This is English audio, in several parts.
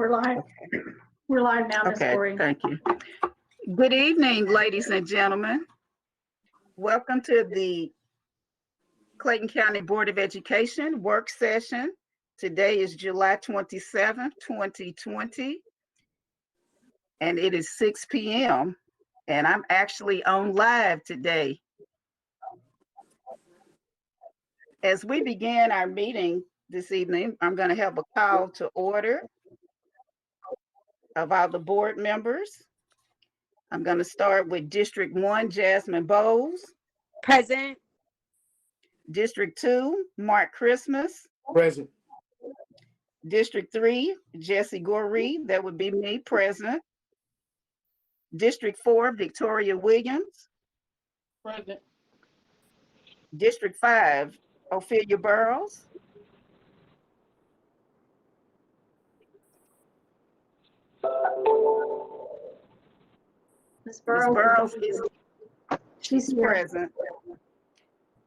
We're live. We're live now, Ms. Okay, Corey. thank you. Good evening, ladies and gentlemen. Welcome to the Clayton County Board of Education work session. Today is July 27th, 2020, and it is 6 p.m. and I'm actually on live today. As we begin our meeting this evening, I'm going to have a call to order of all the board members. I'm going to start with District 1, Jasmine Bowles. Present. District 2, Mark Christmas. Present. District 3, Jesse Goree, that would be me, present. District 4, Victoria Williams. Present. District 5, Ophelia Burrows. Ms. Ms. Burrows, Burrows is she's here. present.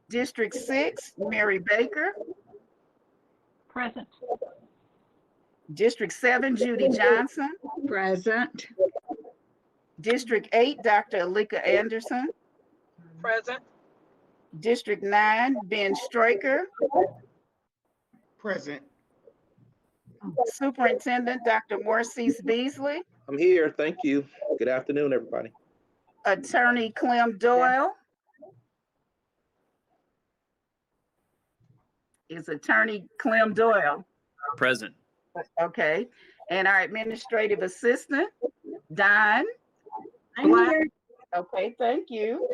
District 6, Mary Baker. Present. District 7, Judy Johnson. Present. District 8, Dr. Alika Anderson. Present. District 9, Ben Straker. Present. Superintendent, Dr. Maurice Beasley. I'm here. Thank you. Good afternoon, everybody. Attorney Clem Doyle. Is Attorney Clem Doyle. Present. Okay. And our administrative assistant, Don. I'm Black. here. Okay, thank you.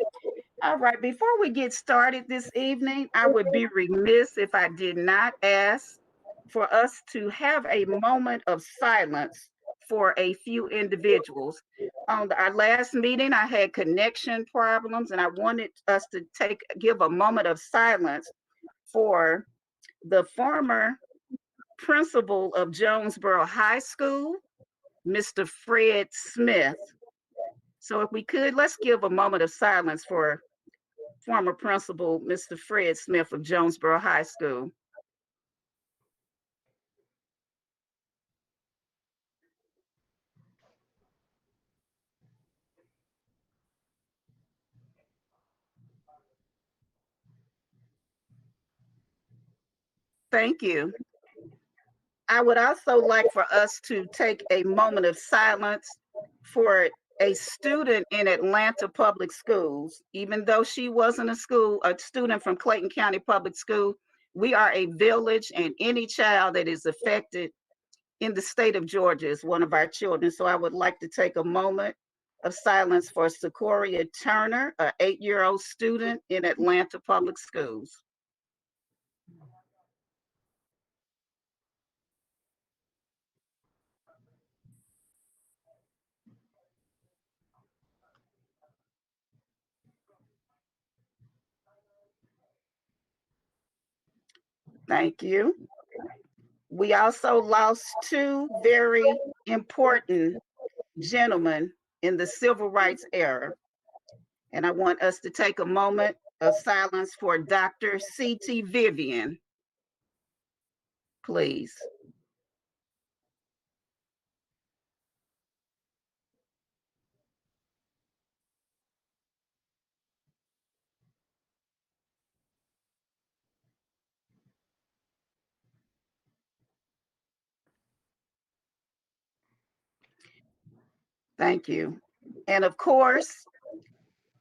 All right, before we get started this evening, I would be remiss if I did not ask for us to have a moment of silence for a few individuals. On our last meeting, I had connection problems, and I wanted us to give a moment of silence for the former principal of Jonesboro High School, Mr. Fred Smith. So if we could, let's give a moment of silence for former principal, Mr. Fred Smith of Jonesboro High School. Thank you. I would also like for us to take a moment of silence for a student in Atlanta Public Schools. Even though she wasn't a student from Clayton County Public School, we are a village, and any child that is affected in the state of Georgia is one of our children. So I would like to take a moment of silence for Sequoia Turner, an 8-year-old student in Atlanta Public Schools. Thank you. We also lost two very important gentlemen in the civil rights era. And I want us to take a moment of silence for Dr. C.T. Vivian, please. Thank you. And of course,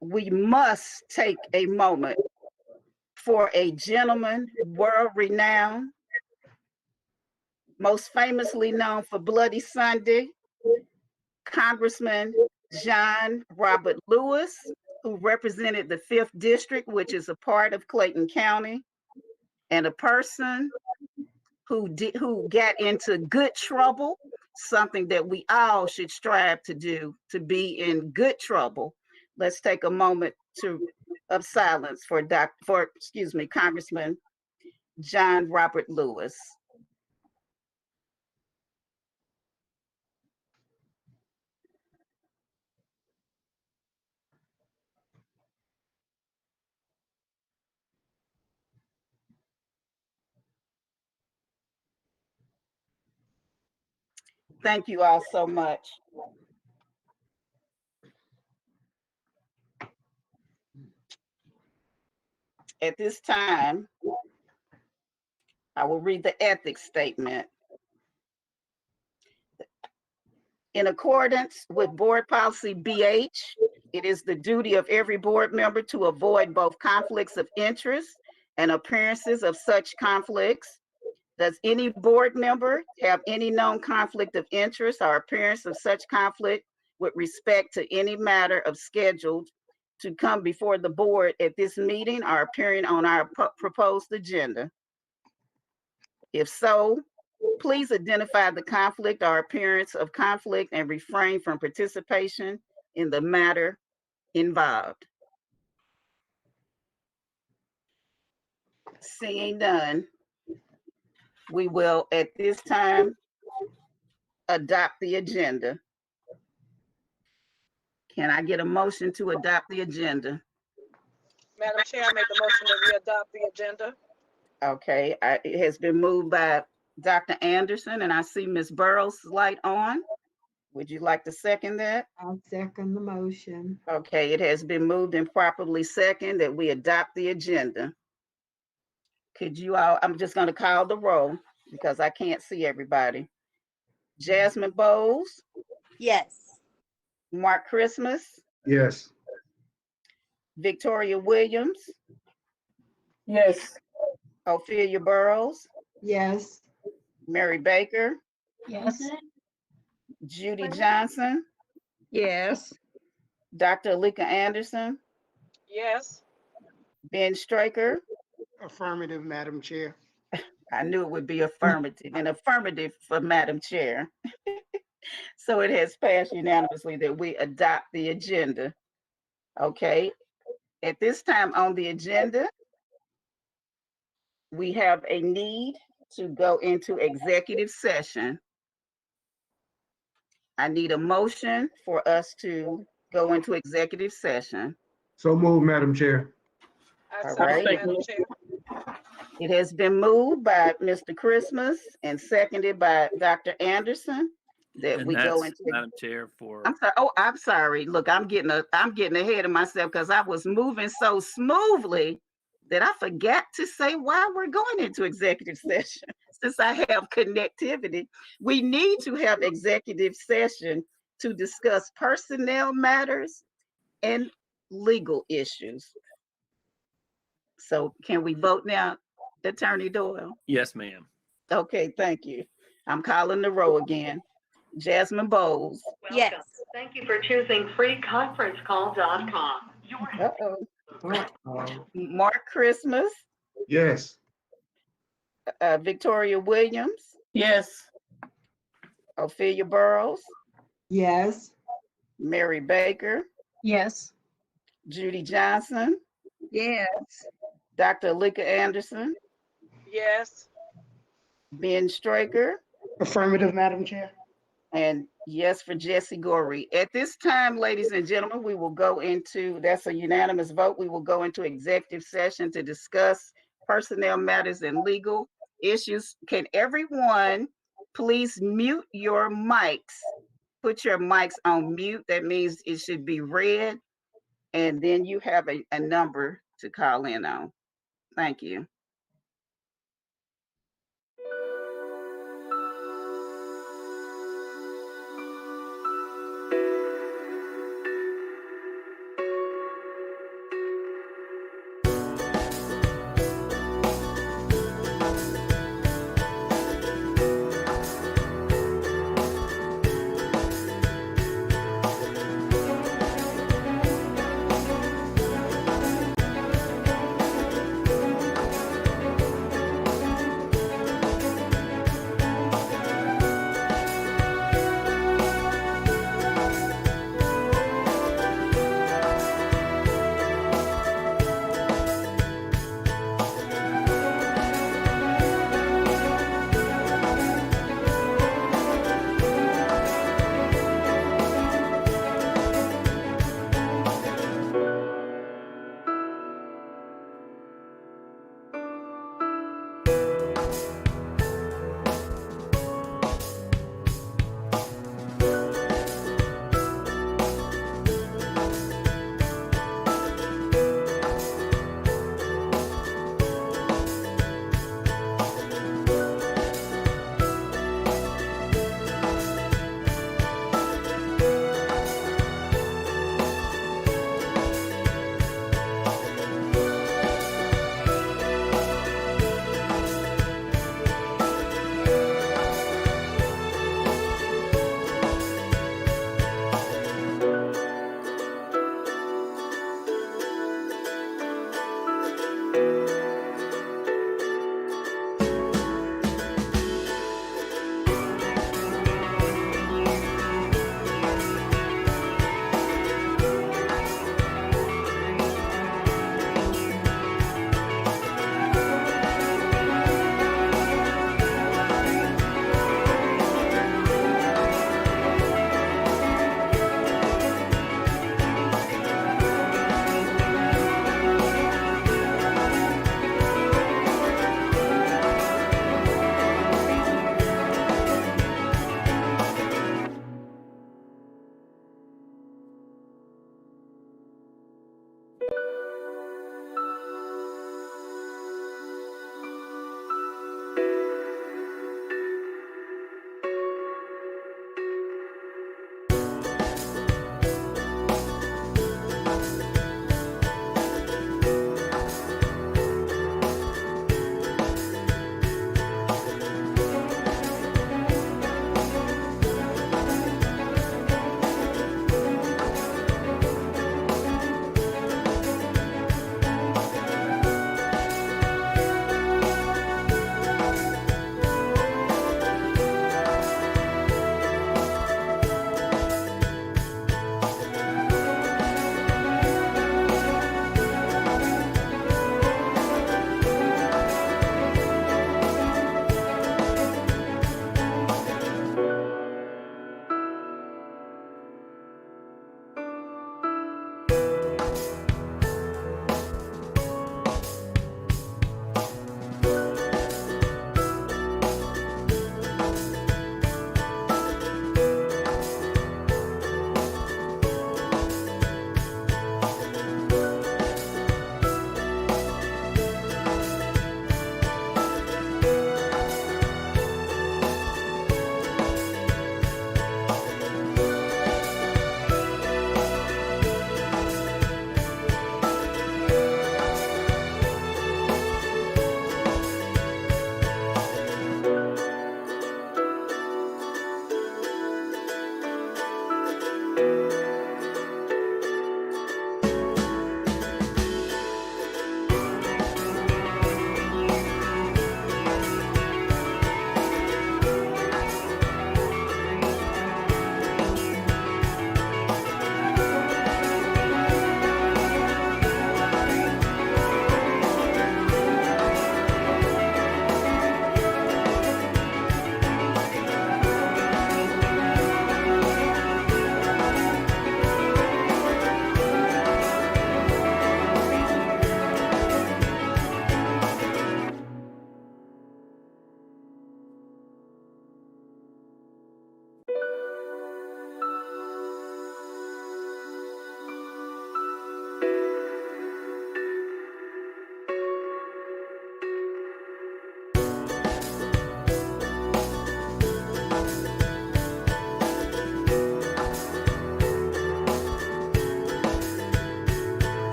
we must take a moment for a gentleman, world-renowned, most famously known for Bloody Sunday, Congressman John Robert Lewis, who represented the 5th District, which is a part of Clayton County, and a person who got into good trouble, something that we all should strive to do, to be in good trouble. Let's take a moment of silence for Congressman John Robert Lewis. Thank you all so much. At this time, I will read the ethics statement. In accordance with Board Policy BH, it is the duty of every board member to avoid both conflicts of interest and appearances of such conflicts. Does any board member have any known conflict of interest or appearance of such conflict with respect to any matter of scheduled to come before the board at this meeting or appearing on our proposed agenda? If so, please identify the conflict or appearance of conflict and refrain from participation in the matter involved. Seeing none, we will at this time adopt the agenda. Can I get a motion to adopt the agenda? Madam Chair, I make a motion that we adopt the agenda. Okay, it has been moved by Dr. Anderson, and I see Ms. Burrows' light on. Would you like to second that? I'll second the motion. Okay, it has been moved and properly second that we adopt the agenda. Could you all, I'm just going to call the roll because I can't see everybody. Jasmine Bowles, Yes. Mark Christmas, Yes. Victoria Williams, Yes. Ophelia Burrows, Yes, Mary Baker, Yes. Judy Johnson, Yes. Dr. Alika Anderson, Yes. Ben Straker. Affirmative, Madam Chair. I knew it would be affirmative, an affirmative for Madam Chair. So it has passed unanimously that we adopt the agenda. Okay, at this time on the agenda, we have a need to go into executive session. I need a motion for us to go into executive session. So moved, Madam Chair. I All second, right. Madam Chair. It has been moved by Mr. Christmas and seconded by Dr. Anderson that And we go that's, into. Madam Chair, for, I'm sorry. Oh, I'm sorry. Look, I'm getting ahead of myself because I was moving so smoothly that I forgot to say why we're going into executive session. Since I have connectivity, we need to have executive session to discuss personnel matters and legal issues. So can we vote now, Attorney Doyle? yes, ma'am. Okay, thank you. I'm calling the roll again. Jasmine Bowles. Yes. Thank you for choosing freeconferencecall.com. Uh-oh. Mark Christmas, Yes. Victoria Williams, Yes. Ophelia Burrows, yes, Mary Baker, Yes. Judy Johnson, Yes. Dr. Alika Anderson, Yes. Ben Straker, Affirmative, Madam Chair. and yes for Jesse Gorey. At this time, ladies and gentlemen, we will go into, that's a unanimous vote, we will go into executive session to discuss personnel matters and legal issues. Can everyone please mute your mics? Put your mics on mute. That means it should be red. And then you have a number to call in on. Thank you.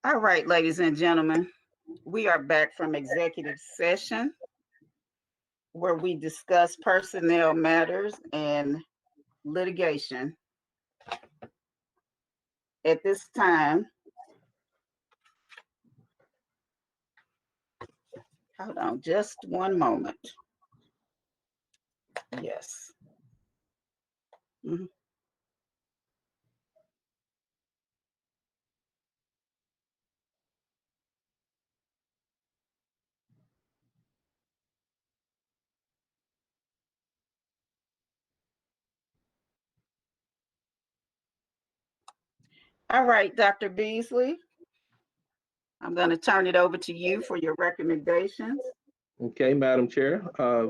All right, ladies and gentlemen, we are back from executive session where we discuss personnel matters and litigation. At this time, hold on just one moment. Yes. Mhm. All right, Dr. Beasley, I'm going to turn it over to you for your recommendations. Okay, Madam Chair,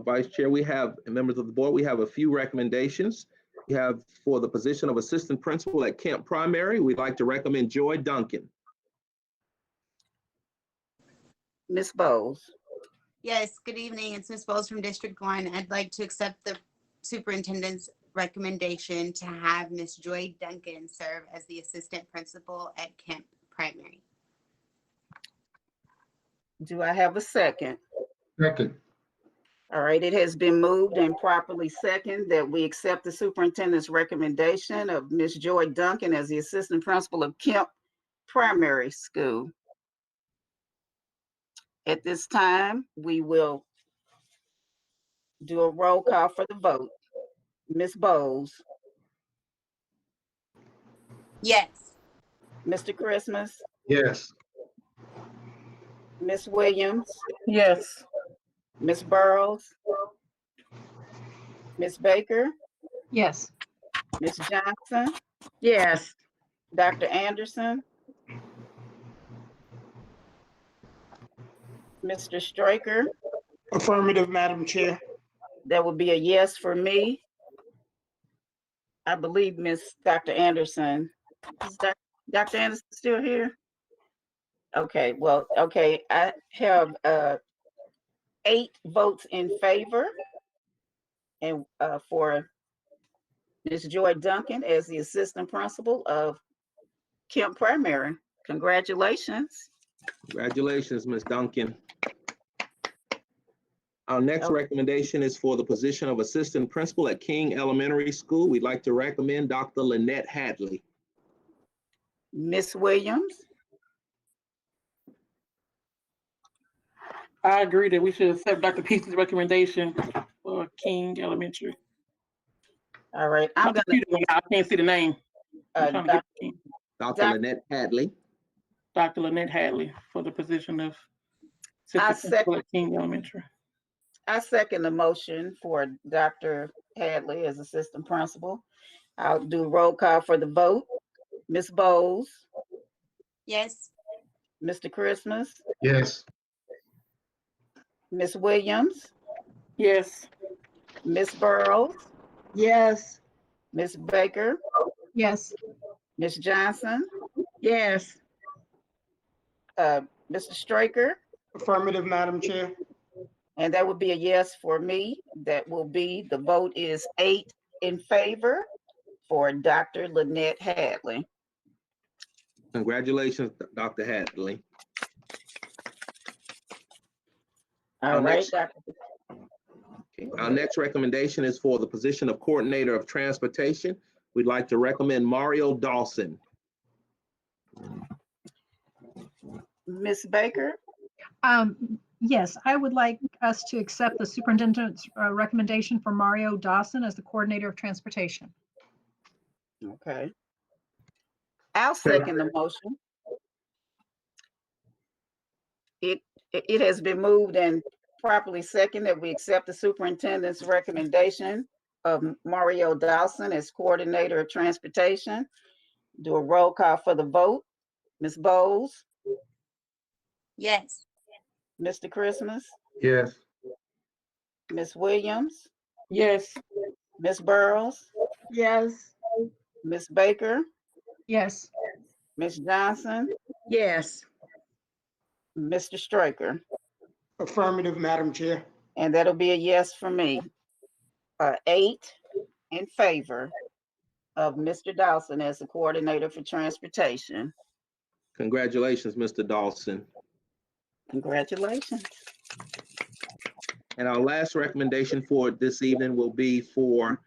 Vice Chair, we have, members of the board, we have a few recommendations. We have for the position of Assistant Principal at Kemp Primary, we'd like to recommend Joy Duncan. Ms. Bowles. Yes, good evening. It's Ms. Bowles from District 1. I'd like to accept the superintendent's recommendation to have Ms. Joy Duncan serve as the assistant principal at Kemp Primary. Do I have a second? Second. All right, it has been moved and properly seconded that we accept the superintendent's recommendation of Ms. Joy Duncan as the assistant principal of Kemp Primary School. At this time, we will do a roll call for the vote. Ms. Bowles, Yes. Mr. Christmas, Yes. Ms. Williams, Yes. Ms. Burrows, Ms. Baker, Yes. Ms. Johnson, Yes. Dr. Anderson, Mr. Straker. Affirmative, Madam Chair. That would be a yes for me. I believe Dr. Anderson. Is Dr. Anderson still here? Okay, well, okay, I have 8 votes in favor and for Ms. Joy Duncan as the assistant principal of Kemp Primary. Congratulations. Congratulations, Ms. Duncan. Our next Okay. recommendation is for the position of Assistant Principal at King Elementary School. We'd like to recommend Dr. Lynette Hadley. Ms. Williams, I agree that we should accept Dr. Peace's recommendation for King Elementary. all right, I'm My computer went out. I can't see the name. I'm trying to get the King. Dr. Doc- Lynette Hadley. Dr. Lynette Hadley for the position of I assistant principal at King Elementary. I second the motion for Dr. Hadley as assistant principal. I'll do roll call for the vote. Ms. Bowles, Yes. Mr. Christmas, Yes. Ms. Williams, Yes. Ms. Burrows, Yes. Ms. Baker, Yes. Ms. Johnson, Yes. Mr. Straker, Affirmative, Madam Chair. and that would be a yes for me. That will be, the vote is 8 in favor for Dr. Lynette Hadley. Congratulations, Dr. Hadley. All right, Dr. Okay. Our next recommendation is for the position of Coordinator of Transportation. We'd like to recommend Mario Dawson. Ms. Baker, Yes, I would like us to accept the superintendent's recommendation for Mario Dawson as the coordinator of transportation. okay. I'll second the motion. It has been moved and properly seconded that we accept the superintendent's recommendation of Mario Dawson as coordinator of transportation. Do a roll call for the vote. Ms. Bowles, Yes. Mr. Christmas, Yes. Ms. Williams, Yes. Ms. Burrows, Yes. Ms. Baker, Yes. Ms. Johnson, Yes. Mr. Straker, Affirmative, Madam Chair. and that'll be a yes for me. 8 in favor of Mr. Dawson as the coordinator for transportation. Congratulations, Mr. Dawson. Congratulations. And our last recommendation for this evening will be for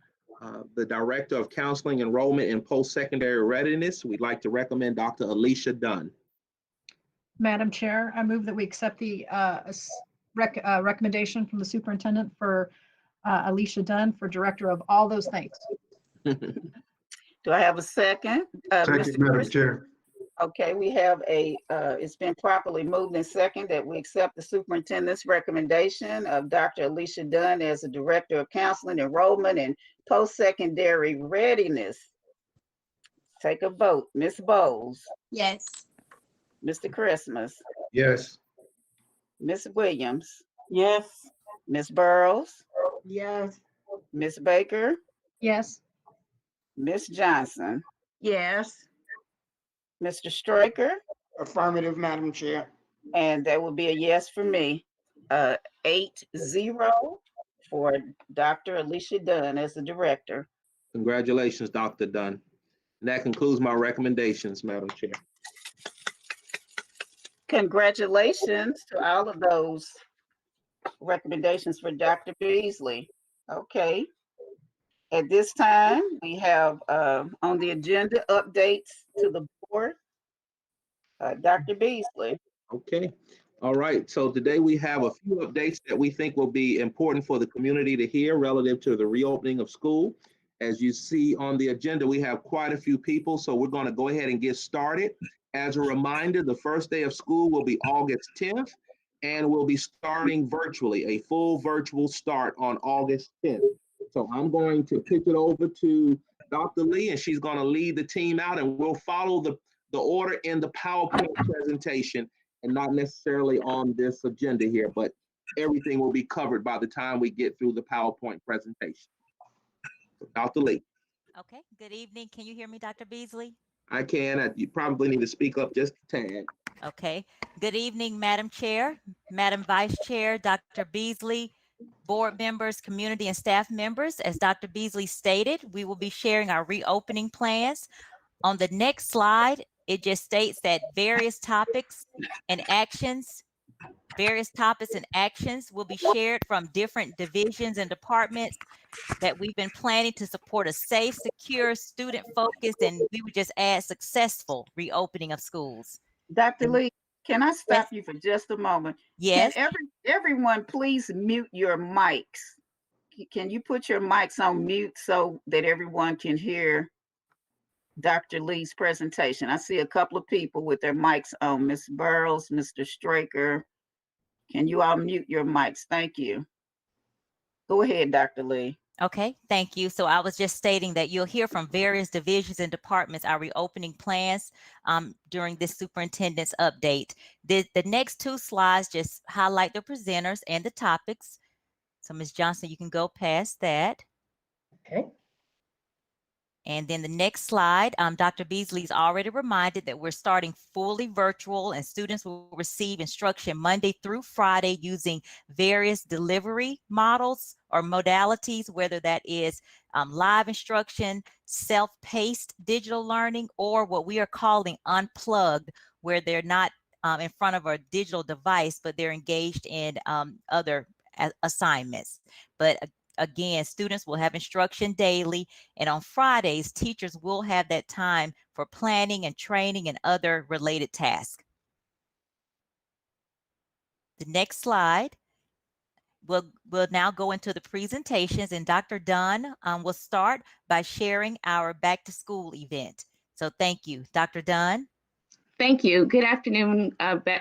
the Director of Counseling, Enrollment, and Post-Secondary Readiness. We'd like to recommend Dr. Alicia Dunn. Madam Chair, I move that we accept the recommendation from the superintendent for Alicia Dunn for director of all those things. Do I have a second? Second, Madam Chair. Okay, we have it's been properly moved and second that we accept the superintendent's recommendation of Dr. Alicia Dunn as the Director of Counseling, Enrollment, and Post-Secondary Readiness. Take a vote. Ms. Bowles, Yes. Mr. Christmas, Yes. Ms. Williams, Yes. Ms. Burrows, Yes. Ms. Baker, Yes. Ms. Johnson, Yes. Mr. Straker, Affirmative, Madam Chair. and that will be a yes for me. 8-0 for Dr. Alicia Dunn as the director. Congratulations, Dr. Dunn. And that concludes my recommendations, Madam Chair. Congratulations to all of those recommendations for Dr. Beasley. Okay. At this time, we have on the agenda updates to the board. Dr. Beasley. Okay. All right. So today we have a few updates that we think will be important for the community to hear relative to the reopening of school. As you see on the agenda, we have quite a few people, so we're going to go ahead and get started. As a reminder, the first day of school will be August 10th, and we'll be starting virtually, a full virtual start on August 10th. So I'm going to pitch it over to Dr. Lee, and she's going to lead the team out, and we'll follow the order in the PowerPoint presentation and not necessarily on this agenda here, but everything will be covered by the time we get through the PowerPoint presentation. So Dr. Lee. Okay, good evening. Can you hear me, Dr. Beasley? I can. You probably need to speak up just a tad. Okay. Good evening, Madam Chair, Madam Vice Chair, Dr. Beasley, board members, community and staff members. As Dr. Beasley stated, we will be sharing our reopening plans. On the next slide, it just states that various topics and actions will be shared from different divisions and departments that we've been planning to support a safe, secure, student-focused, and we would just add successful reopening of schools. Dr. Lee, can I stop you for just a moment? Yes. Can everyone please mute your mics? Can you put your mics on mute so that everyone can hear Dr. Lee's presentation? I see a couple of people with their mics on. Ms. Burrows, Mr. Straker. Can you all mute your mics? Thank you. Go ahead, Dr. Lee. Okay, thank you. So I was just stating that you'll hear from various divisions and departments our reopening plans during this superintendent's update. The next two slides just highlight the presenters and the topics. So Ms. Johnson, you can go past that. Okay. And then the next slide, Dr. Beasley's already reminded that we're starting fully virtual and students will receive instruction Monday through Friday using various delivery models or modalities, whether that is live instruction, self-paced digital learning, or what we are calling unplugged, where they're not in front of a digital device, but they're engaged in other assignments. But again, students will have instruction daily, and on Fridays, teachers will have that time for planning and training and other related tasks. The next slide, we'll now go into the presentations, and Dr. Dunn will start by sharing our back to school event. So thank you, Dr. Dunn. Thank you. Good afternoon,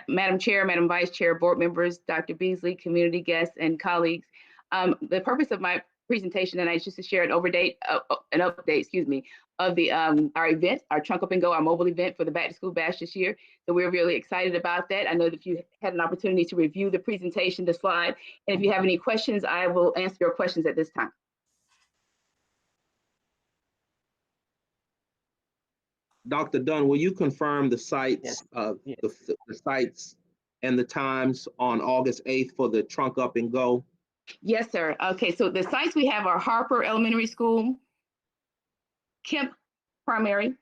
Madam Chair, Madam Vice Chair, board members, Dr. Beasley, community guests, and colleagues. The purpose of my presentation tonight is just to share an update, of the our event, our Trunk Up and Go, our mobile event for the Back to School Bash this year. So we're really excited about that. I know that if you had an opportunity to review the presentation, the slide, and if you have any questions, I will answer your questions at this time. Dr. Dunn, will you confirm the sites, Yes. the sites and the times on August 8th for the Trunk Up and Go? Yes, sir. Okay, so the sites we have are Harper Elementary School, Kemp Primary,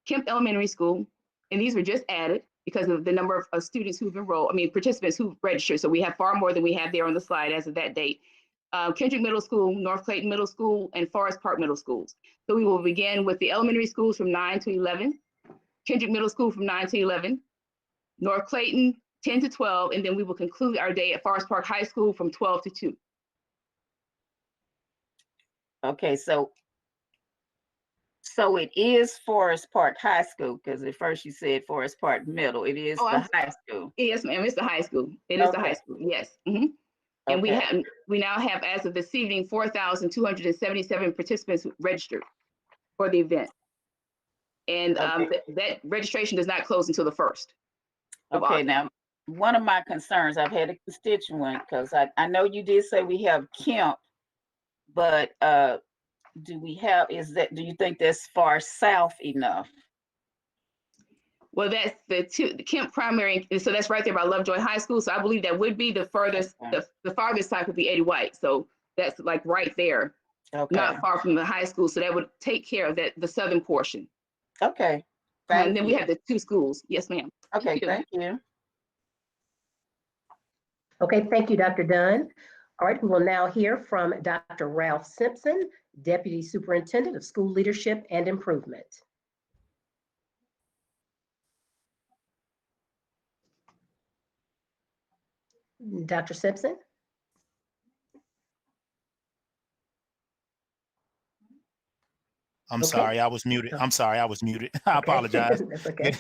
Kemp Elementary School, and these were just added, because of the number of students who've enrolled, participants who've registered. So we have far more than we have there on the slide as of that date. Kendrick Middle School, North Clayton Middle School, and Forest Park Middle Schools. So we will begin with the elementary schools from 9 to 11, Kendrick Middle School from 9 to 11, North Clayton 10 to 12, and then we will conclude our day at Forest Park High School from 12 to 2. Okay, so it is Forest Park High School, because at first you said Forest Park Middle. It is the high school. Yes, ma'am, it's the high school. It is the high school, yes. And Okay. we now have, as of this evening, 4,277 participants registered for the event. And that registration does not close until the 1st. Okay, now, one of my concerns, I've had a constituent, because I know you did say we have Kemp, but do you think that's far south enough? Well, that's the Kemp primary, so that's right there by Lovejoy High School. So I believe that would be the furthest, the farthest side would be 80 White. So that's like right there, not far from the high school. So that would take care of the southern portion. Okay. And then we have the 2 schools. Yes, ma'am. Okay, thank you. Okay, thank you, Dr. Dunn. All right, we will now hear from Dr. Ralph Simpson, Deputy Superintendent of School Leadership and Improvement. Dr. Simpson? I'm sorry, I was muted. I'm sorry, I was muted. I apologize. That's okay.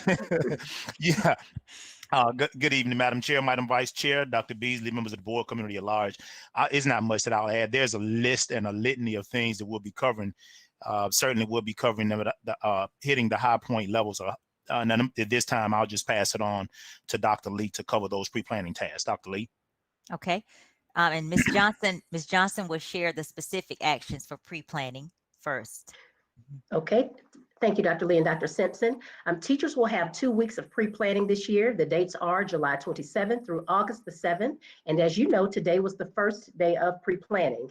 Yeah. Good evening, Madam Chair, Madam Vice Chair, Dr. Beasley, members of the board, community at large. It's not much that I'll add. There's a list and a litany of things that we'll be covering. Certainly we'll be covering them hitting the high point levels. And then at this time, I'll just pass it on to Dr. Lee to cover those pre-planning tasks. Dr. Lee. Okay. And Ms. Johnson will share the specific actions for pre-planning first. Okay, thank you, Dr. Lee and Dr. Simpson. Teachers will have 2 weeks of pre-planning this year. The dates are July 27th through August the 7th. And as you know, today was the first day of pre-planning.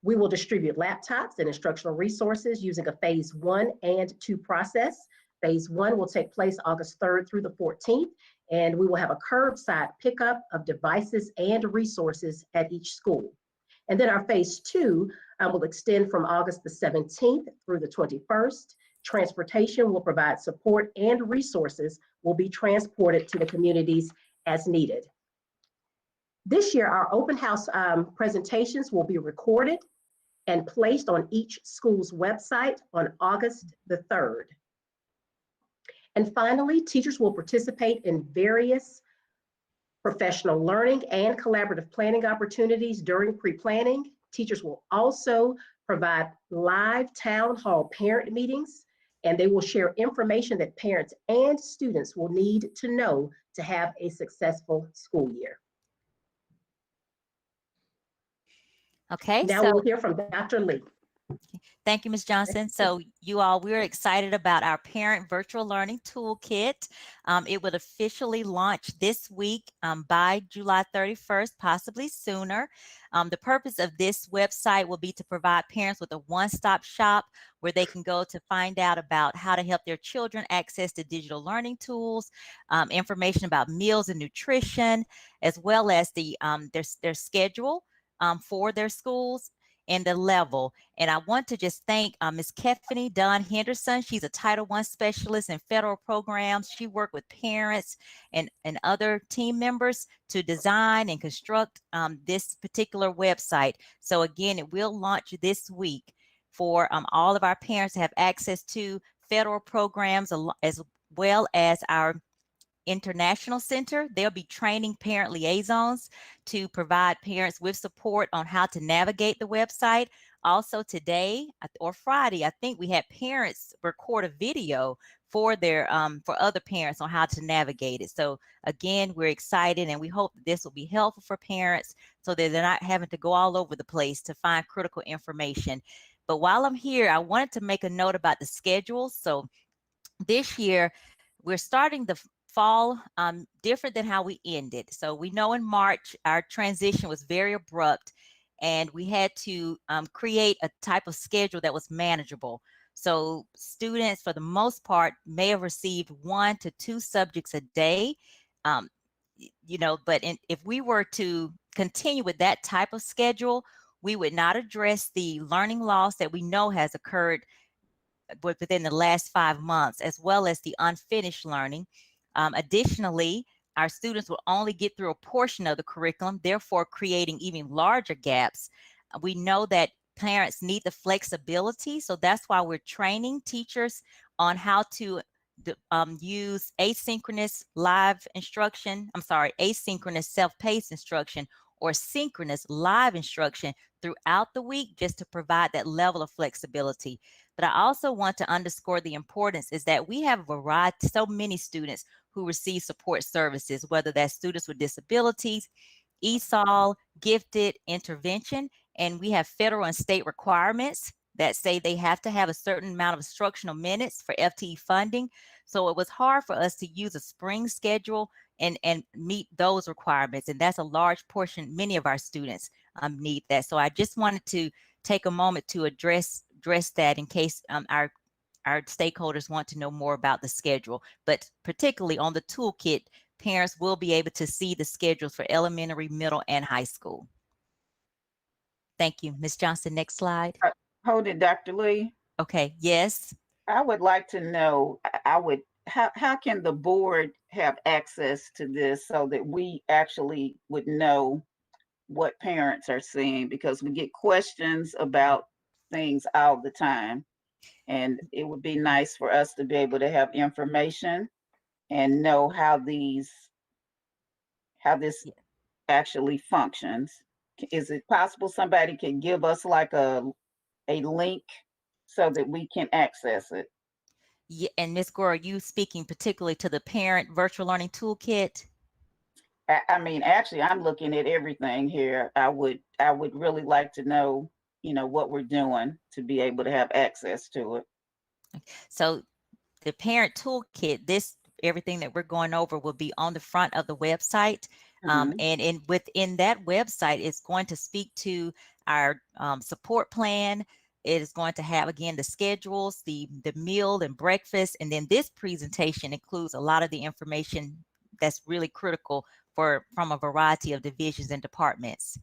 We will distribute laptops and instructional resources using a phase 1 and 2 process. Phase 1 will take place August 3rd through the 14th, and we will have a curbside pickup of devices and resources at each school. And then our phase 2 will extend from August the 17th through the 21st. Transportation will provide support, and resources will be transported to the communities as needed. This year, our open house presentations will be recorded and placed on each school's website on August the 3rd. And finally, teachers will participate in various professional learning and collaborative planning opportunities during pre-planning. Teachers will also provide live town hall parent meetings, and they will share information that parents and students will need to know to have a successful school year. Okay. Now we'll hear from Dr. Lee. Thank you, Ms. Johnson. So you all, we're excited about our Parent Virtual Learning Toolkit. It would officially launch this week by July 31st, possibly sooner. The purpose of this website will be to provide parents with a one-stop shop where they can go to find out about how to help their children access to digital learning tools, information about meals and nutrition, as well as their schedule for their schools and the level. And I want to just thank Ms. Keffany Dunn Henderson. She's a Title I specialist in federal programs. She worked with parents and other team members to design and construct this particular website. So again, it will launch this week for all of our parents to have access to federal programs as well as our International Center. They'll be training parent liaisons to provide parents with support on how to navigate the website. Also today or Friday, I think we had parents record a video for their for other parents on how to navigate it. So again, we're excited and we hope that this will be helpful for parents so that they're not having to go all over the place to find critical information. But while I'm here, I wanted to make a note about the schedule. So this year, we're starting the fall different than how we ended. So we know in March, our transition was very abrupt and we had to create a type of schedule that was manageable. So students, for the most part, may have received 1 to 2 subjects a day. But if we were to continue with that type of schedule, we would not address the learning loss that we know has occurred within the last 5 months, as well as the unfinished learning. Additionally, our students will only get through a portion of the curriculum, therefore creating even larger gaps. We know that parents need the flexibility, so that's why we're training teachers on how to use asynchronous asynchronous self-paced instruction or synchronous live instruction throughout the week, just to provide that level of flexibility. But I also want to underscore the importance is that we have a variety, so many students who receive support services, whether that's students with disabilities, ESOL, gifted, intervention, and we have federal and state requirements that say they have to have a certain amount of instructional minutes for FTE funding. So it was hard for us to use a spring schedule and meet those requirements. And that's a large portion, many of our students need that. So I just wanted to take a moment to address that in case our stakeholders want to know more about the schedule. But particularly on the toolkit, parents will be able to see the schedules for elementary, middle, and high school. Thank you. Ms. Johnson, next slide. Hold it, Dr. Lee. Okay, yes. I would like to know, how can the board have access to this so that we actually would know what parents are seeing? Because we get questions about things all the time. And it would be nice for us to be able to have information and know how this actually functions. Is it possible somebody can give us like a link so that we can access it? Yeah, and Ms. Gore, are you speaking particularly to the parent virtual learning toolkit? I mean, actually, I'm looking at everything here. I would really like to know, what we're doing to be able to have access to it. So the parent toolkit, everything that we're going over will be on the front of the website. And within that website, it's going to speak to our support plan. It is going to have, again, the schedules, the meal and breakfast. And then this presentation includes a lot of the information that's really critical from a variety of divisions and departments.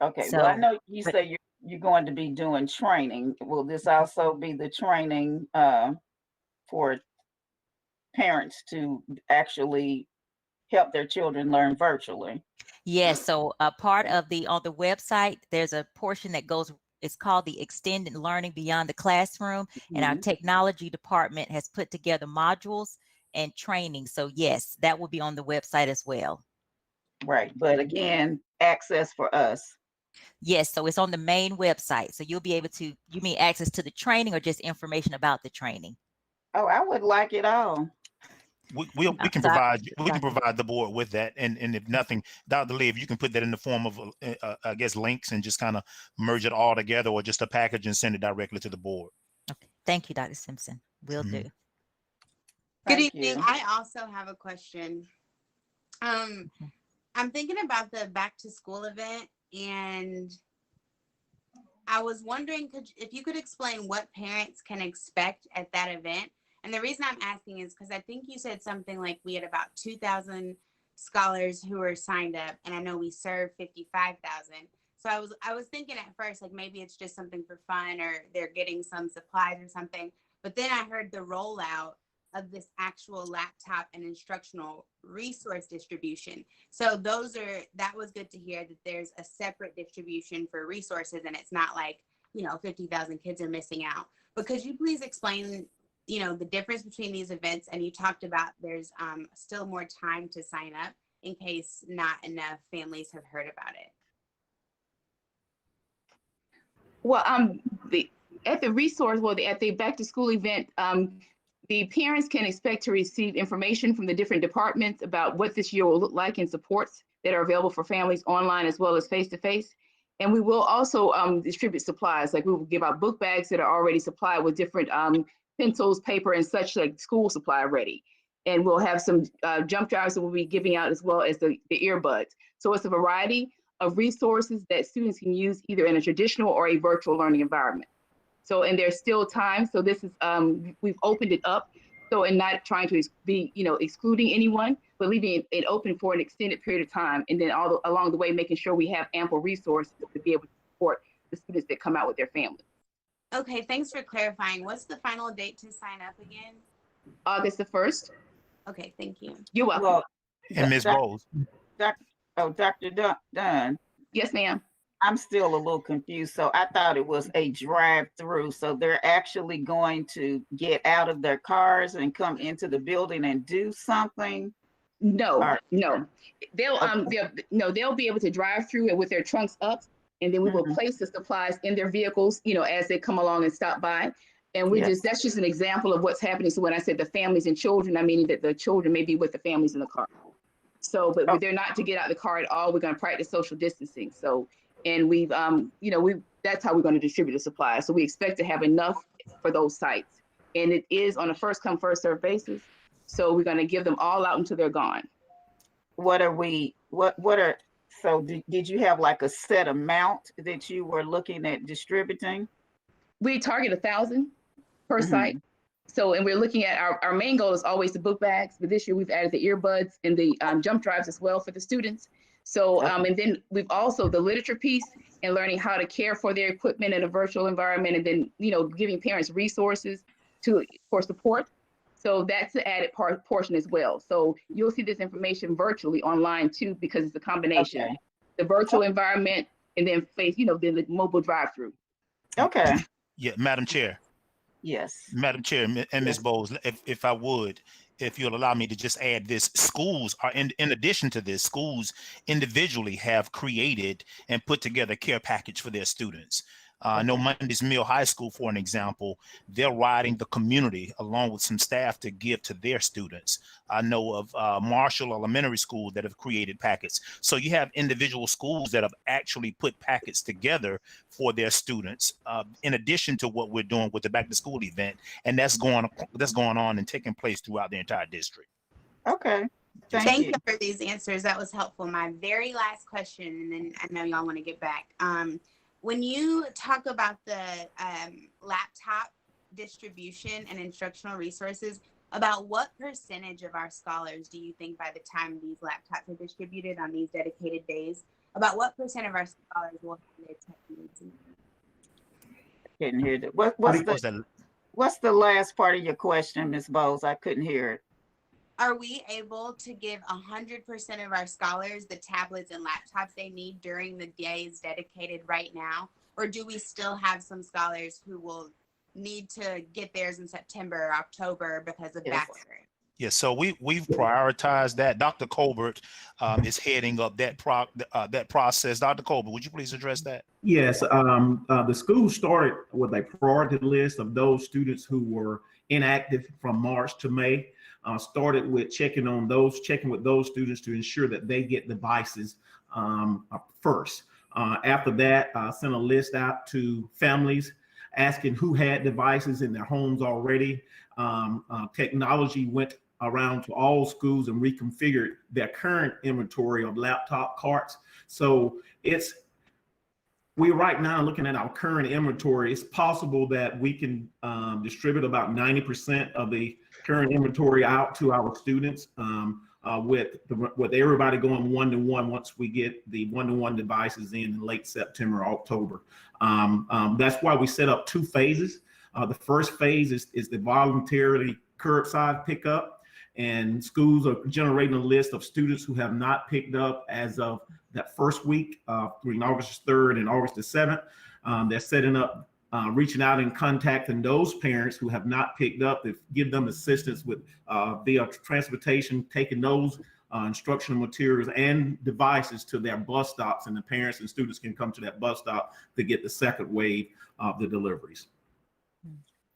Okay, well, I know you say you're going to be doing training. Will this also be the training for parents to actually help their children learn virtually? Yes, so a part of on the website, there's a portion that it's called the Extended Learning Beyond the Classroom, and our technology department has put together modules and training. So yes, that will be on the website as well. Right, but again, access for us. Yes, so it's on the main website. So you'll be able to, you mean access to the training or just information about the training? Oh, I would like it all. We can provide the board with that, and if nothing, Dr. Lee, if you can put that in the form of I guess links and just kind of merge it all together, or just a package and send it directly to the board. Okay, thank you, Dr. Simpson. Will do. Good evening. I also have a question. I'm thinking about the back to school event, and I was wondering if you could explain what parents can expect at that event. And the reason I'm asking is because I think you said something like we had about 2,000 scholars who were signed up, and I know we served 55,000. So I was thinking at first, like maybe it's just something for fun or they're getting some supplies or something. But then I heard the rollout of this actual laptop and instructional resource distribution. So that was good to hear that there's a separate distribution for resources, and it's not like, 50,000 kids are missing out. But could you please explain, the difference between these events? And you talked about there's still more time to sign up in case not enough families have heard about it. Well, at the back to school event, the parents can expect to receive information from the different departments about what this year will look like and supports that are available for families online as well as face-to-face. And we will also distribute supplies, like we will give out book bags that are already supplied with different pencils, paper, and such, like school supply ready. And we'll have some jump drives that we'll be giving out, as well as the earbuds. So it's a variety of resources that students can use either in a traditional or a virtual learning environment. So, and there's still time. So this is, we've opened it up. So, and not trying to be, excluding anyone, but leaving it open for an extended period of time. And then along the way, making sure we have ample resources to be able to support the students that come out with their family. Okay, thanks for clarifying. What's the final date to sign up again? August the 1st. Okay, thank you. You're welcome. Well, And Ms. Bowles. Dr. Dunn. Yes, ma'am. I'm still a little confused. So I thought it was a drive-through. So they're actually going to get out of their cars and come into the building and do something? No. They'll be able to drive through it with their trunks up, and then we will place the supplies in their vehicles, as they come along and stop by. And that's just an example of what's happening. So when I said the families and children, I mean that the children may be with the families in the car. So, but they're not to get out of the car at all. We're going to practice social distancing. So, and we've, that's how we're going to distribute the supplies. So we expect to have enough for those sites. And it is on a first come, first served basis. So we're going to give them all out until they're gone. So did you have like a set amount that you were looking at distributing? We target 1,000 per site. So, and we're looking at our main goal is always the book bags, but this year we've added the earbuds and the jump drives as well for the students. So, and then we've also the literature piece and learning how to care for their equipment in a virtual environment, and then, giving parents resources for support. So that's the added portion as well. So you'll see this information virtually online too, because it's a combination, the virtual environment and then then the mobile drive-through. Okay. Yeah, Madam Chair. Yes. Madam Chair and Ms. Bowles, if you'll allow me to just add this, schools are in addition to this, schools individually have created and put together a care package for their students. I know Monday's Mill High School, for an example, they're riding the community along with some staff to give to their students. I know of Marshall Elementary School that have created packets. So you have individual schools that have actually put packets together for their students, in addition to what we're doing with the back to school event. And that's going on and taking place throughout the entire district. Okay. Thank you for these answers. That was helpful. My very last question, and then I know y'all want to get back. When you talk about the laptop distribution and instructional resources, about what percentage of our scholars do you think by the time these laptops are distributed on these dedicated days, about what percent of our scholars will have their tech needs? Couldn't hear that. What's the last part of your question, Ms. Bowles? I couldn't hear it. Are we able to give 100% of our scholars the tablets and laptops they need during the days dedicated right now? Or do we still have some scholars who will need to get theirs in September or October because of background? Yeah, so we've prioritized that. Dr. Colbert is heading up that process. Dr. Colbert, would you please address that? Yes, the school started with a priority list of those students who were inactive from March to May. Started with checking with those students to ensure that they get devices first. After that, sent a list out to families asking who had devices in their homes already. Technology went around to all schools and reconfigured their current inventory of laptop carts. So we're right now looking at our current inventory. It's possible that we can distribute about 90% of the current inventory out to our students with everybody going one-to-one once we get the one-to-one devices in late September, October. That's why we set up 2 phases. The first phase is the voluntarily curbside pickup, and schools are generating a list of students who have not picked up as of that first week between August 3rd and August the 7th. They're setting up, reaching out and contacting those parents who have not picked up to give them assistance with via transportation, taking those instructional materials and devices to their bus stops, and the parents and students can come to that bus stop to get the second wave of the deliveries.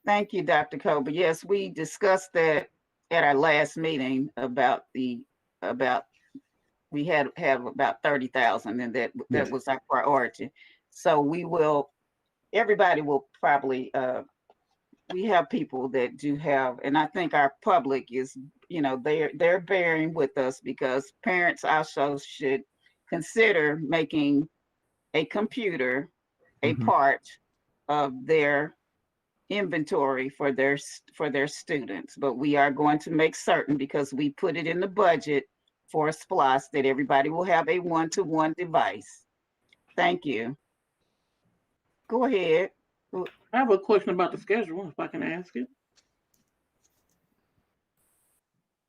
Thank you, Dr. Colbert. Yes, we discussed that at our last meeting about we had about 30,000, and that was our priority. So everybody will probably, we have people that do have, and I think our public is, they're bearing with us, because parents also should consider making a computer a part of their inventory for their students, but we are going to make certain, because we put it in the budget for a SPLOS, that everybody will have a one-to-one device. Thank you. Go ahead. I have a question about the schedule, if I can ask it.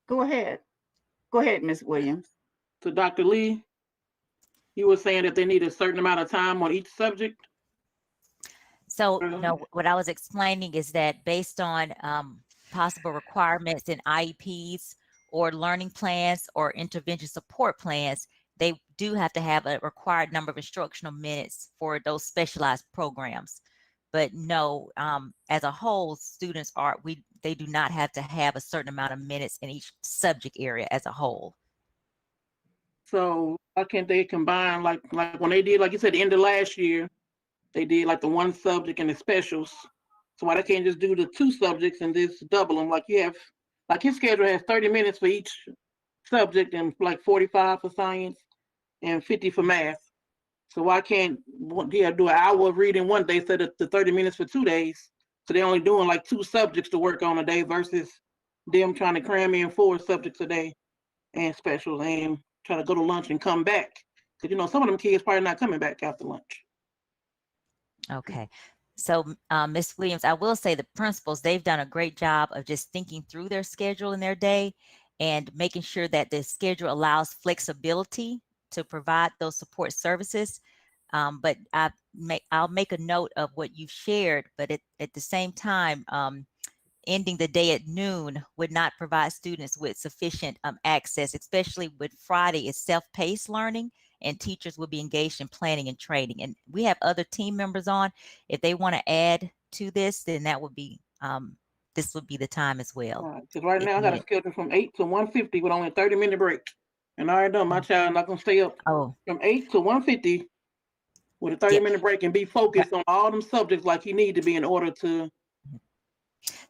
Go ahead. Go ahead, Ms. Williams. So Dr. Lee, you were saying that they need a certain amount of time on each subject? So no, what I was explaining is that based on possible requirements in IEPs or learning plans or intervention support plans, they do have to have a required number of instructional minutes for those specialized programs. But no, as a whole, students they do not have to have a certain amount of minutes in each subject area as a whole. So why can't they combine, like when they did, like you said, the end of last year, they did like the one subject and the specials. So why they can't just do the two subjects and just double them? Like you have, like his schedule has 30 minutes for each subject and like 45 for science and 50 for math. So why can't do an hour of reading one day instead of the 30 minutes for 2 days? So they're only doing like 2 subjects to work on a day versus them trying to cram in 4 subjects a day and specials and try to go to lunch and come back. Because, you know, some of them kids probably not coming back after lunch. Okay. So Ms. Williams, I will say the principals, they've done a great job of just thinking through their schedule in their day and making sure that the schedule allows flexibility to provide those support services. But I'll make a note of what you've shared, but at the same time, ending the day at noon would not provide students with sufficient access, especially with Friday is self-paced learning and teachers will be engaged in planning and training. And we have other team members on. If they want to add to this, then that would be, this would be the time as well. Because right now I got a schedule from 8 to 1:50 with only a 30-minute break. And I already know my child not gonna stay up from 8 to 1:50 with a 30-minute break and be focused on all them subjects like he need to be in order to.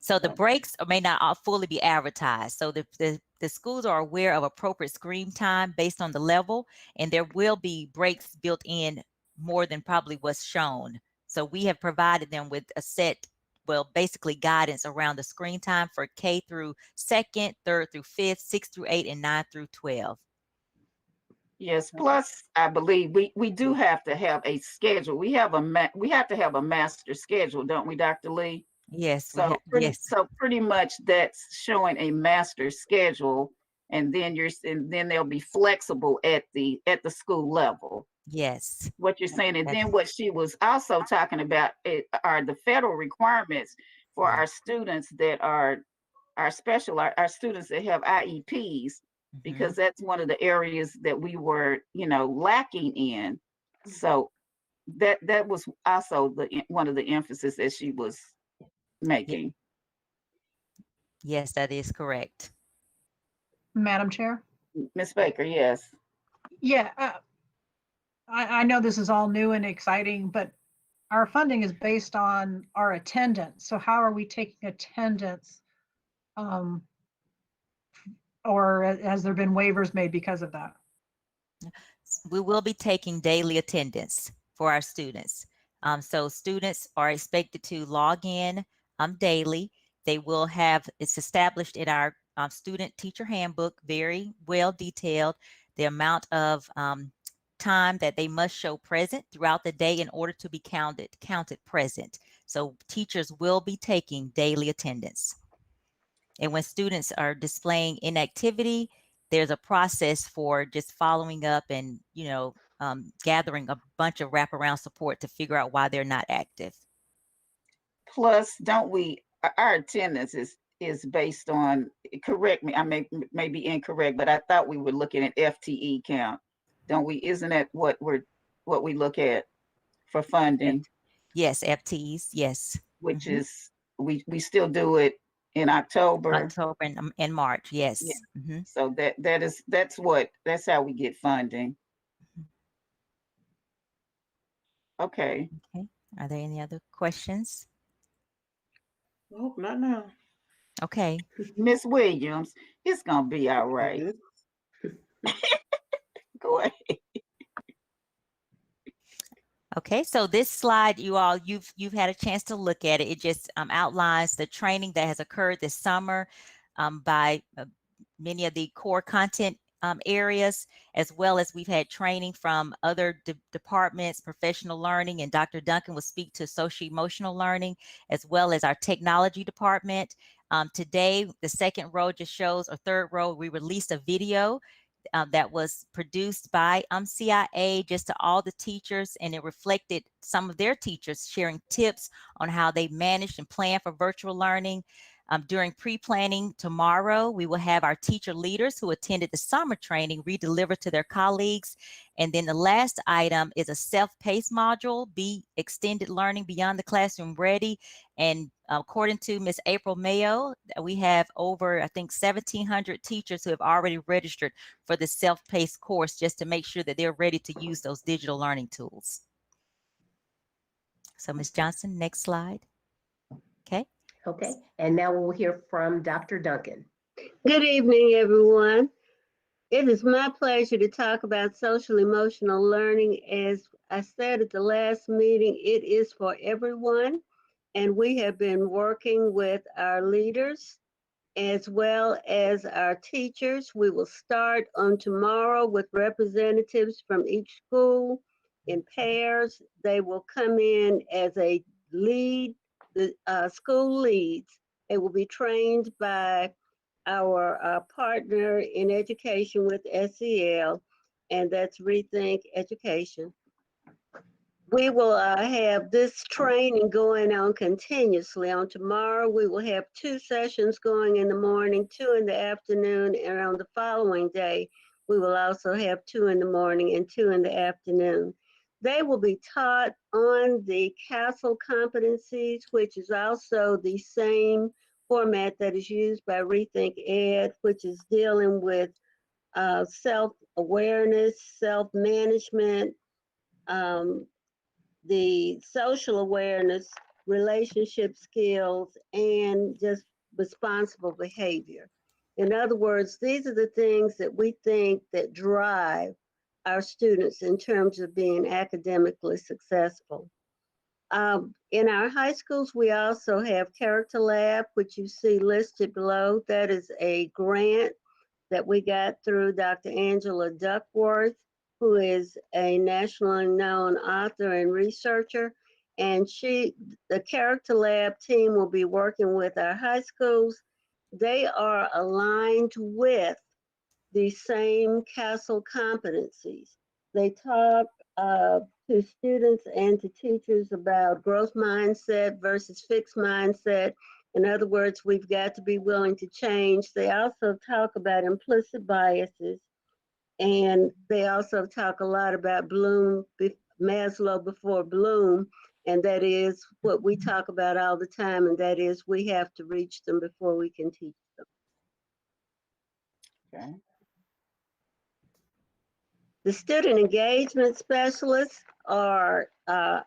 So the breaks may not fully be advertised. So the schools are aware of appropriate screen time based on the level, and there will be breaks built in more than probably what's shown. So we have provided them with a set, well, basically guidance around the screen time for K through 2nd, 3rd through 5th, 6 through 8, and 9 through 12. Yes, plus I believe we do have to have a schedule. We have to have a master schedule, don't we, Dr. Lee? Yes. So pretty much that's showing a master schedule, and then they'll be flexible at the school level. Yes. What you're saying, and then what she was also talking about are the federal requirements for our students that are our students that have IEPs, because that's one of the areas that we were, lacking in. So that was also one of the emphasis that she was making. Yes, that is correct. Madam Chair? Ms. Baker, yes. Yeah, I know this is all new and exciting, but our funding is based on our attendance. So how are we taking attendance? Or has there been waivers made because of that? We will be taking daily attendance for our students. So students are expected to log in daily. They will have, it's established in our student teacher handbook, very well detailed, the amount of time that they must show present throughout the day in order to be counted present. So teachers will be taking daily attendance. And when students are displaying inactivity, there's a process for just following up and, gathering a bunch of wraparound support to figure out why they're not active. Plus, our attendance is based on, correct me, I may be incorrect, but I thought we were looking at FTE count. Don't we? Isn't that what we look at for funding? Yes, FTEs, yes. Which is, we still do it in October and March, yes. Yeah. So that's how we get funding. Okay. Are there any other questions? Nope, not now. Okay. Miss Williams, it's gonna be all right. Go ahead. Okay, so this slide, you all, you've had a chance to look at it. It just outlines the training that has occurred this summer by many of the core content areas, as well as we've had training from other departments, professional learning, and Dr. Duncan will speak to social emotional learning, as well as our technology department. Today, the second row just shows, or third row, we released a video that was produced by CIA just to all the teachers, and it reflected some of their teachers sharing tips on how they managed and planned for virtual learning. During pre-planning tomorrow, we will have our teacher leaders who attended the summer training re-deliver to their colleagues. And then the last item is a self-paced module, Be Extended Learning Beyond the Classroom Ready. And according to Ms. April Mayo, we have over, I think, 1,700 teachers who have already registered for the self-paced course, just to make sure that they're ready to use those digital learning tools. So Ms. Johnson, next slide. Okay. Okay, and now we'll hear from Dr. Duncan. Good evening, everyone. It is my pleasure to talk about social emotional learning. As I said at the last meeting, it is for everyone, and we have been working with our leaders as well as our teachers. We will start on tomorrow with representatives from each school in pairs. They will come in as a lead, the school leads. They will be trained by our partner in education with SEL, and that's Rethink Education. We will have this training going on continuously. On tomorrow, we will have 2 sessions going in the morning, 2 in the afternoon, and on the following day, we will also have 2 in the morning and 2 in the afternoon. They will be taught on the CASEL competencies, which is also the same format that is used by Rethink Ed, which is dealing with self-awareness, self-management, the social awareness, relationship skills, and just responsible behavior. In other words, these are the things that we think that drive our students in terms of being academically successful. In our high schools, we also have Character Lab, which you see listed below. That is a grant that we got through Dr. Angela Duckworth, who is a nationally known author and researcher. And the Character Lab team will be working with our high schools. They are aligned with the same CASEL competencies. They talk to students and to teachers about growth mindset versus fixed mindset. In other words, we've got to be willing to change. They also talk about implicit biases, and they also talk a lot about Maslow before Bloom, and that is what we talk about all the time, and that is we have to reach them before we can teach them. Okay. The student engagement specialists are a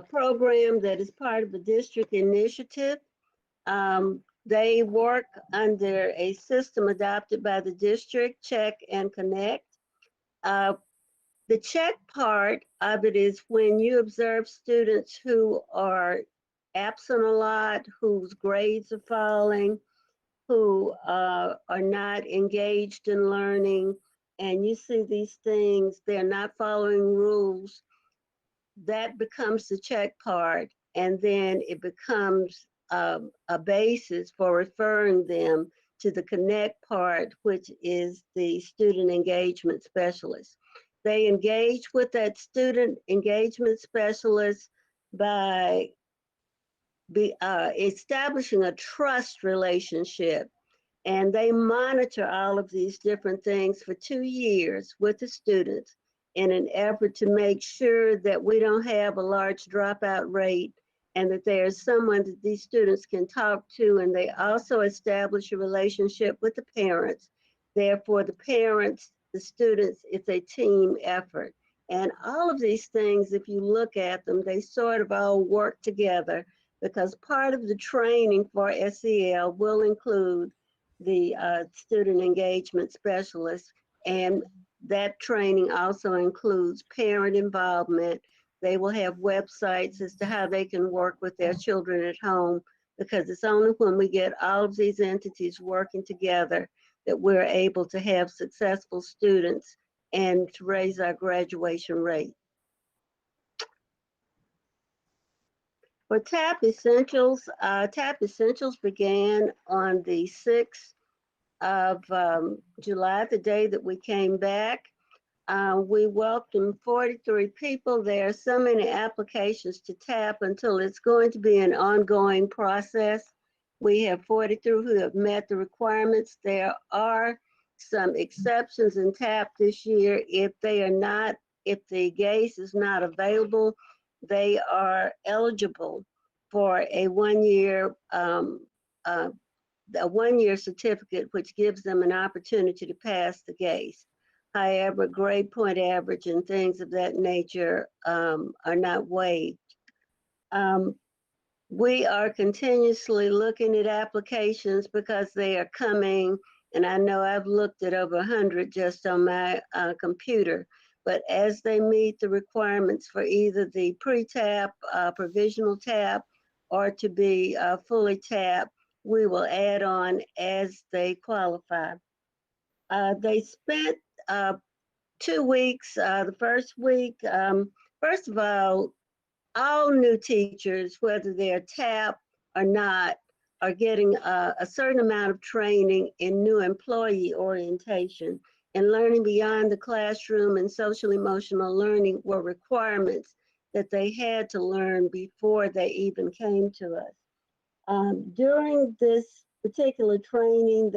program that is part of a district initiative. They work under a system adopted by the district, Check and Connect. The check part of it is when you observe students who are absent a lot, whose grades are falling, who are not engaged in learning, and you see these things, they're not following rules. That becomes the check part, and then it becomes a basis for referring them to the connect part, which is the student engagement specialist. They engage with that student engagement specialist by establishing a trust relationship, and they monitor all of these different things for 2 years with the students in an effort to make sure that we don't have a large dropout rate and that there's someone that these students can talk to. And they also establish a relationship with the parents. Therefore, the parents, the students, it's a team effort. And all of these things, if you look at them, they sort of all work together, because part of the training for SEL will include the student engagement specialist, and that training also includes parent involvement, They will have websites as to how they can work with their children at home, because it's only when we get all of these entities working together that we're able to have successful students and to raise our graduation rate. For TAP Essentials began on the 6th of July, the day that we came back. We welcomed 43 people. There are so many applications to TAP until it's going to be an ongoing process. We have 43 who have met the requirements. There are some exceptions in TAP this year. If the GACE is not available, they are eligible for a one-year certificate, which gives them an opportunity to pass the GACE. However, grade point average and things of that nature are not waived. We are continuously looking at applications because they are coming, and I know I've looked at over 100 just on my computer. But as they meet the requirements for either the pre-TAP, provisional TAP, or to be fully TAP, we will add on as they qualify. They spent 2 weeks. The first week, first of all new teachers, whether they're TAP or not, are getting a certain amount of training in new employee orientation, and learning beyond the classroom and social emotional learning were requirements that they had to learn before they even came to us. During this particular training,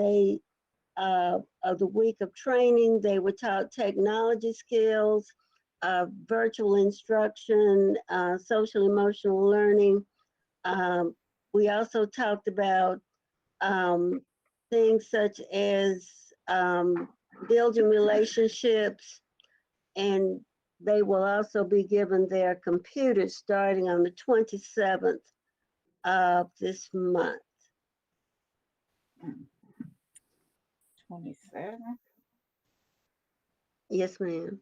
of the week of training, they were taught technology skills, virtual instruction, social emotional learning. We also talked about things such as building relationships, and they will also be given their computers starting on the 27th of this month. 27. Yes, ma'am.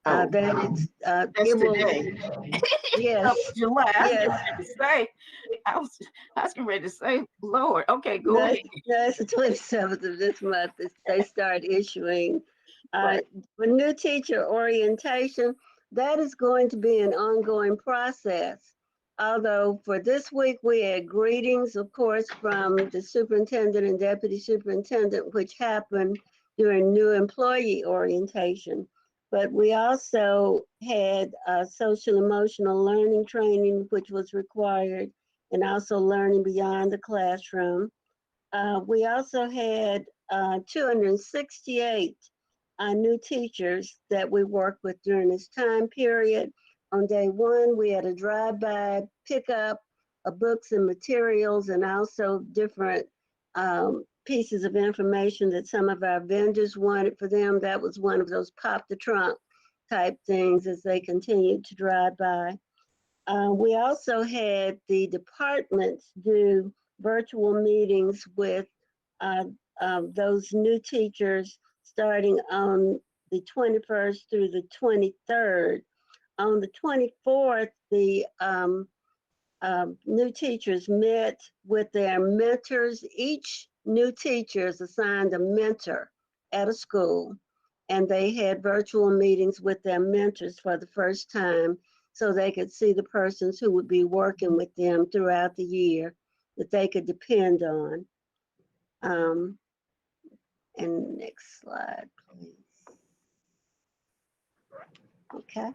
Oh, Then it's that's it will, today. yes, July. I was yes. getting ready to say. I was getting ready to say, Lord. Okay, go No, ahead. it's the 27th of this month. They start issuing. Right. For new teacher orientation, that is going to be an ongoing process. Although for this week, we had greetings, of course, from the superintendent and deputy superintendent, which happened during new employee orientation. But we also had social emotional learning training, which was required, and also learning beyond the classroom. We also had 268 new teachers that we worked with during this time period. On day one, we had a drive-by pickup of books and materials, and also different pieces of information that some of our vendors wanted for them. That was one of those pop the trunk type things as they continued to drive by. We also had the departments do virtual meetings with those new teachers starting on the 21st through the 23rd. On the 24th, the new teachers met with their mentors. Each new teacher is assigned a mentor at a school, and they had virtual meetings with their mentors for the first time so they could see the persons who would be working with them throughout the year that they could depend on. And next slide, please. Okay.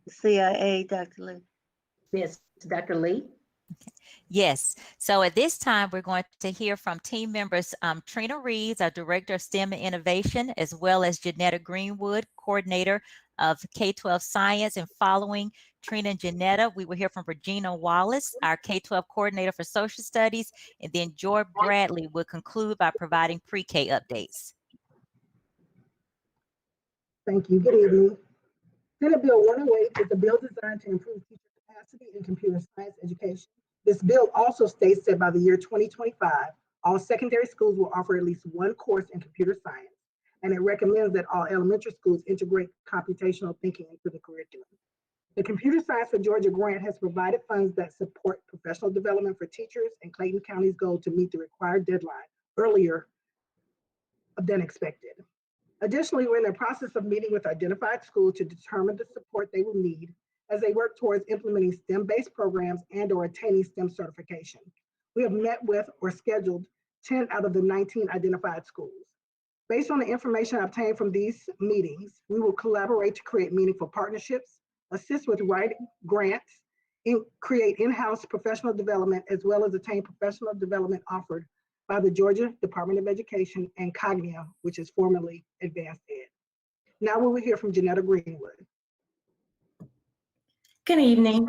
CIA, Dr. Lee. Yes, Dr. Lee. Yes. So at this time, we're going to hear from team members Trina Reeves, our Director of STEM and Innovation, as well as Janetta Greenwood, Coordinator of K-12 Science. And following Trina and Janetta, we will hear from Regina Wallace, our K-12 Coordinator for Social Studies, and then Joy Bradley will conclude by providing pre-K updates. Thank you. Good evening. Senate Bill 108 is a bill designed to improve teacher capacity in computer science education. This bill also states that by the year 2025, all secondary schools will offer at least one course in computer science. and it recommends that all elementary schools integrate computational thinking into the curriculum. The Computer Science for Georgia grant has provided funds that support professional development for teachers, and Clayton County's goal to meet the required deadline earlier than expected. Additionally, we're in the process of meeting with identified schools to determine the support they will need as they work towards implementing STEM-based programs and/or attaining STEM certification. We have met with or scheduled 10 out of the 19 identified schools. Based on the information obtained from these meetings, we will collaborate to create meaningful partnerships, assist with writing grants, create in-house professional development, as well as attain professional development offered by the Georgia Department of Education and Cognia, which is formerly Advanced Ed. Now we will hear from Janetta Greenwood. Good evening.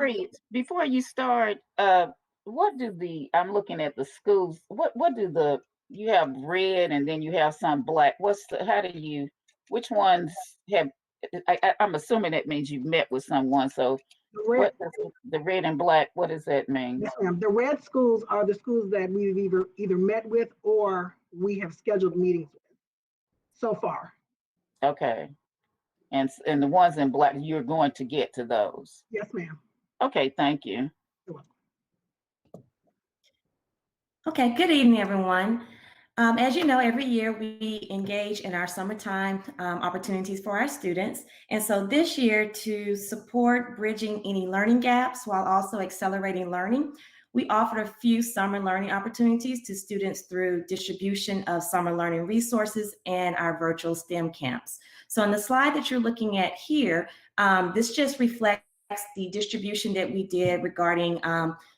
Before you start, what do I'm looking at the schools, what do you have red and then you have some black. Which ones have, I'm assuming that means you've met with someone. So what does the red and black, what does that mean? Yes, ma'am. The red schools are the schools that we've either met with or we have scheduled meetings with so far. Okay. And the ones in black, you're going to get to those? Yes, ma'am. Okay, thank you. Okay, good evening, everyone. As you know, every year we engage in our summertime opportunities for our students. And so this year, to support bridging any learning gaps while also accelerating learning, we offered a few summer learning opportunities to students through distribution of summer learning resources and our virtual STEM camps. So in the slide that you're looking at here, this just reflects the distribution that we did regarding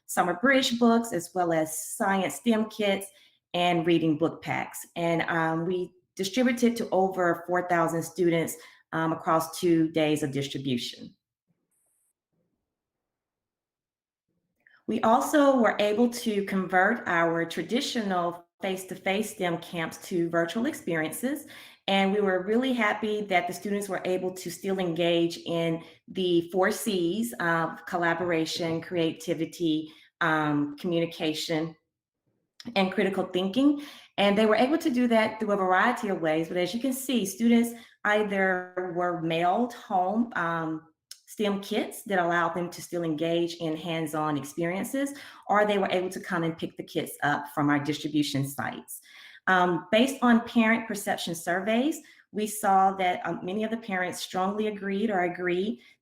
summer bridge books, as well as science STEM kits and reading book packs. And we distributed to over 4,000 students across 2 days of distribution. We also were able to convert our traditional face-to-face STEM camps to virtual experiences. And we were really happy that the students were able to still engage in the 4 C's of collaboration, creativity, communication, and critical thinking. And they were able to do that through a variety of ways. But as you can see, students either were mailed home STEM kits that allowed them to still engage in hands-on experiences, or they were able to come and pick the kits up from our distribution sites. Based on parent perception surveys, we saw that many of the parents strongly agreed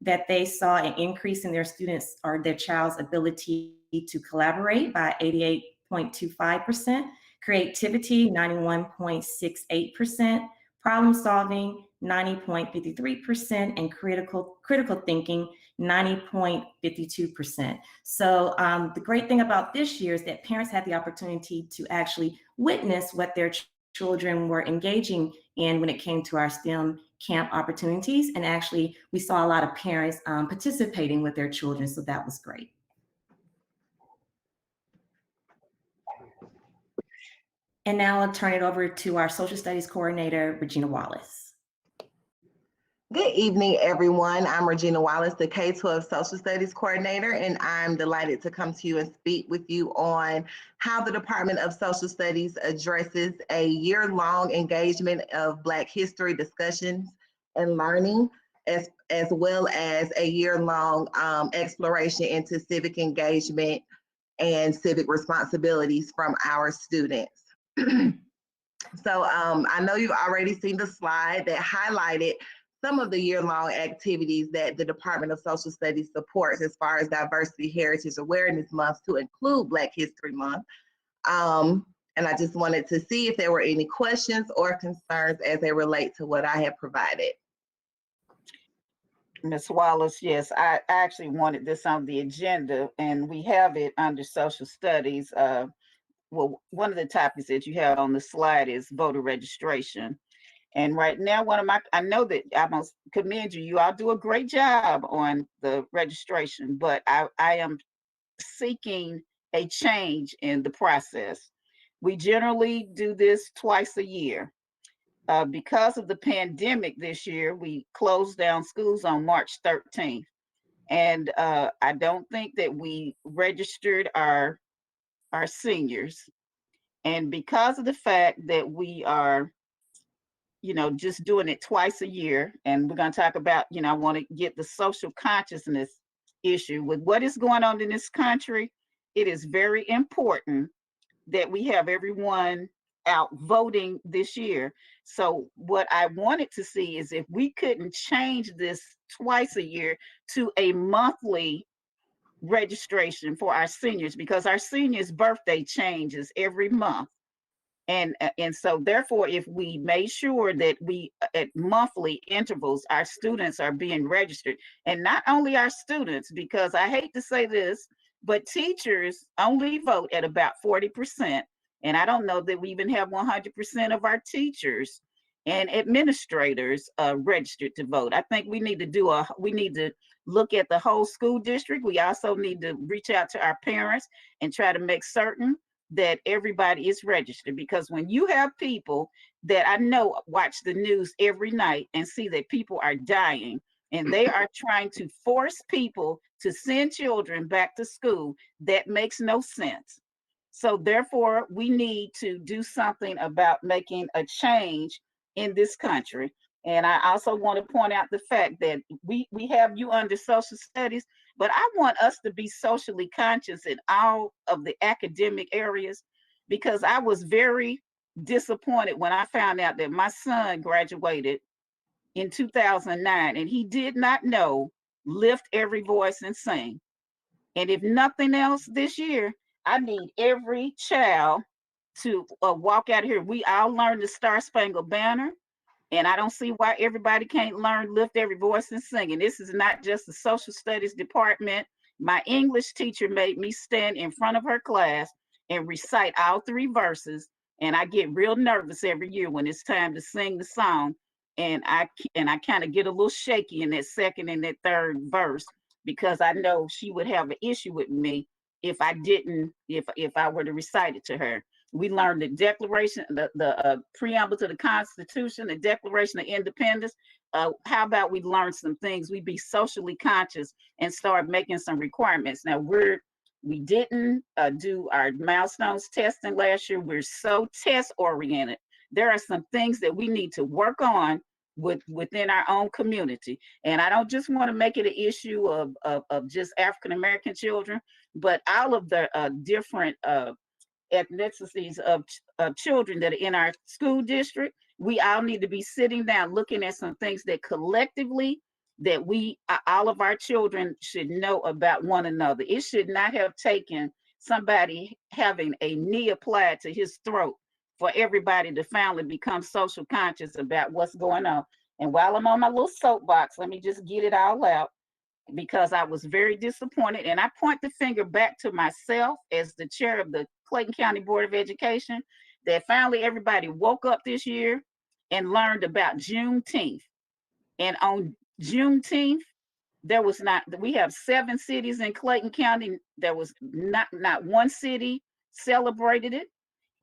that they saw an increase in their students' or their child's ability to collaborate by 88.25%, creativity 91.68%, problem solving 90.53%, and critical thinking 90.52%. So the great thing about this year is that parents had the opportunity to actually witness what their children were engaging in when it came to our STEM camp opportunities. And actually, we saw a lot of parents participating with their children, so that was great. And now I'll turn it over to our social studies coordinator, Regina Wallace. Good evening, everyone. I'm Regina Wallace, the K-12 Social Studies Coordinator, and I'm delighted to come to you and speak with you on how the Department of Social Studies addresses a year-long engagement of Black history discussions and learning, as well as a year-long exploration into civic engagement and civic responsibilities from our students. So I know you've already seen the slide that highlighted some of the year-long activities that the Department of Social Studies supports as far as Diversity Heritage Awareness Month, to include Black History Month. And I just wanted to see if there were any questions or concerns as they relate to what I have provided. Ms. Wallace, yes, I actually wanted this on the agenda, and we have it under social studies. Well, one of the topics that you have on the slide is voter registration. And right now, I know that I must commend you. You all do a great job on the registration, but I am seeking a change in the process. We generally do this twice a year. Because of the pandemic this year, we closed down schools on March 13th. And I don't think that we registered our seniors. And because of the fact that we are just doing it twice a year. And we're going to talk about, I want to get the social consciousness issue with what is going on in this country. It is very important that we have everyone out voting this year. So what I wanted to see is if we couldn't change this twice a year to a monthly registration for our seniors, because our seniors' birthday changes every month. And so therefore, if we made sure that we at monthly intervals, our students are being registered, and not only our students, because I hate to say this, but teachers only vote at about 40%. And I don't know that we even have 100% of our teachers and administrators registered to vote. I think we need to look at the whole school district. We also need to reach out to our parents and try to make certain that everybody is registered, because when you have people that I know watch the news every night and see that people are dying, and they are trying to force people to send children back to school, that makes no sense. So therefore, we need to do something about making a change in this country. And I also want to point out the fact that we have you under social studies, but I want us to be socially conscious in all of the academic areas, because I was very disappointed when I found out that my son graduated in 2009 and he did not know Lift Every Voice and Sing. And if nothing else this year, I need every child to walk out of here. We all learned the Star Spangled Banner. And I don't see why everybody can't learn Lift Every Voice and Sing. And this is not just the social studies department. My English teacher made me stand in front of her class and recite all 3 verses. And I get real nervous every year when it's time to sing the song. And I kind of get a little shaky in that second and that third verse, because I know she would have an issue with me if I were to recite it to her. We learned the Declaration, the preamble to the Constitution, the Declaration of Independence. How about we learn some things? We be socially conscious and start making some requirements. Now we didn't do our milestones testing last year. We're so test oriented. There are some things that we need to work on within our own community. And I don't just want to make it an issue of just African American children, but all of the different ethnicities of children that are in our school district. We all need to be sitting down looking at some things that collectively that all of our children should know about one another. It should not have taken somebody having a knee applied to his throat for everybody to finally become social conscious about what's going on. And while I'm on my little soapbox, let me just get it all out, because I was very disappointed. And I point the finger back to myself as the chair of the Clayton County Board of Education, that finally everybody woke up this year and learned about Juneteenth. And on Juneteenth, we have 7 cities in Clayton County. There was not one city celebrated it.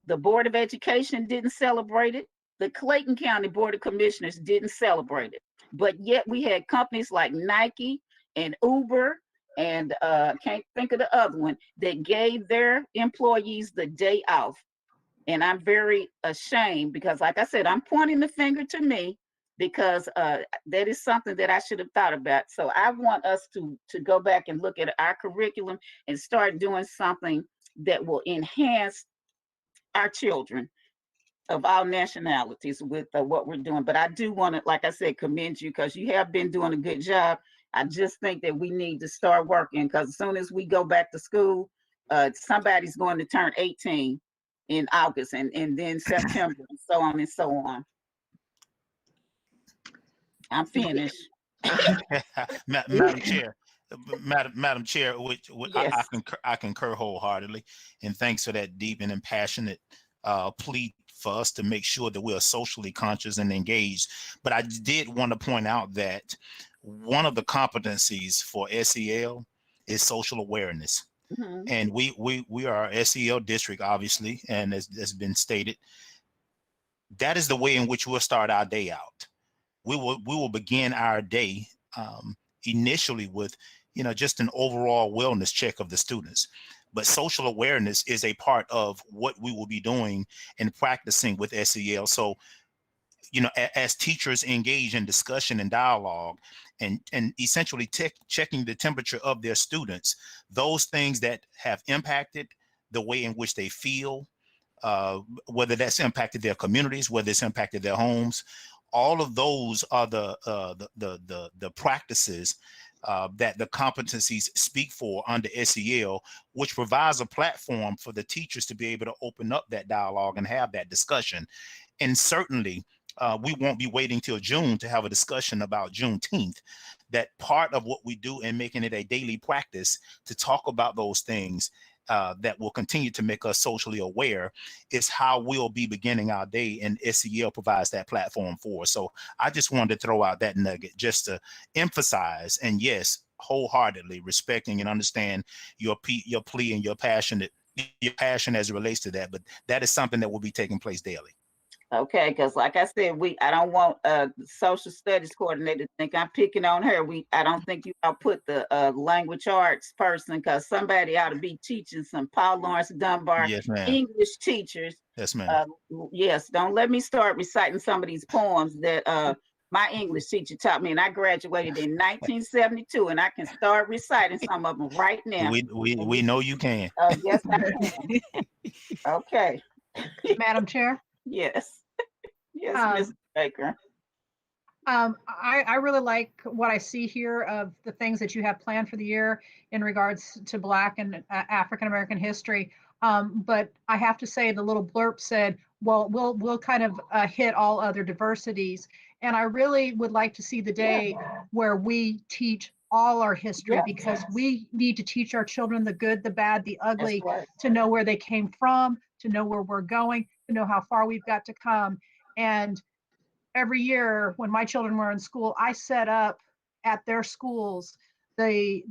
The Board of Education didn't celebrate it. The Clayton County Board of Commissioners didn't celebrate it. But yet we had companies like Nike and Uber and can't think of the other one that gave their employees the day off. And I'm very ashamed, because like I said, I'm pointing the finger to me, because that is something that I should have thought about. So I want us to go back and look at our curriculum and start doing something that will enhance our children of all nationalities with what we're doing. But I do want to, like I said, commend you, because you have been doing a good job. I just think that we need to start working, because as soon as we go back to school, somebody's going to turn 18 in August and then September and so on and so on. I'm finished. Madam Chair, Madam Chair, Yes. I concur wholeheartedly, and thanks for that deep and impassionate plea for us to make sure that we are socially conscious and engaged. But I did want to point out that one of the competencies for SEL is social awareness. Mm-hmm. And we are a SEL district, obviously, and as has been stated, that is the way in which we'll start our day out. We will begin our day initially with, just an overall wellness check of the students. But social awareness is a part of what we will be doing and practicing with SEL. So you know, as teachers engage in discussion and dialogue and essentially checking the temperature of their students, those things that have impacted the way in which they feel, whether that's impacted their communities, whether it's impacted their homes, all of those are the practices that the competencies speak for under SEL, which provides a platform for the teachers to be able to open up that dialogue and have that discussion. And certainly, we won't be waiting till June to have a discussion about Juneteenth. That part of what we do in making it a daily practice to talk about those things that will continue to make us socially aware is how we'll be beginning our day, and SEL provides that platform for us. So I just wanted to throw out that nugget just to emphasize, and yes, wholeheartedly respecting and understand your plea and your passion as it relates to that, but that is something that will be taking place daily. Okay, because like I said, I don't want the social studies coordinator to think I'm picking on her. I don't think you ought to put the language arts person, because somebody ought to be teaching some Paul Lawrence Dunbar Yes, ma'am. English teachers. Yes, ma'am. Yes, don't let me start reciting some of these poems that my English teacher taught me, and I graduated in 1972, and I can start reciting some of them right now. We know you can. Yes, I can. Okay. Madam Chair? Yes. Yes, Ms. Baker. I really like what I see here of the things that you have planned for the year in regards to Black and African American history. But I have to say, the little blurb said, well, we'll kind of hit all other diversities. And I really would like to see the day where we teach all our history, because we need to teach our children the good, the bad, the ugly, to know where they came from, to know where we're going, to know how far we've got to come. And every year when my children were in school, I set up at their schools the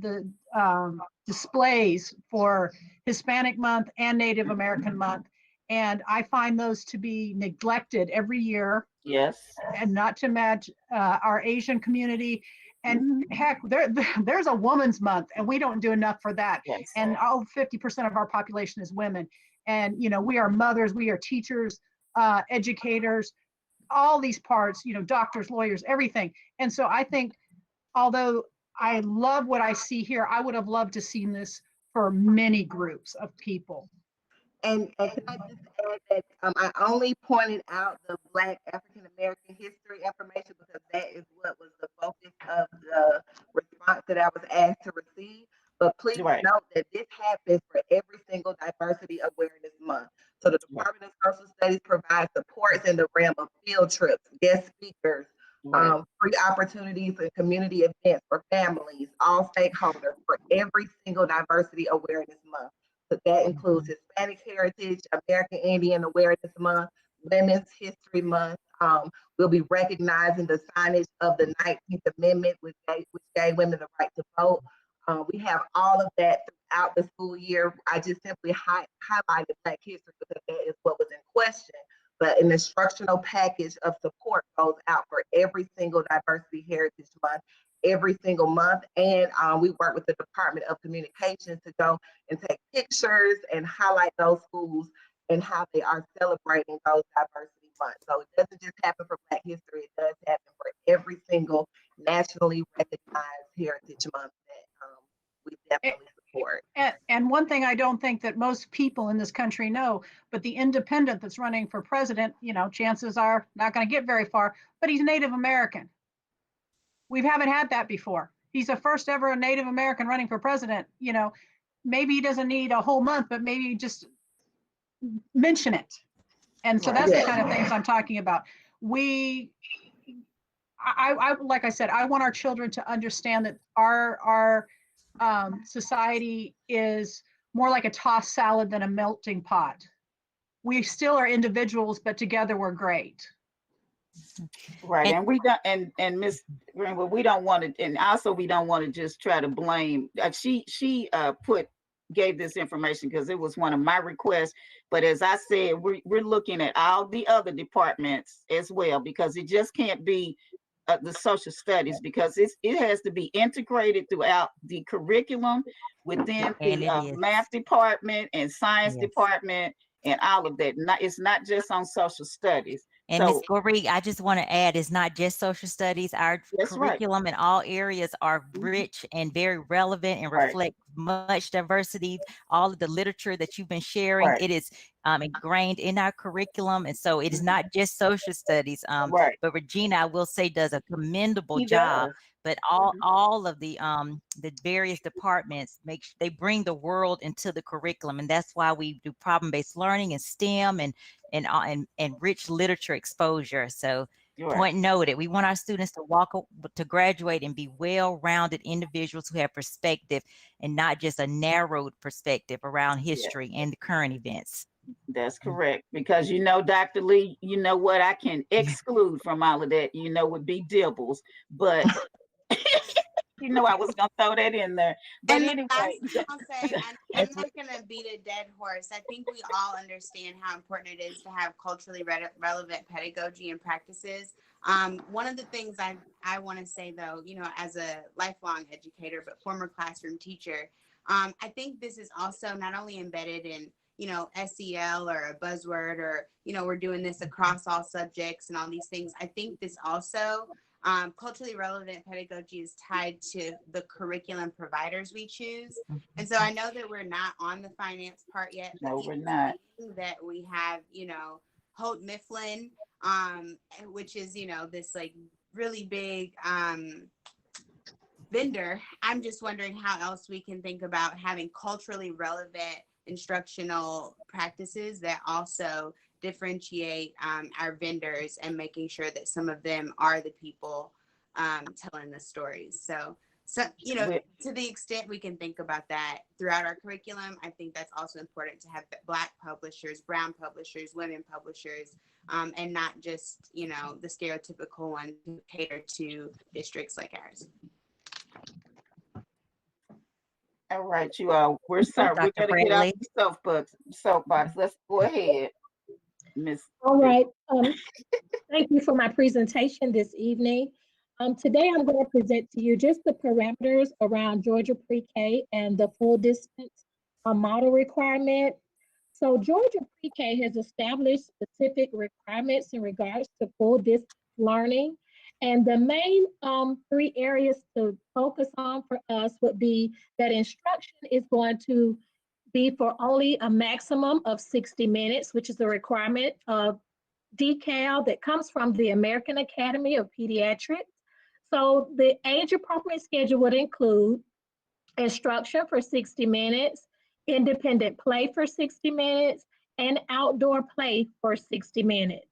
displays for Hispanic Month and Native American Month. And I find those to be neglected every year. Yes. And not to match our Asian community. And heck, there's a Women's Month, and we don't do enough for that. Yes. And 50% of our population is women. And, you know, we are mothers, we are teachers, educators, all these parts, you know, doctors, lawyers, everything. And so I think, although I love what I see here, I would have loved to see this for many groups of people. And can I just add that I only pointed out the Black African American history information because that is what was the focus of the response that I was asked to receive. But please note that this happens for every single Diversity Awareness Month. So the Department of Social Studies provides supports in the realm of field trips, guest speakers, free opportunities and community events for families, all stakeholders, for every single Diversity Awareness Month. So that includes Hispanic Heritage, American Indian Awareness Month, Women's History Month. We'll be recognizing the signage of the 19th Amendment, which gave women the right to vote. We have all of that throughout the school year. I just simply highlighted Black history because that is what was in question. But an instructional package of support goes out for every single Diversity Heritage Month, every single month. And we work with the Department of Communications to go and take pictures and highlight those schools and how they are celebrating those diversity months. So it doesn't just happen for Black history, it does happen for every single nationally recognized Heritage Month that we definitely support. And one thing I don't think that most people in this country know, but the independent that's running for president, you know, chances are not going to get very far, but he's Native American. We haven't had that before. He's the first ever Native American running for president. You know, maybe he doesn't need a whole month, but maybe just mention it. And so that's the kind of things I'm talking about. I like I said, I want our children to understand that our society is more like a tossed salad than a melting pot. We still are individuals, but together we're great. Right, and we don't, and Miss Greenwood, we don't want to, and also we don't want to just try to blame. She gave this information because it was one of my requests. But as I said, we're looking at all the other departments as well, because it just can't be the social studies, because it has to be integrated throughout the curriculum within the math department and science department and all of that. It's not just on social studies. And Ms. So Goree, I just want to add, it's not just social studies. Our that's right. curriculum in all areas are rich and very relevant and Right. reflect much diversity. All of the literature that you've been sharing, Right. it is ingrained in our curriculum. And so it is not just social studies. Right. But Regina, I will say, does a commendable He job. does. But all of the various departments they bring the world into the curriculum, and that's why we do problem-based learning and STEM and rich literature exposure. So point noted, we want our students to graduate and be well-rounded individuals who have perspective and not just a narrowed perspective around history and the current events. That's correct. Because Dr. Lee, you know what I can exclude from all of that, would be dibbles. But I was gonna throw that in there. But And anyway, the last thing I'll say, I'm not gonna beat a dead horse. I think we all understand how important it is to have culturally relevant pedagogy and practices. One of the things I want to say though, as a lifelong educator but former classroom teacher, I think this is also not only embedded in SEL or a buzzword or we're doing this across all subjects and all these things. I think this also culturally relevant pedagogy is tied to the curriculum providers we choose. And so I know that we're not on the finance part yet. No, we're not. That we have, Holt Mifflin, which is, this like really big vendor. I'm just wondering how else we can think about having culturally relevant instructional practices that also differentiate our vendors and making sure that some of them are the people telling the stories. So to the extent we can think about that throughout our curriculum, I think that's also important to have Black publishers, brown publishers, women publishers, and not just, the stereotypical ones who cater to districts like ours. All right, you all. We're sorry. We're Dr. gonna get off Bradley. the soapbox. Let's go ahead, Miss. All right. Thank you for my presentation this evening. Today I'm going to present to you just the parameters around Georgia Pre-K and the full distance model requirement. So Georgia Pre-K has established specific requirements in regards to full distance learning. And the main three areas to focus on for us would be that instruction is going to be for only a maximum of 60 minutes, which is a requirement of decal that comes from the American Academy of Pediatrics. So the age appropriate schedule would include instruction for 60 minutes, independent play for 60 minutes, and outdoor play for 60 minutes.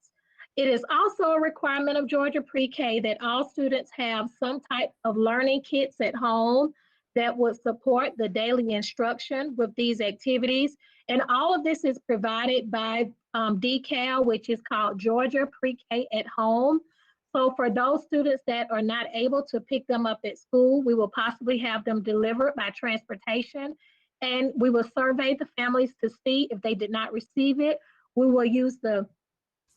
It is also a requirement of Georgia Pre-K that all students have some type of learning kits at home that would support the daily instruction with these activities. And all of this is provided by decal, which is called Georgia Pre-K at Home. So for those students that are not able to pick them up at school, we will possibly have them delivered by transportation. And we will survey the families to see if they did not receive it. We will use the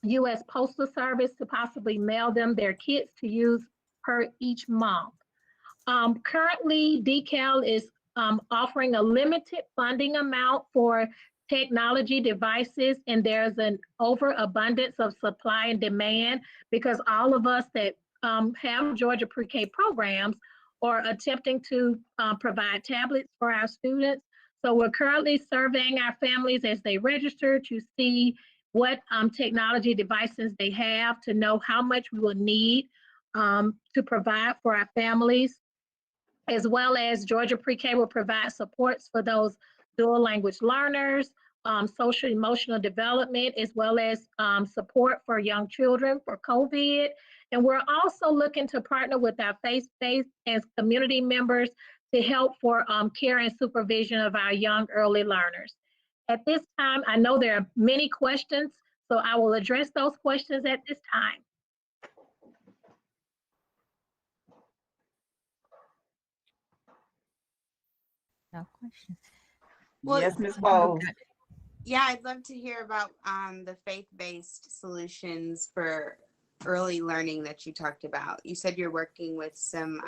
U.S. Postal Service to possibly mail them their kits to use per each month. Currently, decal is offering a limited funding amount for technology devices, and there's an overabundance of supply and demand because all of us that have Georgia Pre-K programs are attempting to provide tablets for our students. So we're currently surveying our families as they register to see what technology devices they have to know how much we will need to provide for our families, as well as Georgia Pre-K will provide supports for those dual language learners, social emotional development, as well as support for young children for COVID. And we're also looking to partner with our faith-based and community members to help for care and supervision of our young early learners. At this time, I know there are many questions, so I will address those questions at this time. No questions. Well, Yes, Ms. Bowles. Yeah, I'd love to hear about the faith-based solutions for early learning that you talked about. You said you're working with some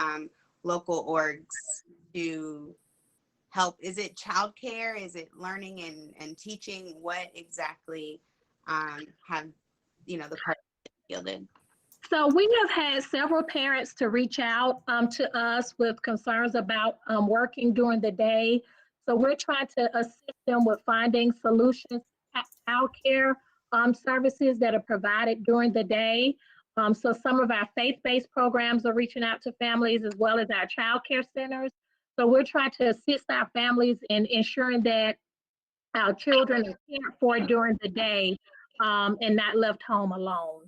local orgs to help. Is it childcare? Is it learning and teaching? What exactly have the partnerships Yielded. So we have had several parents to reach out to us with concerns about working during the day. So we're trying to assist them with finding solutions, childcare services that are provided during the day. So some of our faith-based programs are reaching out to families as well as our childcare centers. So we're trying to assist our families in ensuring that our children are cared for during the day and not left home alone.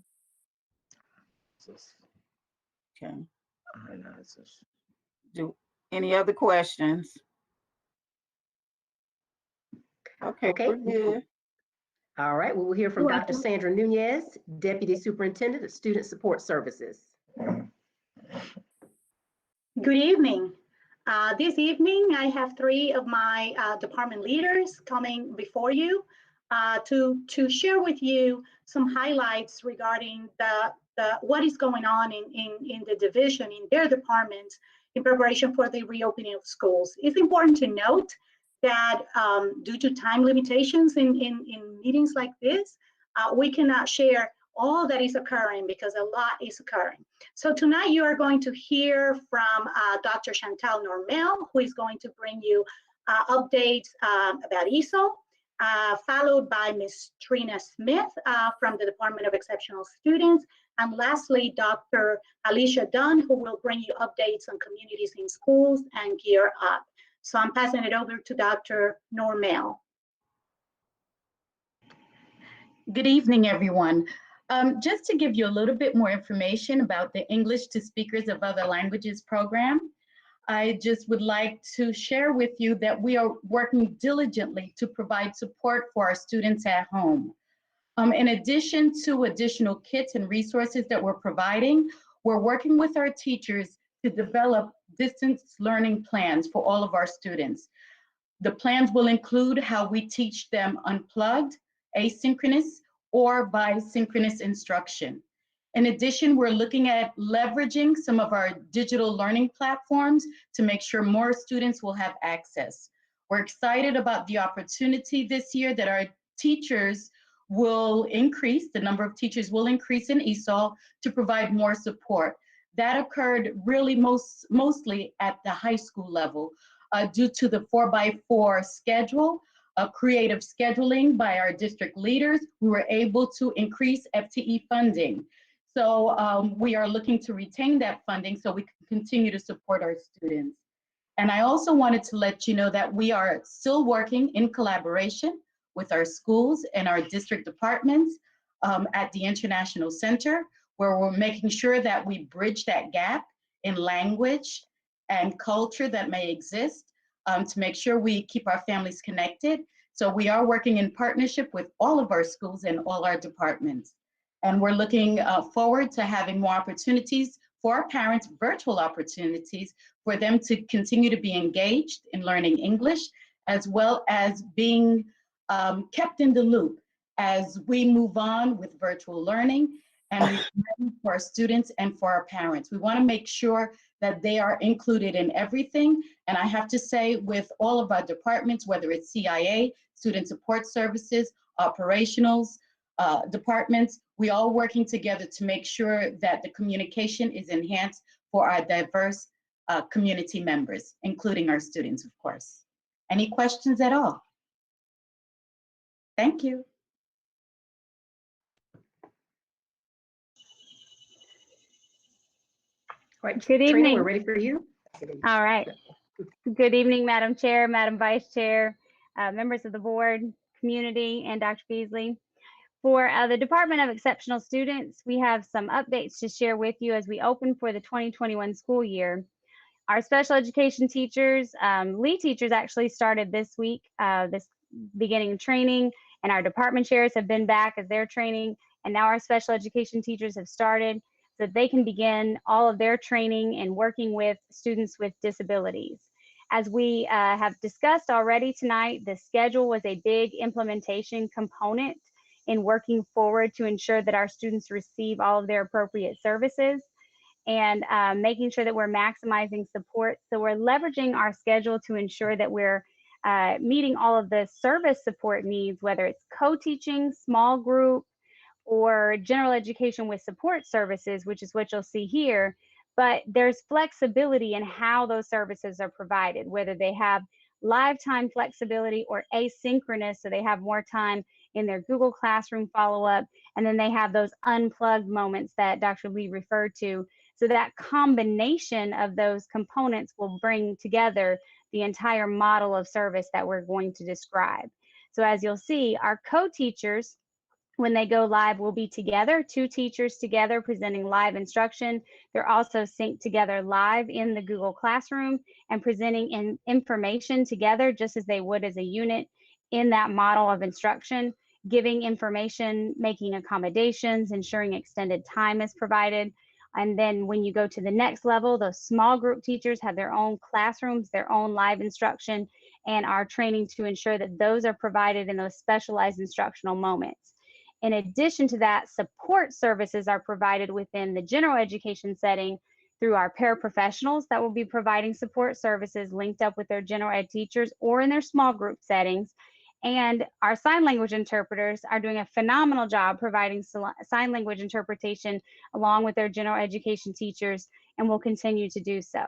Okay. Do any other questions? Okay, Okay. we're good. All right, we will hear from Dr. Sandra Nunez, Deputy Superintendent of Student Support Services. Good evening. This evening, I have three of my department leaders coming before you to share with you some highlights regarding what is going on in the division, in their departments, in preparation for the reopening of schools. It's important to note that due to time limitations in meetings like this, we cannot share all that is occurring because a lot is occurring. So tonight you are going to hear from Dr. Chantal Normel, who is going to bring you updates about ESOL, followed by Ms. Trina Smith from the Department of Exceptional Students, and lastly, Dr. Alicia Dunn, who will bring you updates on communities in schools and Gear Up. So I'm passing it over to Dr. Normel. Good evening, everyone. Just to give you a little bit more information about the English to Speakers of Other Languages program, I just would like to share with you that we are working diligently to provide support for our students at home. In addition to additional kits and resources that we're providing, we're working with our teachers to develop distance learning plans for all of our students. The plans will include how we teach them unplugged, asynchronous, or bisynchronous instruction. In addition, we're looking at leveraging some of our digital learning platforms to make sure more students will have access. We're excited about the opportunity this year that our teachers will increase, the number of teachers will increase in ESOL to provide more support. That occurred really mostly at the high school level due to the 4x4 schedule, creative scheduling by our district leaders. We were able to increase FTE funding. So we are looking to retain that funding so we can continue to support our students. And I also wanted to let you know that we are still working in collaboration with our schools and our district departments at the International Center, where we're making sure that we bridge that gap in language and culture that may exist to make sure we keep our families connected. So we are working in partnership with all of our schools and all our departments. And we're looking forward to having more opportunities for our parents, virtual opportunities for them to continue to be engaged in learning English, as well as being kept in the loop as we move on with virtual learning and for our students and for our parents. We want to make sure that they are included in everything. And I have to say, with all of our departments, whether it's CIA, Student Support Services, Operationals, departments, we all working together to make sure that the communication is enhanced for our diverse community members, including our students, of course. Any questions at all? Thank you. Right, Good evening. Trina, we're ready for you. All right. Good evening, Madam Chair, Madam Vice Chair, members of the board, community, and Dr. Beasley. For the Department of Exceptional Students, we have some updates to share with you as we open for the 2021 school year. Our special education teachers, lead teachers actually started this week, this beginning training, and our department chairs have been back as they're training, and now our special education teachers have started so that they can begin all of their training and working with students with disabilities. As we have discussed already tonight, the schedule was a big implementation component in working forward to ensure that our students receive all of their appropriate services and making sure that we're maximizing support. So we're leveraging our schedule to ensure that we're meeting all of the service support needs, whether it's co-teaching, small group, or general education with support services, which is what you'll see here. But there's flexibility in how those services are provided, whether they have live time flexibility or asynchronous, so they have more time in their Google Classroom follow-up, and then they have those unplugged moments that Dr. Lee referred to. So that combination of those components will bring together the entire model of service that we're going to describe. So as you'll see, our co-teachers, when they go live, will be together, 2 teachers together presenting live instruction. They're also synced together live in the Google Classroom and presenting information together just as they would as a unit in that model of instruction, giving information, making accommodations, ensuring extended time is provided. And then when you go to the next level, those small group teachers have their own classrooms, their own live instruction, and are training to ensure that those are provided in those specialized instructional moments. In addition to that, support services are provided within the general education setting through our paraprofessionals that will be providing support services linked up with their general ed teachers or in their small group settings. And our sign language interpreters are doing a phenomenal job providing sign language interpretation along with their general education teachers, and will continue to do so.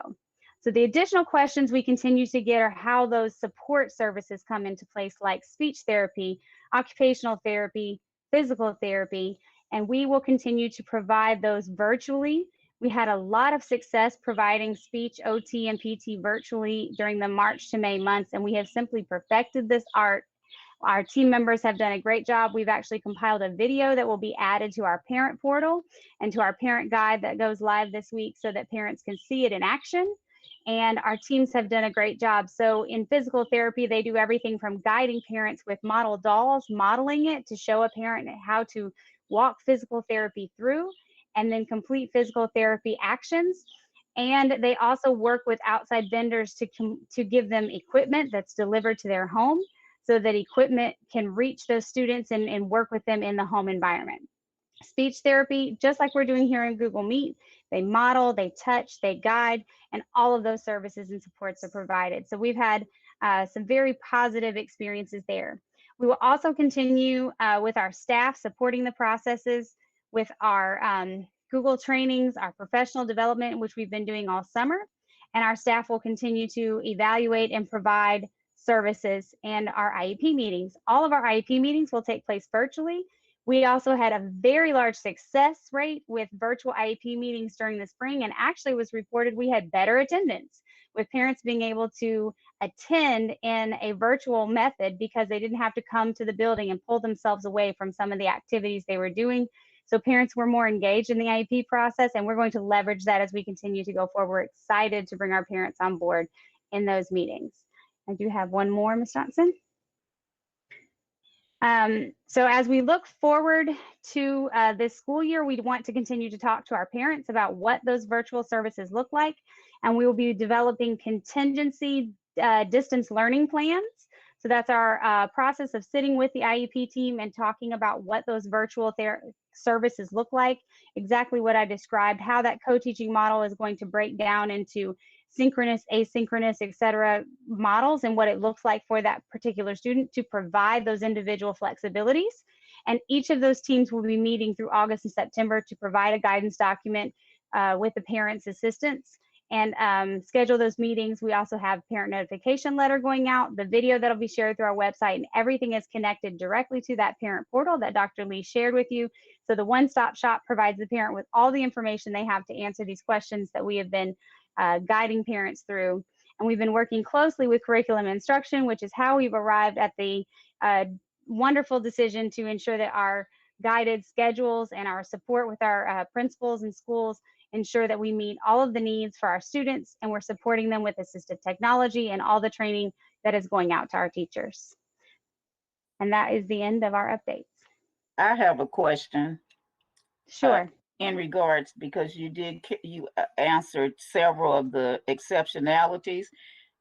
So the additional questions we continue to get are how those support services come into place, like speech therapy, occupational therapy, physical therapy, and we will continue to provide those virtually. We had a lot of success providing speech, OT, and PT virtually during the March to May months, and we have simply perfected this art. Our team members have done a great job. We've actually compiled a video that will be added to our parent portal and to our parent guide that goes live this week so that parents can see it in action. And our teams have done a great job. So in physical therapy, they do everything from guiding parents with model dolls, modeling it to show a parent how to walk physical therapy through, and then complete physical therapy actions. And they also work with outside vendors to give them equipment that's delivered to their home, so that equipment can reach those students and work with them in the home environment. Speech therapy, just like we're doing here in Google Meet, they model, they touch, they guide, and all of those services and supports are provided. So we've had some very positive experiences there. We will also continue with our staff supporting the processes with our Google trainings, our professional development, which we've been doing all summer, and our staff will continue to evaluate and provide services and our IEP meetings. All of our IEP meetings will take place virtually. We also had a very large success rate with virtual IEP meetings during the spring, and actually was reported we had better attendance with parents being able to attend in a virtual method because they didn't have to come to the building and pull themselves away from some of the activities they were doing. So parents were more engaged in the IEP process, and we're going to leverage that as we continue to go forward. We're excited to bring our parents on board in those meetings. I do have one more, Ms. Johnson. So as we look forward to this school year, we want to continue to talk to our parents about what those virtual services look like, and we will be developing contingency distance learning plans. So that's our process of sitting with the IEP team and talking about what those virtual services look like, exactly what I described, how that co-teaching model is going to break down into synchronous, asynchronous, et cetera, models, and what it looks like for that particular student to provide those individual flexibilities. And each of those teams will be meeting through August and September to provide a guidance document with the parents' assistance and schedule those meetings. We also have parent notification letter going out, the video that'll be shared through our website, and everything is connected directly to that parent portal that Dr. Lee shared with you. So the one-stop shop provides the parent with all the information they have to answer these questions that we have been guiding parents through. And we've been working closely with curriculum instruction, which is how we've arrived at the wonderful decision to ensure that our guided schedules and our support with our principals and schools ensure that we meet all of the needs for our students, and we're supporting them with assistive technology and all the training that is going out to our teachers. And that is the end of our updates. I have a question. Sure. In regards, because you answered several of the exceptionalities,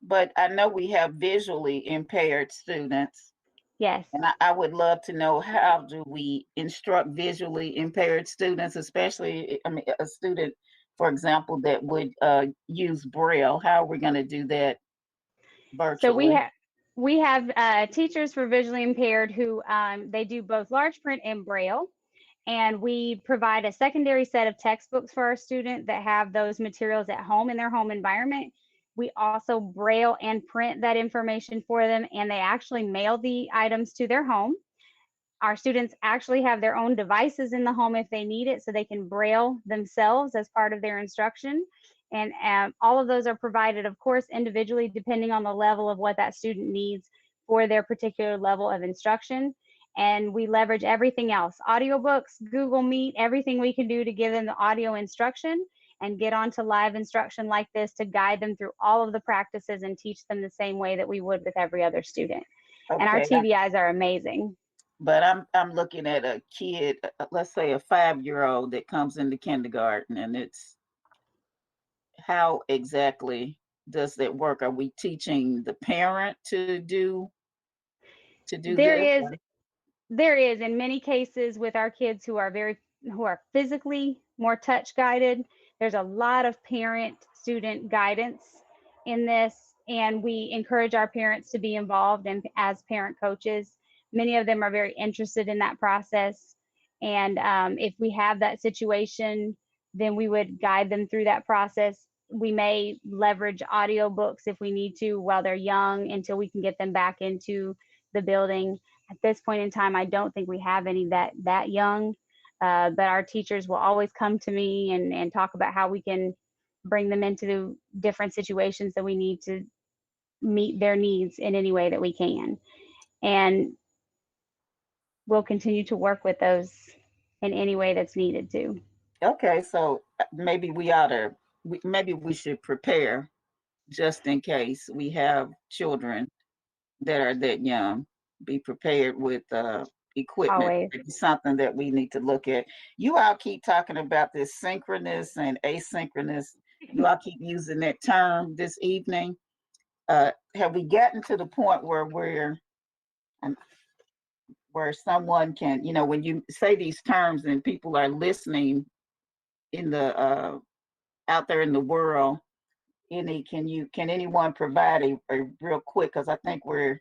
but I know we have visually impaired students. Yes. And I would love to know, how do we instruct visually impaired students, especially, a student, for example, that would use Braille? How are we going to do that virtually? So we have teachers for visually impaired who they do both large print and Braille. And we provide a secondary set of textbooks for our student that have those materials at home in their home environment. We also braille and print that information for them, and they actually mail the items to their home. Our students actually have their own devices in the home if they need it, so they can braille themselves as part of their instruction. And all of those are provided, of course, individually, depending on the level of what that student needs for their particular level of instruction. And we leverage everything else, audiobooks, Google Meet, everything we can do to give them the audio instruction and get onto live instruction like this to guide them through all of the practices and teach them the same way that we would with every other student. And our Okay, TVIs are amazing. but I'm looking at a kid, let's say a 5-year-old that comes into kindergarten, and it's how exactly does that work? Are we teaching the parent to do this? There is in many cases with our kids who are physically more touch guided. There's a lot of parent student guidance in this, and we encourage our parents to be involved and as parent coaches. Many of them are very interested in that process. And if we have that situation, then we would guide them through that process. We may leverage audiobooks if we need to while they're young until we can get them back into the building. At this point in time, I don't think we have any that young, but our teachers will always come to me and talk about how we can bring them into different situations that we need to meet their needs in any way that we can. And we'll continue to work with those in any way that's needed to. Okay, so maybe maybe we should prepare just in case we have children that are that young. Be prepared with equipment. Always. It's something that we need to look at. You all keep talking about this synchronous and asynchronous. You all keep using that term this evening. Have we gotten to the point where someone can, when you say these terms and people are listening in the out there in the world, can anyone provide a real quick, because I think we're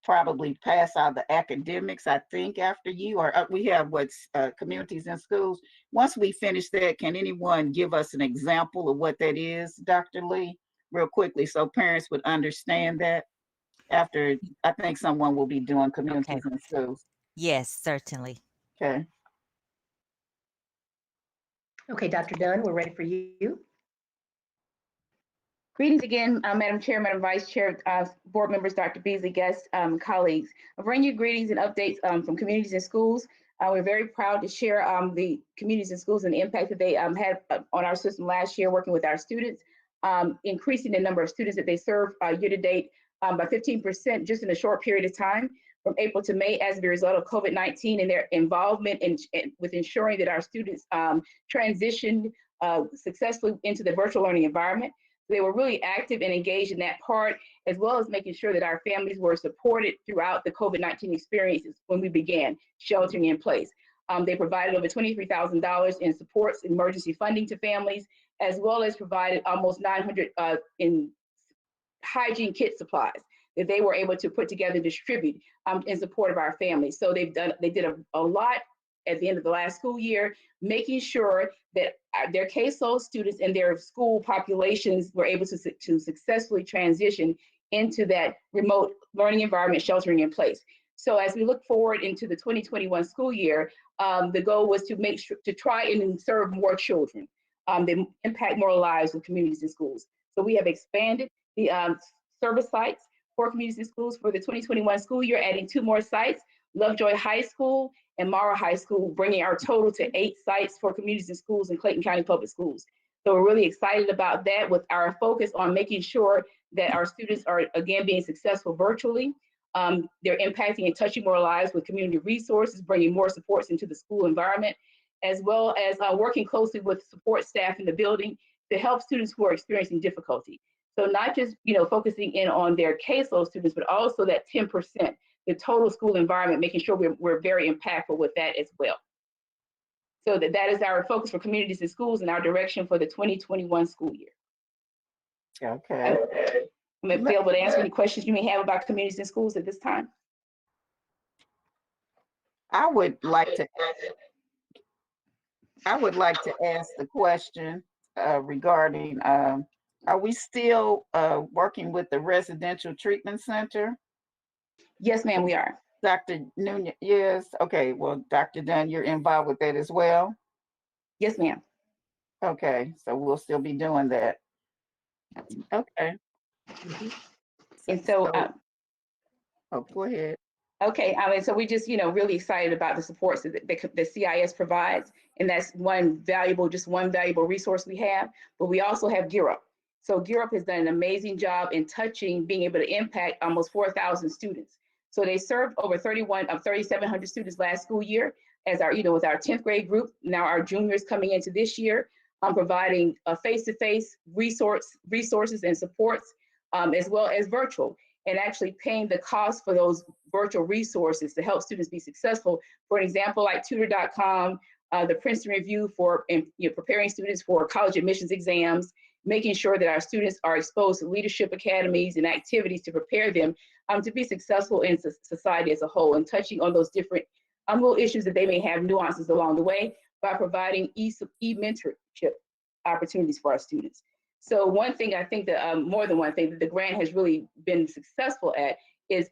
probably past all the academics, I think, after you, or we have communities and schools. Once we finish that, can anyone give us an example of what that is, Dr. Lee, real quickly, so parents would understand that? After, I think someone will be doing communities and schools. Yes, certainly. Okay. Okay, Dr. Dunn, we're ready for you. Greetings again, Madam Chair, Madam Vice Chair, board members, Dr. Beasley, guests, colleagues. I bring you greetings and updates from communities and schools. We're very proud to share the communities and schools and the impact that they had on our system last year, working with our students, increasing the number of students that they serve year to date by 15% just in a short period of time, from April to May, as a result of COVID-19 and their involvement with ensuring that our students transitioned successfully into the virtual learning environment. They were really active and engaged in that part, as well as making sure that our families were supported throughout the COVID-19 experiences when we began sheltering in place. They provided over $23,000 in supports, emergency funding to families, as well as provided almost 900 in hygiene kit supplies that they were able to put together and distribute in support of our families. So they did a lot at the end of the last school year, making sure that their caseload students and their school populations were able to successfully transition into that remote learning environment, sheltering in place. So as we look forward into the 2021 school year, the goal was to make sure to try and serve more children, that impact more lives with communities and schools. So we have expanded the service sites for communities and schools for the 2021 school year, adding 2 more sites, Lovejoy High School and Mara High School, bringing our total to 8 sites for communities and schools in Clayton County Public Schools. So we're really excited about that, with our focus on making sure that our students are, again, being successful virtually. They're impacting and touching more lives with community resources, bringing more supports into the school environment, as well as working closely with support staff in the building to help students who are experiencing difficulty. So not just focusing in on their caseload students, but also that 10%, the total school environment, making sure we're very impactful with that as well. So that is our focus for communities and schools and our direction for the 2021 school year. Okay. I'm available to answer any questions you may have about communities and schools at this time. I would like to I would like to ask the question regarding, are we still working with the residential treatment center? Yes, ma'am, we are. Dr. Nunez, yes, okay, well, Dr. Dunn, you're involved with that as well? Yes, ma'am. Okay, so we'll still be doing that. Okay. And so, oh, go ahead. Okay, so we just, really excited about the supports that the CIS provides, and that's one valuable resource we have. But we also have Gear Up. So Gear Up has done an amazing job in being able to impact almost 4,000 students. So they served over 3,700 students last school year as with our 10th grade group. Now our juniors coming into this year, providing face-to-face resources and supports, as well as virtual, and actually paying the cost for those virtual resources to help students be successful. For an example, like tutor.com, the Princeton Review for preparing students for college admissions exams, making sure that our students are exposed to leadership academies and activities to prepare them to be successful in society as a whole, and touching on those different little issues that they may have nuances along the way by providing e-mentorship opportunities for our students. So one thing I think that more than one thing that the grant has really been successful at is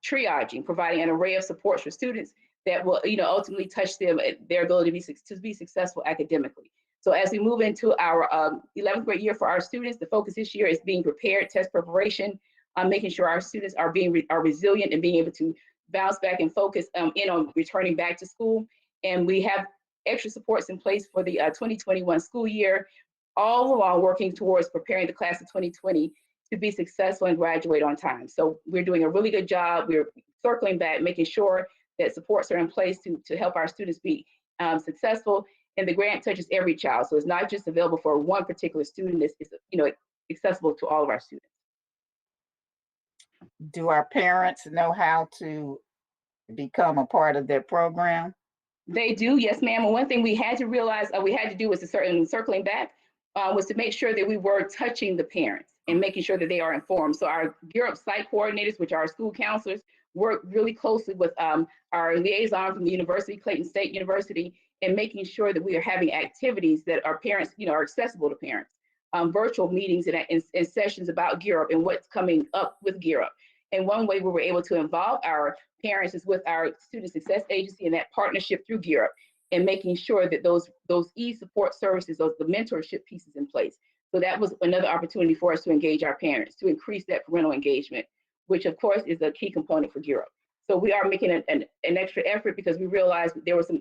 triaging, providing an array of supports for students that will ultimately touch their ability to be successful academically. So as we move into our 11th grade year for our students, the focus this year is being prepared, test preparation, making sure our students are resilient and being able to bounce back and focus in on returning back to school. And we have extra supports in place for the 2021 school year, all along working towards preparing the class of 2020 to be successful and graduate on time. So we're doing a really good job. We're circling back, making sure that supports are in place to help our students be successful. And the grant touches every child. So it's not just available for one particular student, it's accessible to all of our students. Do our parents know how to become a part of that program? They do, yes, ma'am. And one thing we had to realize we had to do was circling back, was to make sure that we were touching the parents and making sure that they are informed. So our Gear Up site coordinators, which are our school counselors, work really closely with our liaison from the university, Clayton State University, and making sure that we are having activities that our parents, are accessible to parents. Virtual meetings and sessions about Gear Up and what's coming up with Gear Up. And one way we were able to involve our parents is with our Student Success Agency and that partnership through Gear Up, and making sure that those e-support services, the mentorship pieces in place. So that was another opportunity for us to engage our parents, to increase that parental engagement, which of course is a key component for Gear Up. So we are making an extra effort because we realized that there were some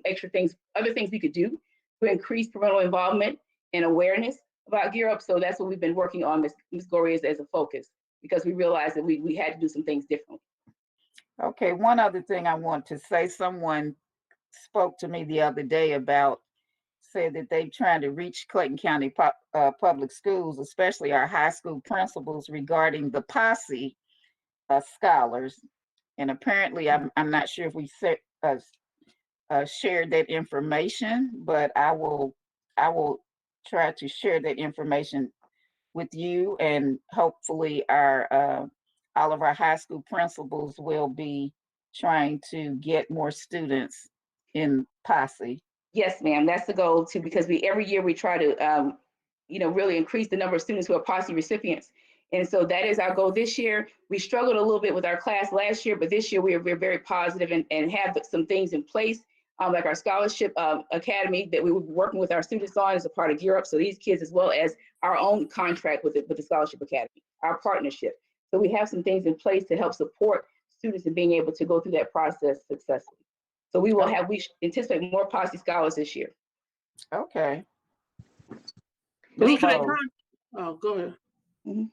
other things we could do to increase parental involvement and awareness about Gear Up. So that's what we've been working on, Ms. Gloria, as a focus, because we realized that we had to do some things differently. Okay, one other thing I want to say, someone spoke to me the other day said that they're trying to reach Clayton County public schools, especially our high school principals, regarding the POSSE scholars. And apparently, I'm not sure if we shared that information, but I will try to share that information with you, and hopefully all of our high school principals will be trying to get more students in POSSE. Yes, ma'am, that's the goal too, because every year we try to really increase the number of students who are POSSE recipients. And so that is our goal this year. We struggled a little bit with our class last year, but this year we're very positive and have some things in place, like our scholarship academy that we were working with our students on as a part of Gear Up. So these kids, as well as our own contract with the scholarship academy, our partnership. So we have some things in place to help support students in being able to go through that process successfully. So we anticipate more POSSE scholars this year. Okay. Who should oh, go ahead. Mm-hmm.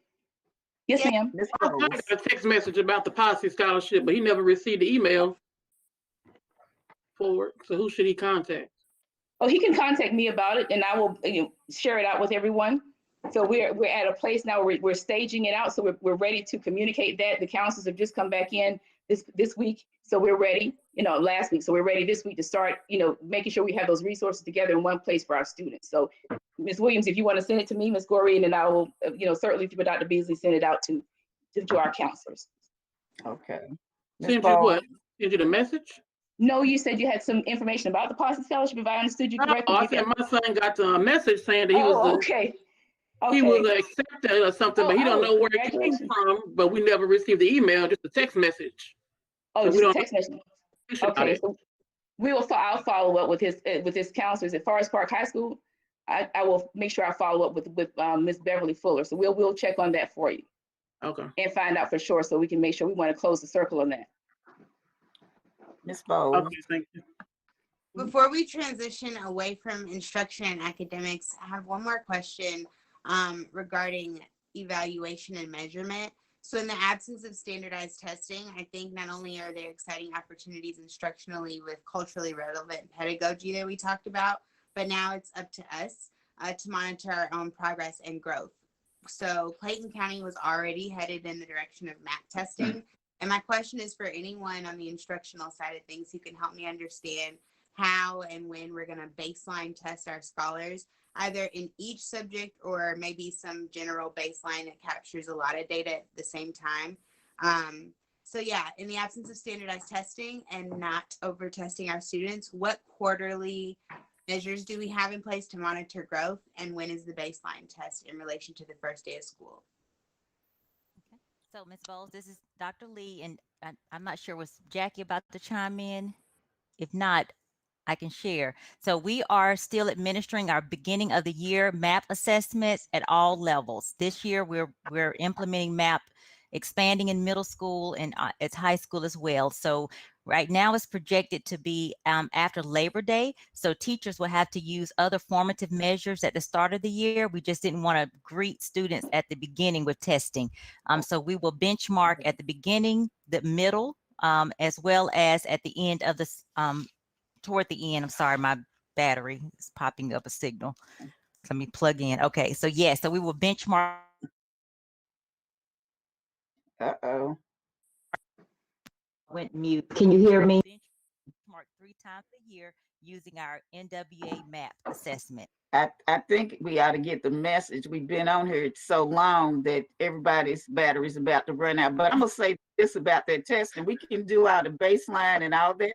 Yes, ma'am. I got a text message about the POSSE scholarship, but he never received the email for it. So who should he contact? Oh, he can contact me about it, and I will share it out with everyone. So we're at a place now where we're staging it out. So we're ready to communicate that. The counselors have just come back in this week. So we're ready, last week. So we're ready this week to start, making sure we have those resources together in one place for our students. So Ms. Williams, if you want to send it to me, Ms. Gorey, and then I will, certainly through Dr. Beasley, send it out to our counselors. Okay. Send you what? Send you the message? No, you said you had some information about the Parsons Scholarship, if I understood you correctly. I said my son got a message saying that he was okay. he was accepted or something, but he don't know where it came from. But we never received the email, just a text message. Oh, so just a text message. Okay, it. so I'll follow up with his counselors at Forest Park High School. I will make sure I follow up with Miss Beverly Fuller. So we'll check on that for you. Okay. And find out for sure, so we can make sure we want to close the circle on that. Ms. Bowles. Okay, thank you. Before we transition away from instruction and academics, I have one more question regarding evaluation and measurement. So in the absence of standardized testing, I think not only are there exciting opportunities instructionally with culturally relevant pedagogy that we talked about, but now it's up to us to monitor our own progress and growth. So Clayton County was already headed in the direction of MAP testing. And my question is for anyone on the instructional side of things who can help me understand how and when we're going to baseline test our scholars, either in each subject or maybe some general baseline that captures a lot of data at the same time. So yeah, in the absence of standardized testing and not over testing our students, what quarterly measures do we have in place to monitor growth, and when is the baseline test in relation to the first day of school? Okay. So Ms. Bowles, this is Dr. Lee, and I'm not sure, was Jackie about to chime in? If not, I can share. So we are still administering our beginning of the year MAP assessments at all levels. This year we're implementing MAP, expanding in middle school and it's high school as well. So right now it's projected to be after Labor Day. So teachers will have to use other formative measures at the start of the year. We just didn't want to greet students at the beginning with testing. So we will benchmark at the beginning, the middle, as well as at the end of the toward the end. I'm sorry, my battery is popping up a signal. Let me plug in. Okay, so yeah, so we will benchmark. Uh-oh. Went mute. Can you hear me? Benchmark 3 times a year using our NWA MAP assessment. I think we ought to get the message. We've been on here so long that everybody's battery's about to run out. But I'm gonna say this about that testing. We can do all the baseline and all that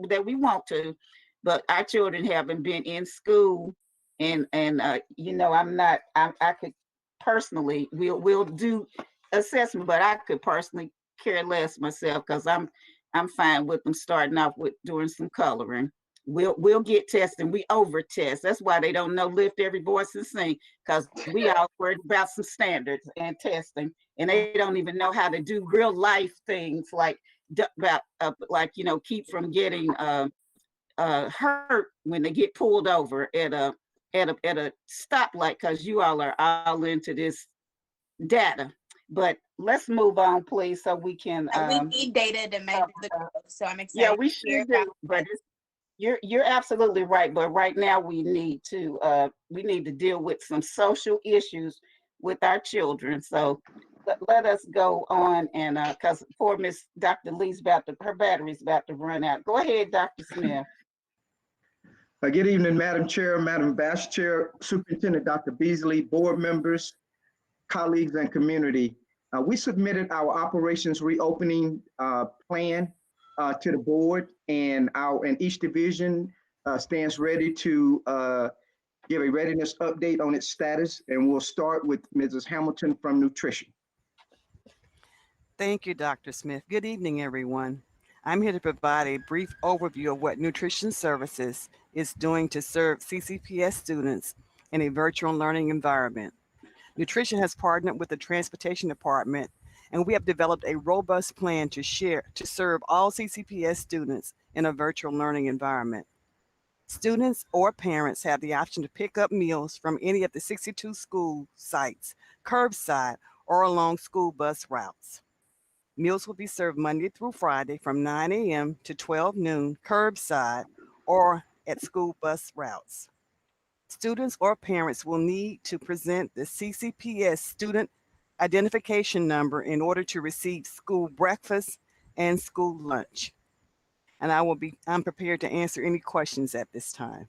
that we want to, but our children haven't been in school, and you know, I could personally, we'll do assessment, but I could personally care less myself, because I'm fine with them starting off with doing some coloring. We'll get testing. We over test. That's why they don't know lift every voice and sing, because we all worried about some standards and testing, and they don't even know how to do real life things like you know, keep from getting hurt when they get pulled over at a stoplight, because you all are all into this data. But let's move on, please, so we can. We need data to measure the growth, so I'm excited. Yeah, we should do, but you're absolutely right. But right now we need to deal with some social issues with our children. So let us go on, and because poor Miss Dr. Lee's her battery's about to run out. Go ahead, Dr. Smith. Good evening, Madam Chair, Madam Vice Chair, Superintendent Dr. Beasley, board members, colleagues, and community. We submitted our operations reopening plan to the board, and each division stands ready to give a readiness update on its status. And we'll start with Mrs. Hamilton from Nutrition. Thank you, Dr. Smith. Good evening, everyone. I'm here to provide a brief overview of what Nutrition Services is doing to serve CCPS students in a virtual learning environment. Nutrition has partnered with the Transportation Department, and we have developed a robust plan to serve all CCPS students in a virtual learning environment. Students or parents have the option to pick up meals from any of the 62 school sites, curbside, or along school bus routes. Meals will be served Monday through Friday from 9 a.m. to 12 noon, curbside, or at school bus routes. Students or parents will need to present the CCPS student identification number in order to receive school breakfast and school lunch. And I'm prepared to answer any questions at this time.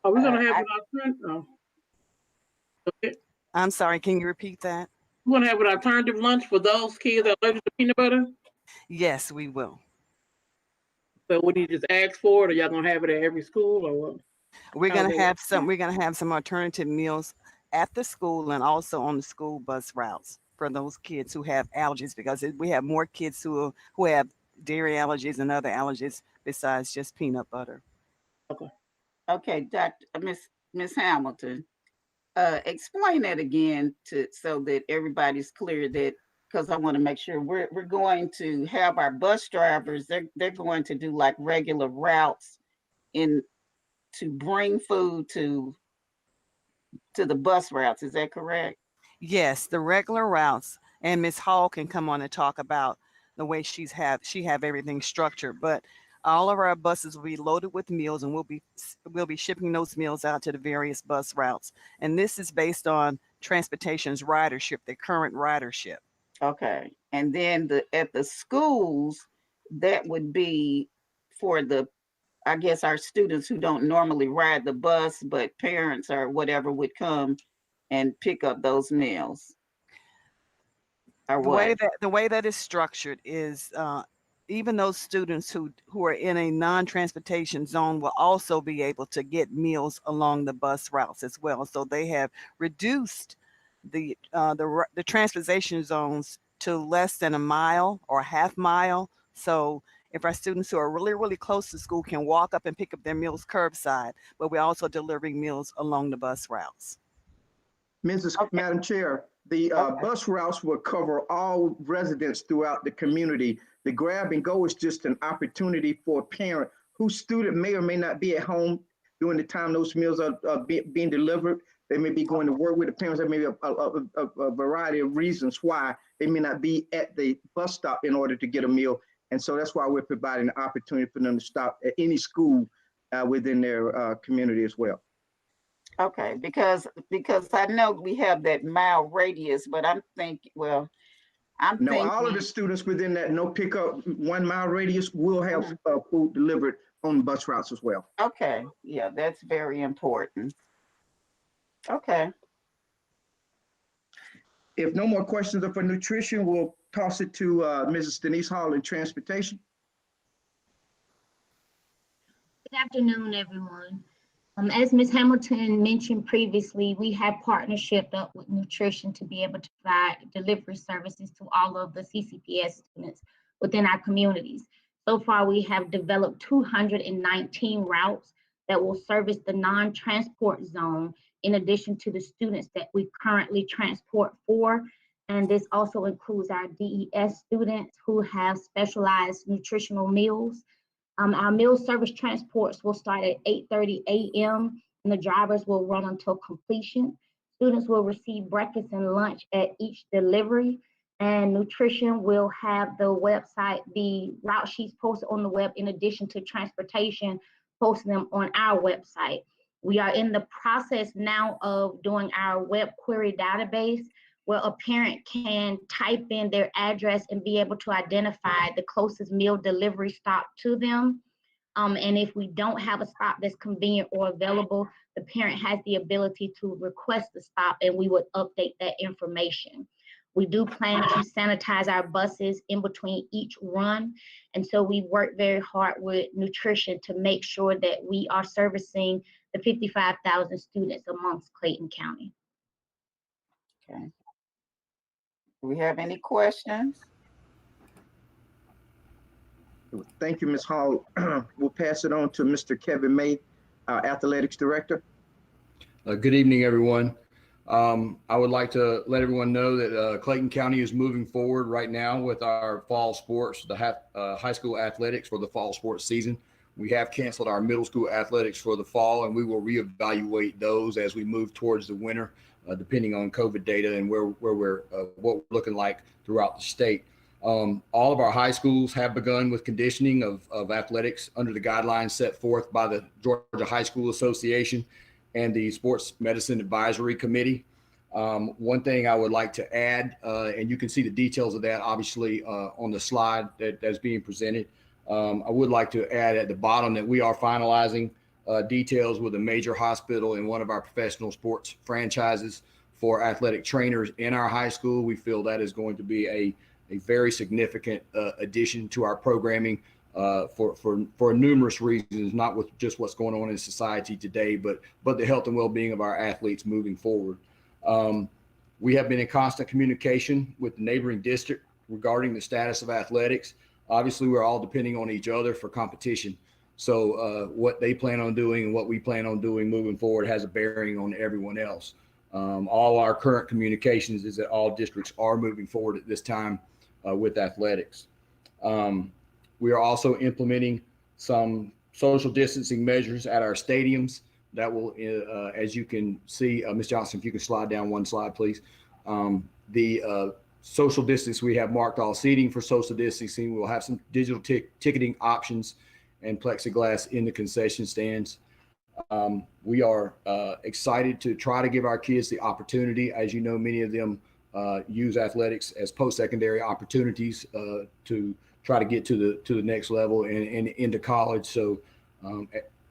Are we going to have an alternative? I'm sorry, can you repeat that? We're going to have an alternative lunch for those kids that are allergic to peanut butter? Yes, we will. So would you just ask for it, or y'all gonna have it at every school, or what? We're How's gonna it have work? some alternative meals at the school and also on the school bus routes for those kids who have allergies, because we have more kids who have dairy allergies and other allergies besides just peanut butter. Okay. Okay, Dr. Miss Hamilton, explain that again so that everybody's clear, that because I want to make sure we're going to have our bus drivers, they're going to do like regular routes in to bring food to the bus routes. Is that correct? Yes, the regular routes, and Miss Hall can come on and talk about the way she have everything structured. But all of our buses will be loaded with meals, and we'll be shipping those meals out to the various bus routes. And this is based on transportation's ridership, the current ridership. Okay. And then at the schools, that would be for I guess our students who don't normally ride the bus, but parents or whatever would come and pick up those meals. Or what? The way that is structured is even those students who are in a non-transportation zone will also be able to get meals along the bus routes as well. So they have reduced the transportation zones to less than a mile or a half mile. So if our students who are really, really close to school can walk up and pick up their meals curbside, but we're also delivering meals along the bus routes. Madam Chair, the bus routes will cover all residents throughout the community. The grab and go is just an opportunity for a parent whose student may or may not be at home during the time those meals are being delivered. They may be going to work with the parents. There may be a variety of reasons why they may not be at the bus stop in order to get a meal. And so that's why we're providing an opportunity for them to stop at any school within their community as well. Okay, because I know we have that mile radius, but I'm thinking, well, No, all of the students within that no pickup 1 mile radius will have food delivered on bus routes as well. Okay, yeah, that's very important. Okay. If no more questions are for nutrition, we'll toss it to Mrs. Denise Hall in transportation. Good afternoon, everyone. As Ms. Hamilton mentioned previously, we have partnership up with nutrition to be able to provide delivery services to all of the CCPS students within our communities. So far, we have developed 219 routes that will service the non-transport zone, in addition to the students that we currently transport for. And this also includes our DES students who have specialized nutritional meals. Our meal service transports will start at 8:30 a.m. and the drivers will run until completion. Students will receive breakfast and lunch at each delivery, and nutrition will have the website, the route sheets posted on the web, in addition to transportation, posting them on our website. We are in the process now of doing our web query database, where a parent can type in their address and be able to identify the closest meal delivery stop to them. And if we don't have a stop that's convenient or available, the parent has the ability to request the stop and we would update that information. We do plan to sanitize our buses in between each run. And so we work very hard with nutrition to make sure that we are servicing the 55,000 students amongst Clayton County. Okay. Do we have any questions? Thank you, Ms. Hall. We'll pass it on to Mr. Kevin May, our Athletics Director. Good evening, everyone. I would like to let everyone know that Clayton County is moving forward right now with our fall sports, the high school athletics for the fall sports season. We have canceled our middle school athletics for the fall, and we will reevaluate those as we move towards the winter, depending on COVID data and what we're looking like throughout the state. All of our high schools have begun with conditioning of athletics under the guidelines set forth by the Georgia High School Association and the Sports Medicine Advisory Committee. One thing I would like to add, and you can see the details of that obviously on the slide that's being presented. I would like to add at the bottom that we are finalizing details with a major hospital and one of our professional sports franchises for athletic trainers in our high school. We feel that is going to be a very significant addition to our programming for numerous reasons, not with just what's going on in society today, but the health and well-being of our athletes moving forward. We have been in constant communication with the neighboring district regarding the status of athletics. Obviously, we're all depending on each other for competition. So what they plan on doing and what we plan on doing moving forward has a bearing on everyone else. All our current communications is that all districts are moving forward at this time with athletics. We are also implementing some social distancing measures at our stadiums that will, as you can see, Ms. Johnson, if you can slide down one slide, please. The social distance, we have marked all seating for social distancing. We'll have some digital ticketing options and plexiglass in the concession stands. We are excited to try to give our kids the opportunity. As you know, many of them use athletics as post-secondary opportunities to try to get to the next level and into college. So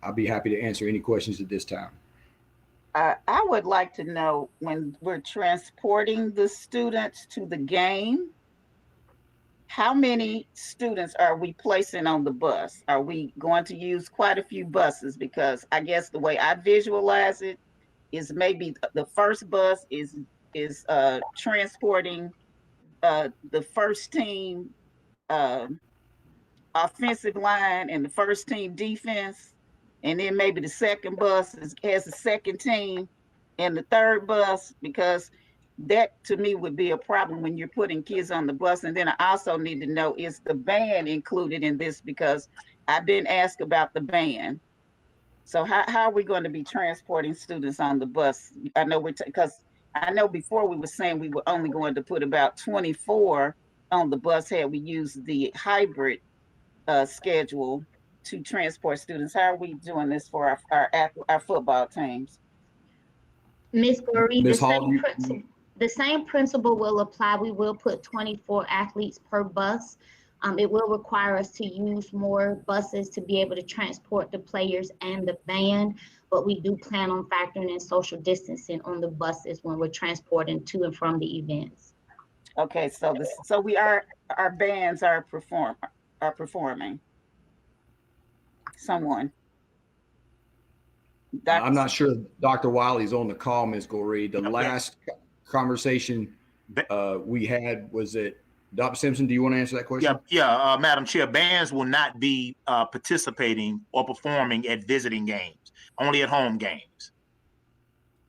I'll be happy to answer any questions at this time. I would like to know, when we're transporting the students to the game, how many students are we placing on the bus? Are we going to use quite a few buses? Because I guess the way I visualize it is maybe the first bus is transporting the first team offensive line and the first team defense, and then maybe the second bus has the second team and the third bus, because that to me would be a problem when you're putting kids on the bus. And then I also need to know, is the band included in this? Because I've been asked about the band. So how are we going to be transporting students on the bus? I know because I know before we were saying we were only going to put about 24 on the bus had we used the hybrid schedule to transport students. How are we doing this for our football teams? Ms. Goree, Ms. Hall, the same principle will apply. We will put 24 athletes per bus. It will require us to use more buses to be able to transport the players and the band, but we do plan on factoring in social distancing on the buses when we're transporting to and from the events. Okay, so our bands are performing. Someone. I'm not sure Dr. Wiley's on the call, Ms. Goree. The last conversation we had was that, Dr. Simpson, do you want to answer that question? Yeah, Madam Chair, bands will not be participating or performing at visiting games, only at home games.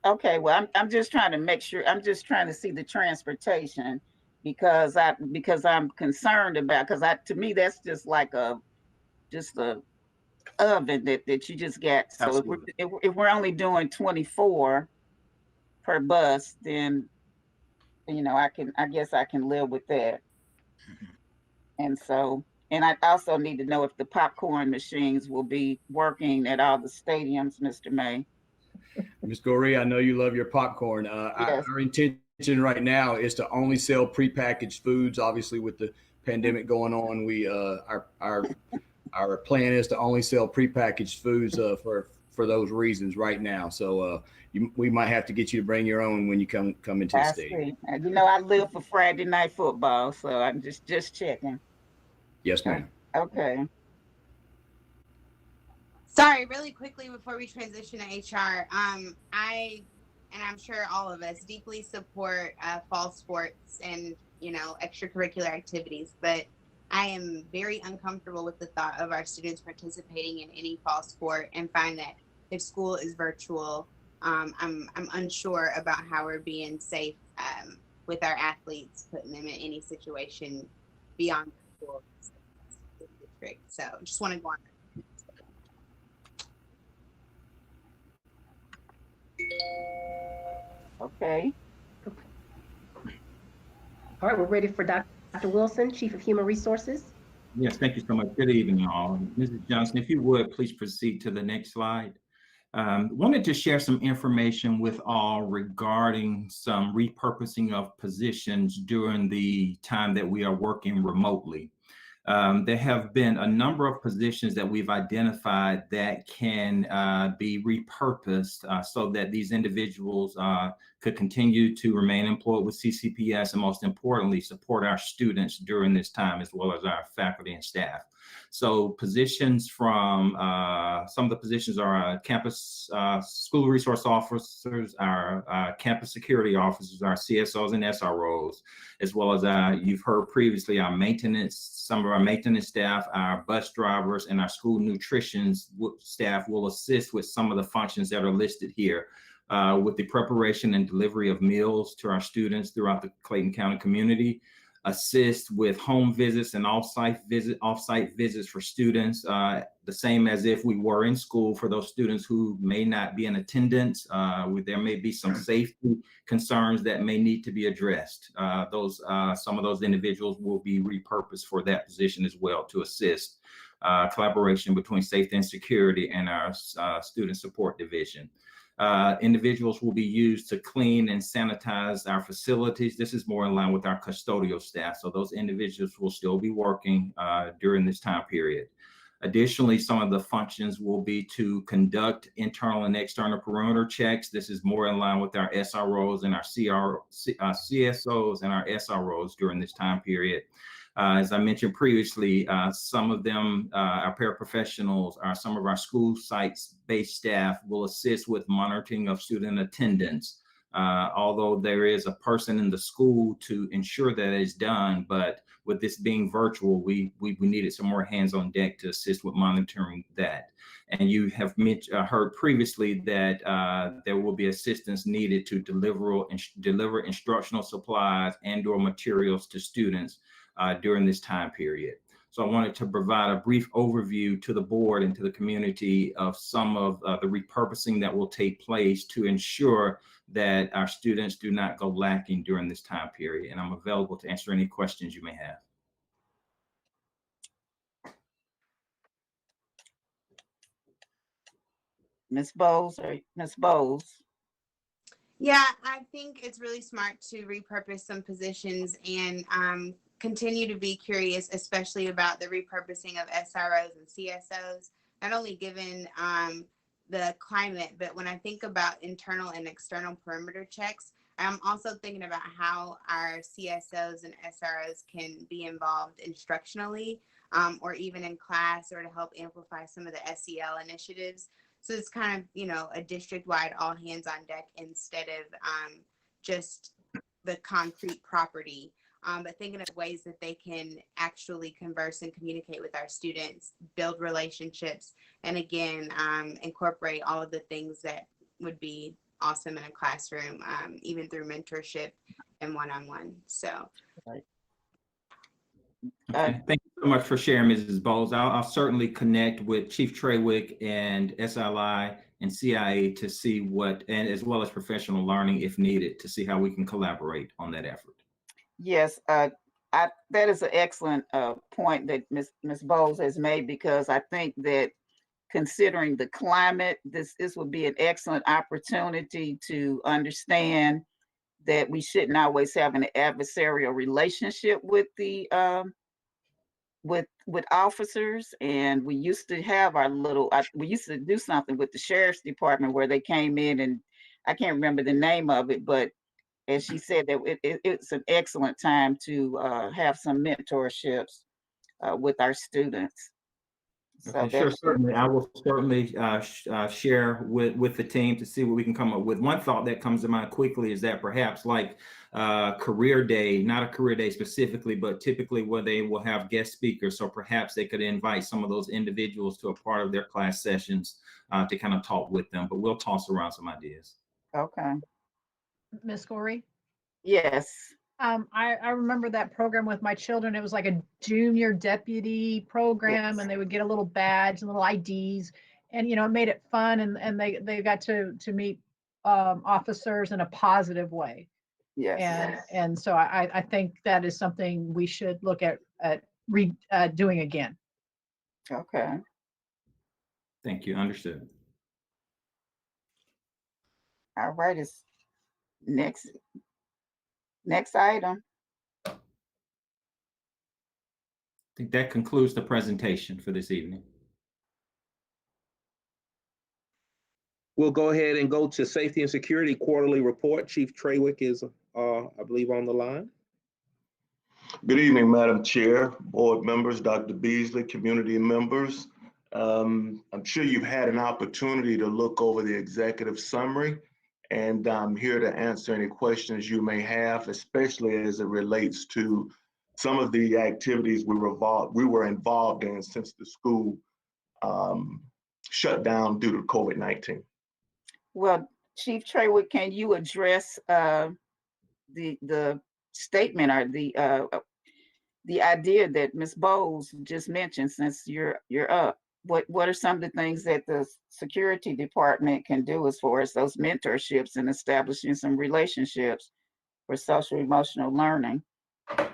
Okay, well, I'm just trying to make sure. I'm just trying to see the transportation because I'm concerned about, to me that's just like a oven that you just get. So if we're only doing 24 per bus, then I guess I can live with that. And I also need to know if the popcorn machines will be working at all the stadiums, Mr. May. Ms. Goree, I know you love your popcorn. Yes. Our intention right now is to only sell prepackaged foods. Obviously, with the pandemic going on, our plan is to only sell prepackaged foods for those reasons right now. So we might have to get you to bring your own when you come into the stadium. You know, I live for Friday night football, so I'm just checking. Yes, ma'am. Okay. Sorry, really quickly before we transition to HR, I'm sure all of us deeply support fall sports and extracurricular activities, but I am very uncomfortable with the thought of our students participating in any fall sport and find that if school is virtual, I'm unsure about how we're being safe with our athletes, putting them in any situation beyond the school district. So just want to go on. Okay. All right, we're ready for Dr. Wilson, Chief of Human Resources. Yes, thank you so much. Good evening, all. Mrs. Johnson, if you would, please proceed to the next slide. Wanted to share some information with all regarding some repurposing of positions during the time that we are working remotely. There have been a number of positions that we've identified that can be repurposed so that these individuals could continue to remain employed with CCPS, and most importantly, support our students during this time, as well as our faculty and staff. So positions from, some of the positions are campus school resource officers, our campus security officers, our CSOs and SROs, as well as you've heard previously, our maintenance, some of our maintenance staff, our bus drivers, and our school nutrition staff will assist with some of the functions that are listed here. With the preparation and delivery of meals to our students throughout the Clayton County community, assist with home visits and off-site visits for students, the same as if we were in school for those students who may not be in attendance. There may be some safety concerns that may need to be addressed. Some of those individuals will be repurposed for that position as well to assist collaboration between safety and security and our student support division. Individuals will be used to clean and sanitize our facilities. This is more in line with our custodial staff. So those individuals will still be working during this time period. Additionally, some of the functions will be to conduct internal and external perimeter checks. This is more in line with our SROs and our CSOs and our SROs during this time period. As I mentioned previously, some of them, our paraprofessionals, some of our school sites-based staff will assist with monitoring of student attendance. Although there is a person in the school to ensure that it's done, but with this being virtual, we needed some more hands on deck to assist with monitoring that. And you have heard previously that there will be assistance needed to deliver instructional supplies and/or materials to students during this time period. So I wanted to provide a brief overview to the board and to the community of some of the repurposing that will take place to ensure that our students do not go lacking during this time period. And I'm available to answer any questions you may have. Ms. Bowles or Ms. Bowles? Yeah, I think it's really smart to repurpose some positions and continue to be curious, especially about the repurposing of SROs and CSOs, not only given the climate, but when I think about internal and external perimeter checks, I'm also thinking about how our CSOs and SROs can be involved instructionally or even in class or to help amplify some of the SEL initiatives. So it's kind of, you know, a district-wide all hands on deck instead of just the concrete property. But thinking of ways that they can actually converse and communicate with our students, build relationships, and again, incorporate all of the things that would be awesome in a classroom, even through mentorship and one-on-one. So. Okay. Thank you so much for sharing, Mrs. Bowles. I'll certainly connect with Chief Trawick and SLI and CIA to see and as well as professional learning if needed, to see how we can collaborate on that effort. Yes, that is an excellent point that Ms. Bowles has made, because I think that considering the climate, this would be an excellent opportunity to understand that we shouldn't always have an adversarial relationship with the with officers. And we used to have our little, we used to do something with the sheriff's department where they came in, and I can't remember the name of it, but as she said, that it's an excellent time to have some mentorships with our students. Okay, sure, certainly. I will certainly share with the team to see what we can come up with. One thought that comes to mind quickly is that perhaps like career day, not a career day specifically, but typically where they will have guest speakers. So perhaps they could invite some of those individuals to a part of their class sessions to kind of talk with them, but we'll toss around some ideas. Okay. Ms. Corey? Yes. I remember that program with my children. It was like a junior deputy program, and they would get a little badge and little IDs, and you know, it made it fun, and they got to meet officers in a positive way. Yes. And so I think that is something we should look at doing again. Okay. Thank you. Understood. All right. It's next item. I think that concludes the presentation for this evening. We'll go ahead and go to Safety and Security Quarterly Report. Chief Trawick is, I believe, on the line. Good evening, Madam Chair, board members, Dr. Beasley, community members. I'm sure you've had an opportunity to look over the executive summary, and I'm here to answer any questions you may have, especially as it relates to some of the activities we were involved in since the school shut down due to COVID-19. Well, Chief Trawick, can you address the statement or the idea that Ms. Bowles just mentioned, since you're up? What are some of the things that the security department can do as far as those mentorships and establishing some relationships for social emotional learning?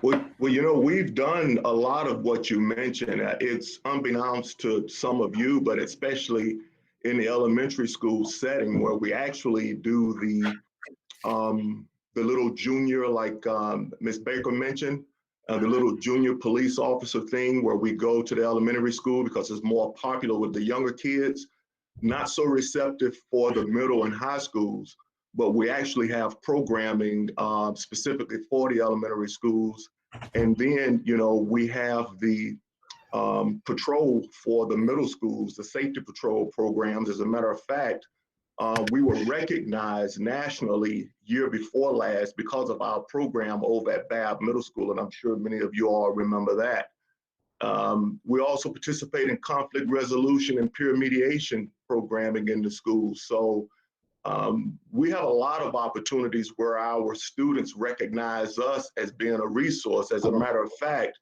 Well, you know, we've done a lot of what you mentioned. It's unbeknownst to some of you, but especially in the elementary school setting, where we actually do the little junior, like Ms. Baker mentioned, the little junior police officer thing, where we go to the elementary school because it's more popular with the younger kids, not so receptive for the middle and high schools, but we actually have programming specifically for the elementary schools. And then, you know, we have the patrol for the middle schools, the safety patrol programs. As a matter of fact, we were recognized nationally year before last because of our program over at Babb Middle School, and I'm sure many of you all remember that. We also participate in conflict resolution and peer mediation programming in the schools. So we have a lot of opportunities where our students recognize us as being a resource. As a matter of fact,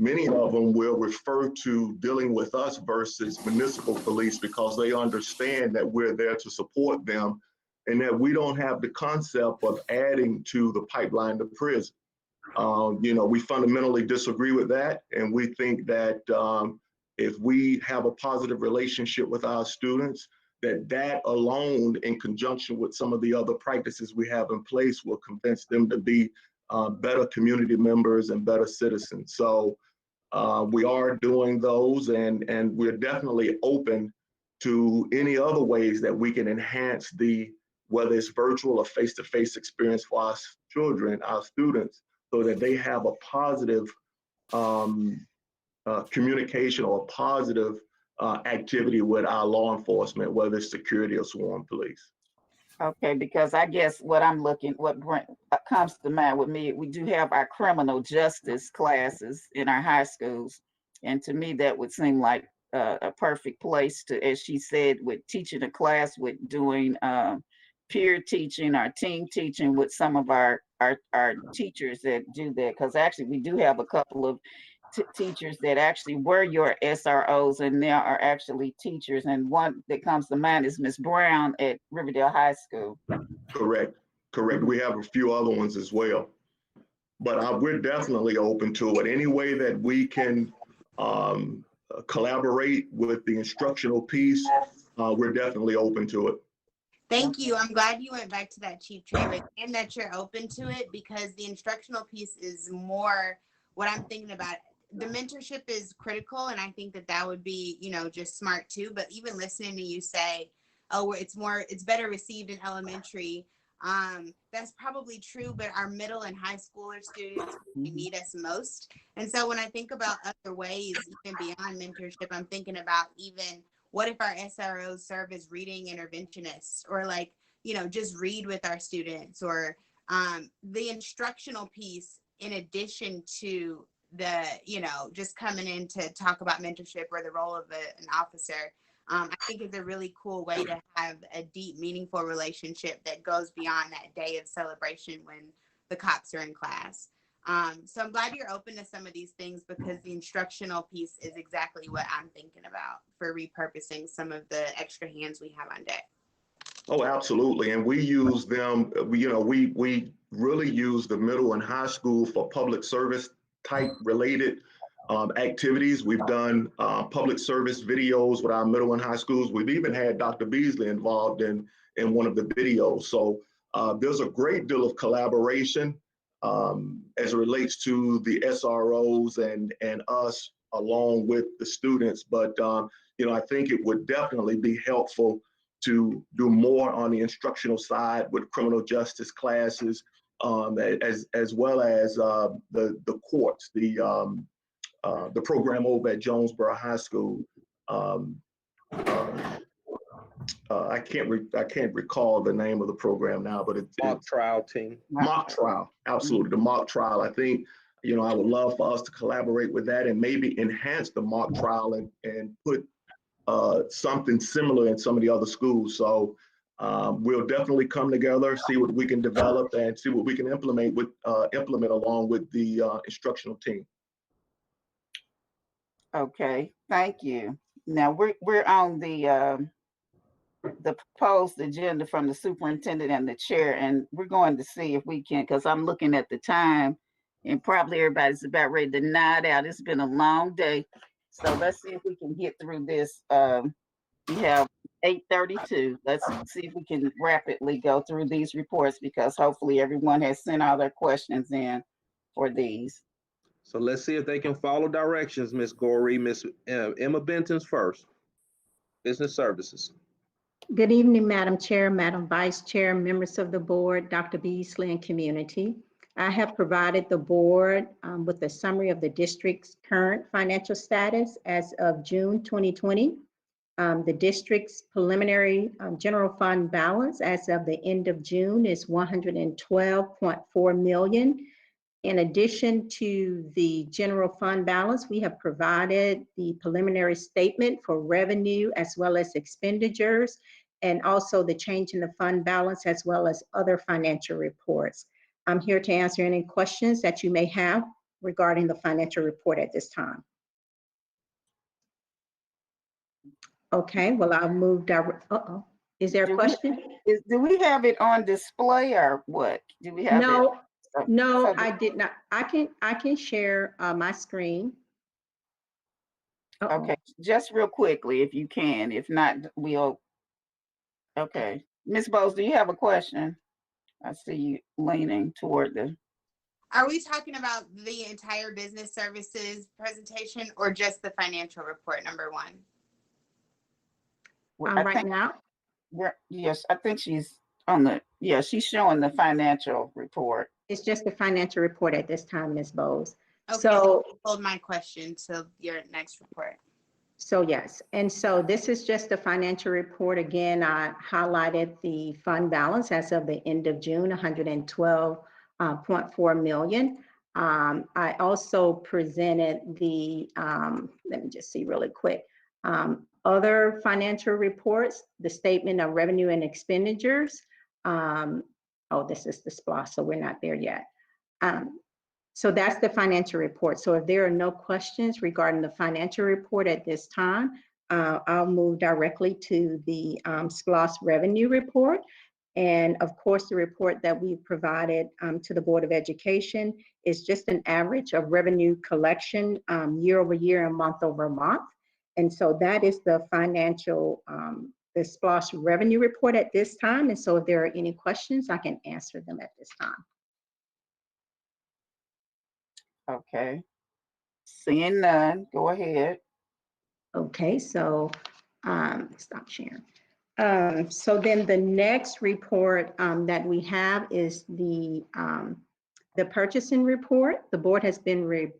many of them will refer to dealing with us versus municipal police because they understand that we're there to support them and that we don't have the concept of adding to the pipeline to prison. You know, we fundamentally disagree with that. And we think that if we have a positive relationship with our students, that alone, in conjunction with some of the other practices we have in place, will convince them to be better community members and better citizens. So we are doing those, and we're definitely open to any other ways that we can enhance whether it's virtual or face-to-face experience for our children, our students, so that they have a positive communication or a positive activity with our law enforcement, whether it's security or sworn police. Okay, because I guess what comes to mind with me, we do have our criminal justice classes in our high schools. And to me, that would seem like a perfect place to, as she said, with teaching a class, with doing peer teaching or team teaching with some of our teachers that do that. Because actually we do have a couple of teachers that actually were your SROs and now are actually teachers. And one that comes to mind is Miss Brown at Riverdale High School. Correct. We have a few other ones as well. But we're definitely open to it. Any way that we can collaborate with the instructional piece, we're definitely open to it. Thank you. I'm glad you went back to that, Chief Trawick, and that you're open to it, because the instructional piece is more what I'm thinking about. The mentorship is critical, and I think that would be, you know, just smart too. But even listening to you say, oh, it's better received in elementary, that's probably true, but our middle and high schooler students need us most. And so when I think about other ways, even beyond mentorship, I'm thinking about even what if our SROs serve as reading interventionists, or like, you know, just read with our students, or the instructional piece in addition to the, you know, just coming in to talk about mentorship or the role of an officer. I think it's a really cool way to have a deep, meaningful relationship that goes beyond that day of celebration when the cops are in class. So I'm glad you're open to some of these things, because the instructional piece is exactly what I'm thinking about for repurposing some of the extra hands we have on deck. Oh, absolutely. And we use them, we really use the middle and high school for public service type related activities. We've done public service videos with our middle and high schools. We've even had Dr. Beasley involved in one of the videos. So there's a great deal of collaboration as it relates to the SROs and us along with the students. But, I think it would definitely be helpful to do more on the instructional side with criminal justice classes, as well as the courts, the program over at Jonesboro High School. I can't recall the name of the program now, but it's mock trial team. Mock trial, absolutely. The mock trial. I think, I would love for us to collaborate with that and maybe enhance the mock trial and put something similar in some of the other schools. So we'll definitely come together, see what we can develop, and see what we can implement along with the instructional team. Okay, thank you. Now we're on the proposed agenda from the superintendent and the chair, and we're going to see if we can, because I'm looking at the time and probably everybody's about ready to nod out. It's been a long day. So let's see if we can get through this. We have 8:32. Let's see if we can rapidly go through these reports, because hopefully everyone has sent all their questions in for these. So let's see if they can follow directions, Ms. Gorey. Ms. Emma Benton's first. Business Services. Good evening, Madam Chair, Madam Vice Chair, members of the board, Dr. Beasley, and community. I have provided the board with a summary of the district's current financial status as of June 2020. The district's preliminary general fund balance as of the end of June is $112.4 million. In addition to the general fund balance, we have provided the preliminary statement for revenue as well as expenditures, and also the change in the fund balance as well as other financial reports. I'm here to answer any questions that you may have regarding the financial report at this time. Okay, well, I'll move direct. Is there a question? Do we have it on display or what? Do we have No, it? no, I did not. I can share my screen. Okay, just real quickly, if you can. If not, we'll. Okay, Ms. Bowles, do you have a question? I see you leaning toward the. Are we talking about the entire business services presentation or just the financial report, number one? Right now? Yes, I think she's on the, she's showing the financial report. It's just the financial report at this time, Ms. Bowles. Okay, so hold my question to your next report. So yes, and so this is just the financial report. Again, I highlighted the fund balance as of the end of June, 112.4 million. I also presented the, let me just see really quick, other financial reports, the statement of revenue and expenditures. This is the SPLOST, so we're not there yet. So that's the financial report. So if there are no questions regarding the financial report at this time, I'll move directly to the SPLOST revenue report. And of course, the report that we provided to the Board of Education is just an average of revenue collection year over year and month over month. And so that is the financial, the SPLOST revenue report at this time. And so if there are any questions, I can answer them at this time. Okay, seeing none, go ahead. Okay, so stop sharing. So then the next report that we have is the purchasing report. The board has been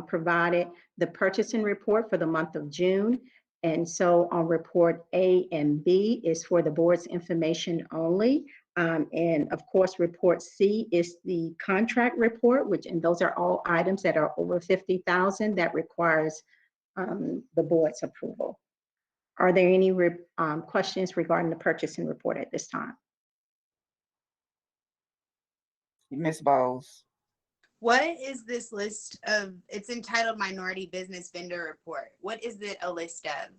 provided the purchasing report for the month of June. And so on report A and B is for the board's information only. And of course, report C is the contract report, and those are all items that are over 50,000 that requires the board's approval. Are there any questions regarding the purchasing report at this time? Ms. Bowles. What is this list of? It's entitled Minority Business Vendor Report. What is it a list of?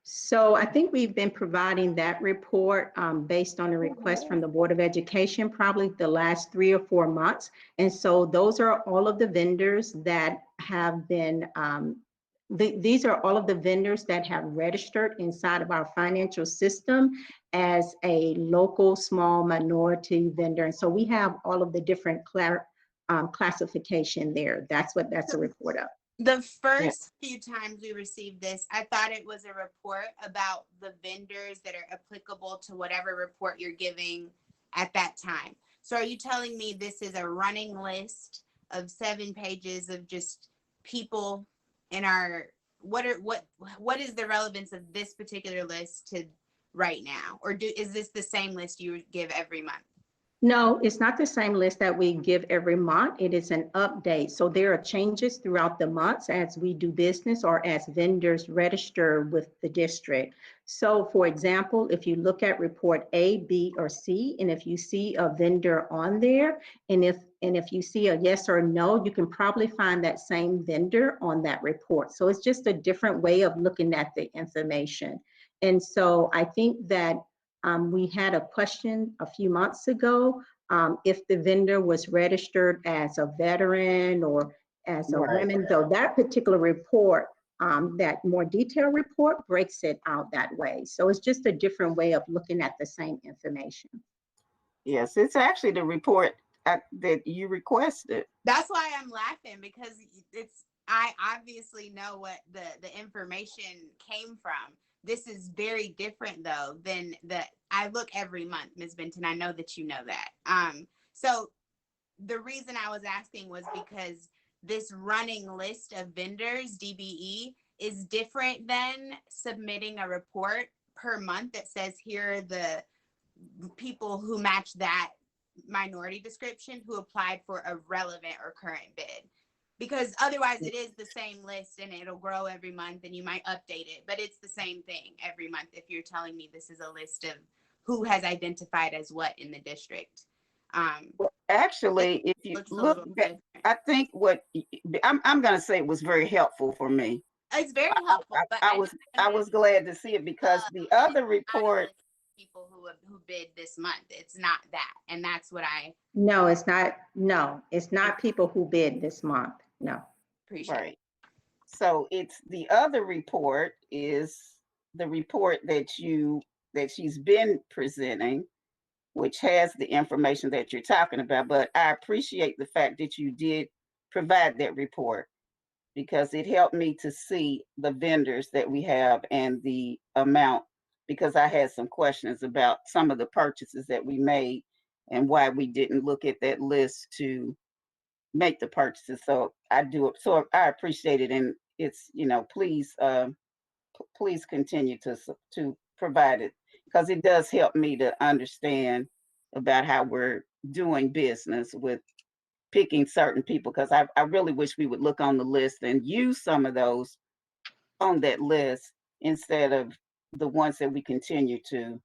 So I think we've been providing that report based on a request from the Board of Education, probably the last 3 or 4 months. And so those are all of the vendors that have been, these are all of the vendors that have registered inside of our financial system as a local small minority vendor. And so we have all of the different classification there. That's what that's a report of. The first few times we received this, I thought it was a report about the vendors that are applicable to whatever report you're giving at that time. So are you telling me this is a running list of 7 pages of just people in our, what is the relevance of this particular list to right now? Or is this the same list you give every month? No, it's not the same list that we give every month. It is an update. So there are changes throughout the months as we do business or as vendors register with the district. So for example, if you look at report A, B, or C, and if you see a vendor on there, and if you see a yes or no, you can probably find that same vendor on that report. So it's just a different way of looking at the information. And so I think that we had a question a few months ago if the vendor was registered as a veteran or as a woman. So that particular report, that more detailed report, breaks it out that way. So it's just a different way of looking at the same information. Yes, it's actually the report that you requested. That's why I'm laughing, because I obviously know what the information came from. This is very different though than I look every month, Ms. Benton. I know that you know that. So the reason I was asking was because this running list of vendors, DBE, is different than submitting a report per month that says here are the people who match that minority description who applied for a relevant or current bid. Because otherwise it is the same list and it'll grow every month and you might update it, but it's the same thing every month if you're telling me this is a list of who has identified as what in the district. Actually, if you look back, I think I'm going to say it was very helpful for me. It's very helpful. But I was glad to see it because the other report, people who bid this month, it's not that, and that's what I. No, it's not. No, it's not people who bid this month. No. Appreciate it. So it's the other report is the report that she's been presenting, which has the information that you're talking about. But I appreciate the fact that you did provide that report because it helped me to see the vendors that we have and the amount, because I had some questions about some of the purchases that we made and why we didn't look at that list to make the purchases. So I I appreciate it. And it's, please continue to provide it because it does help me to understand about how we're doing business with picking certain people. Because I really wish we would look on the list and use some of those on that list instead of the ones that we continue to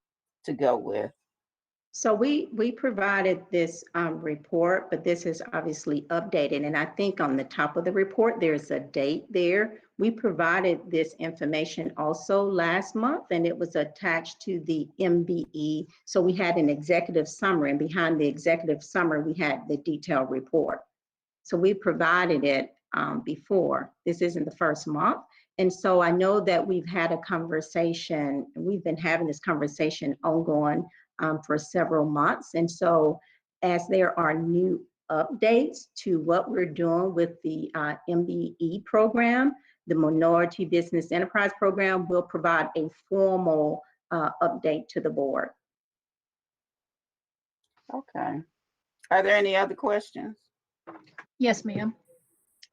go with. So we provided this report, but this is obviously updated. And I think on the top of the report, there's a date there. We provided this information also last month, and it was attached to the MBE. So we had an executive summary, and behind the executive summary, we had the detailed report. So we provided it before. This isn't the first month. And so I know that we've had a conversation, and we've been having this conversation ongoing for several months. And so as there are new updates to what we're doing with the MBE program, the Minority Business Enterprise Program will provide a formal update to the board. Okay. Are there any other questions? Yes, ma'am.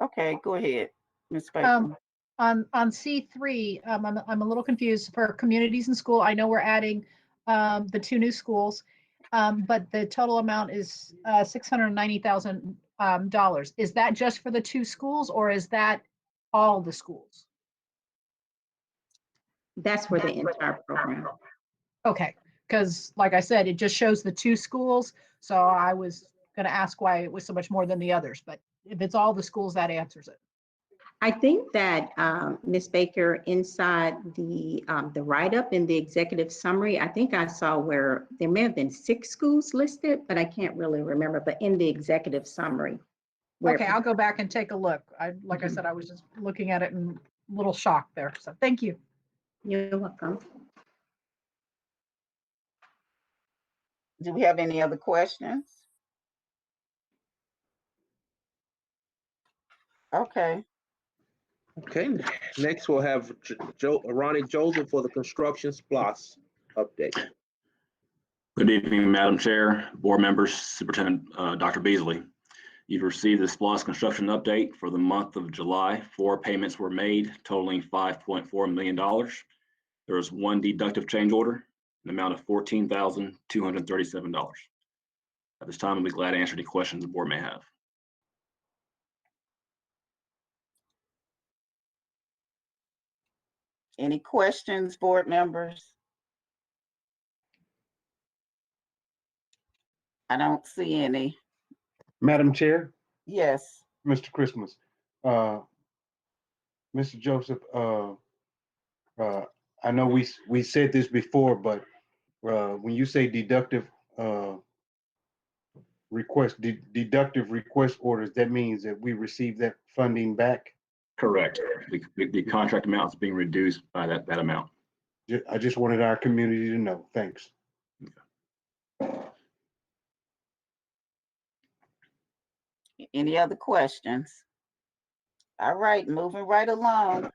Okay, go ahead, Ms. Baker. On C3, I'm a little confused. For communities in school, I know we're adding the 2 new schools, but the total amount is $690,000. Is that just for the 2 schools, or is that all the schools? That's for the entire program. Okay, because like I said, it just shows the 2 schools. So I was going to ask why it was so much more than the others, but if it's all the schools, that answers it. I think that Ms. Baker, inside the write-up in the executive summary, I think I saw where there may have been 6 schools listed, but I can't really remember. But in the executive summary. Okay, I'll go back and take a look. Like I said, I was just looking at it and a little shocked there. So thank you. You're welcome. Do we have any other questions? Okay. Okay, next we'll have Ronnie Joseph for the construction SPLOS update. Good evening, Madam Chair, board members, Superintendent Dr. Beasley. You've received the SPLOS construction update for the month of July. 4 payments were made totaling $5.4 million. There was 1 deductive change order, an amount of $14,237. At this time, I'll be glad to answer any questions the board may have. Any questions, board members? I don't see any. Madam Chair, Yes. Mr. Christmas, Mr. Joseph, I know we said this before, but when you say deductive request orders, that means that we receive that funding back? Correct. The contract amount is being reduced by that amount. I just wanted our community to know. Thanks. Any other questions? All right, moving right along.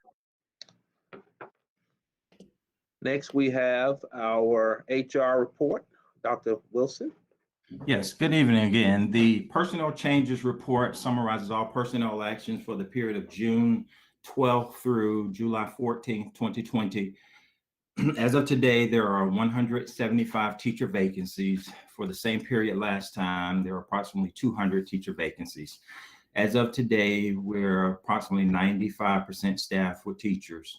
Next, we have our HR report, Dr. Wilson. Yes, good evening again. The personnel changes report summarizes all personnel actions for the period of June 12th through July 14th, 2020. As of today, there are 175 teacher vacancies. For the same period last time, there are approximately 200 teacher vacancies. As of today, we're approximately 95% staffed with teachers.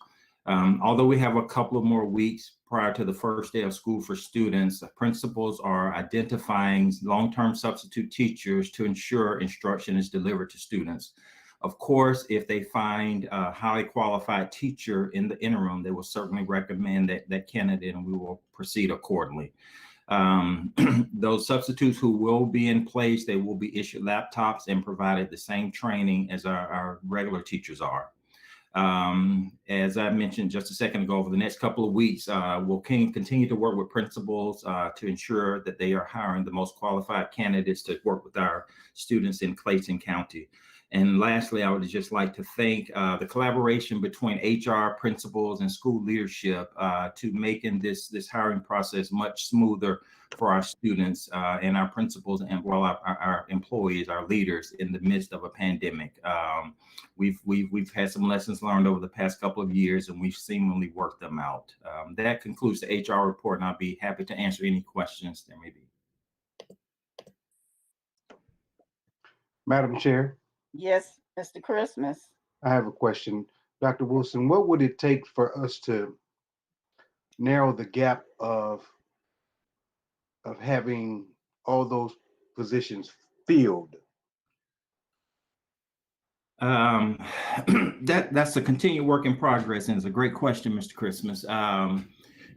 Although we have a couple of more weeks prior to the first day of school for students, principals are identifying long-term substitute teachers to ensure instruction is delivered to students. Of course, if they find a highly qualified teacher in the interim, they will certainly recommend that candidate, and we will proceed accordingly. Those substitutes who will be in place, they will be issued laptops and provided the same training as our regular teachers are. As I mentioned just a second ago, over the next couple of weeks, we'll continue to work with principals to ensure that they are hiring the most qualified candidates to work with our students in Clayton County. And lastly, I would just like to thank the collaboration between HR, principals, and school leadership to making this hiring process much smoother for our students and our principals, and our employees, our leaders in the midst of a pandemic. We've had some lessons learned over the past couple of years, and we've seemingly worked them out. That concludes the HR report, and I'll be happy to answer any questions there may be. Madam Chair. Yes, Mr. Christmas. I have a question. Dr. Wilson, what would it take for us to narrow the gap of having all those positions filled? That's a continued work in progress, and it's a great question, Mr. Christmas.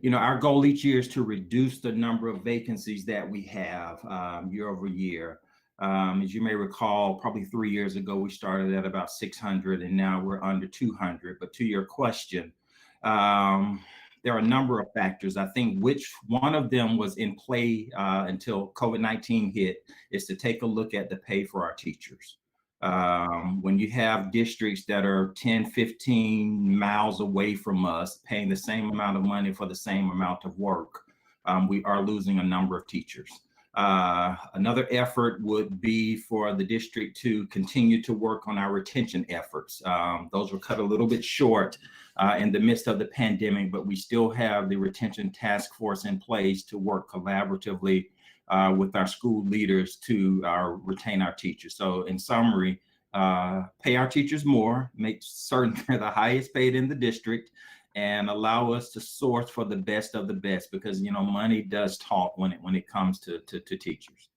You know, our goal each year is to reduce the number of vacancies that we have year over year. As you may recall, probably 3 years ago, we started at about 600, and now we're under 200. But to your question, there are a number of factors. I think which one of them was in play until COVID-19 hit is to take a look at the pay for our teachers. When you have districts that are 10, 15 miles away from us, paying the same amount of money for the same amount of work, we are losing a number of teachers. Another effort would be for the district to continue to work on our retention efforts. Those were cut a little bit short in the midst of the pandemic, but we still have the retention task force in place to work collaboratively with our school leaders to retain our teachers. So in summary, pay our teachers more, make certain they're the highest paid in the district, and allow us to source for the best of the best, because, you know, money does talk when it comes to teachers.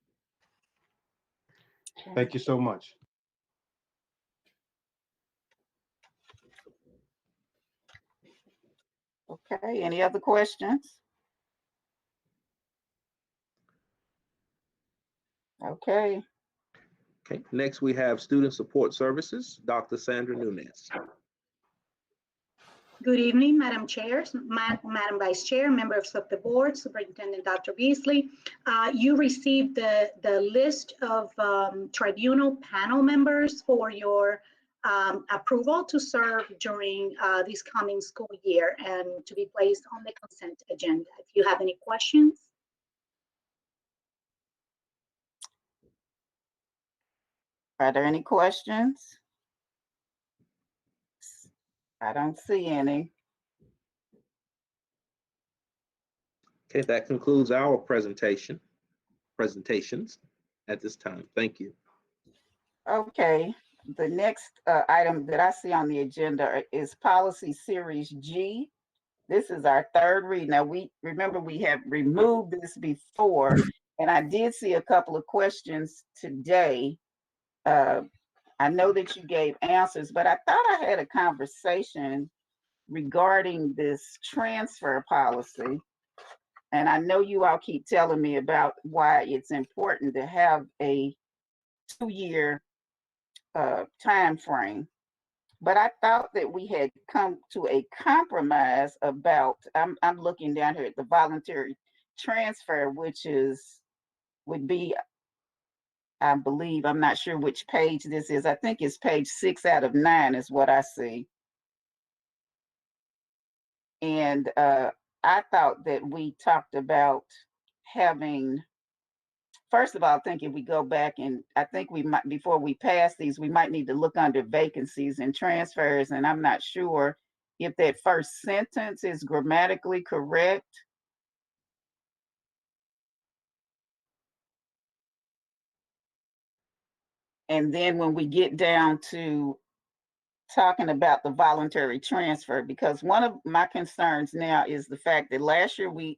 Thank you so much. Okay, any other questions? Okay. Okay, next we have Student Support Services, Dr. Sandra Nunez. Good evening, Madam Chair, Madam Vice Chair, members of the board, Superintendent Dr. Beasley. You received the list of tribunal panel members for your approval to serve during this coming school year and to be placed on the consent agenda. If you have any questions. Are there any questions? I don't see any. Okay, that concludes our presentations at this time. Thank you. Okay, the next item that I see on the agenda is policy series G. This is our third read. Now, we have removed this before, and I did see a couple of questions today. I know that you gave answers, but I thought I had a conversation regarding this transfer policy. And I know you all keep telling me about why it's important to have a 2-year time frame. But I thought that we had come to a compromise about, I'm looking down here at the voluntary transfer, which would be, I believe, I'm not sure which page this is. I think it's page 6 out of 9 is what I see. And I thought that we talked about having, first of all, I think if we go back and I think we might, before we pass these, we might need to look under vacancies and transfers. And I'm not sure if that first sentence is grammatically correct. And then when we get down to talking about the voluntary transfer, because one of my concerns now is the fact that last year we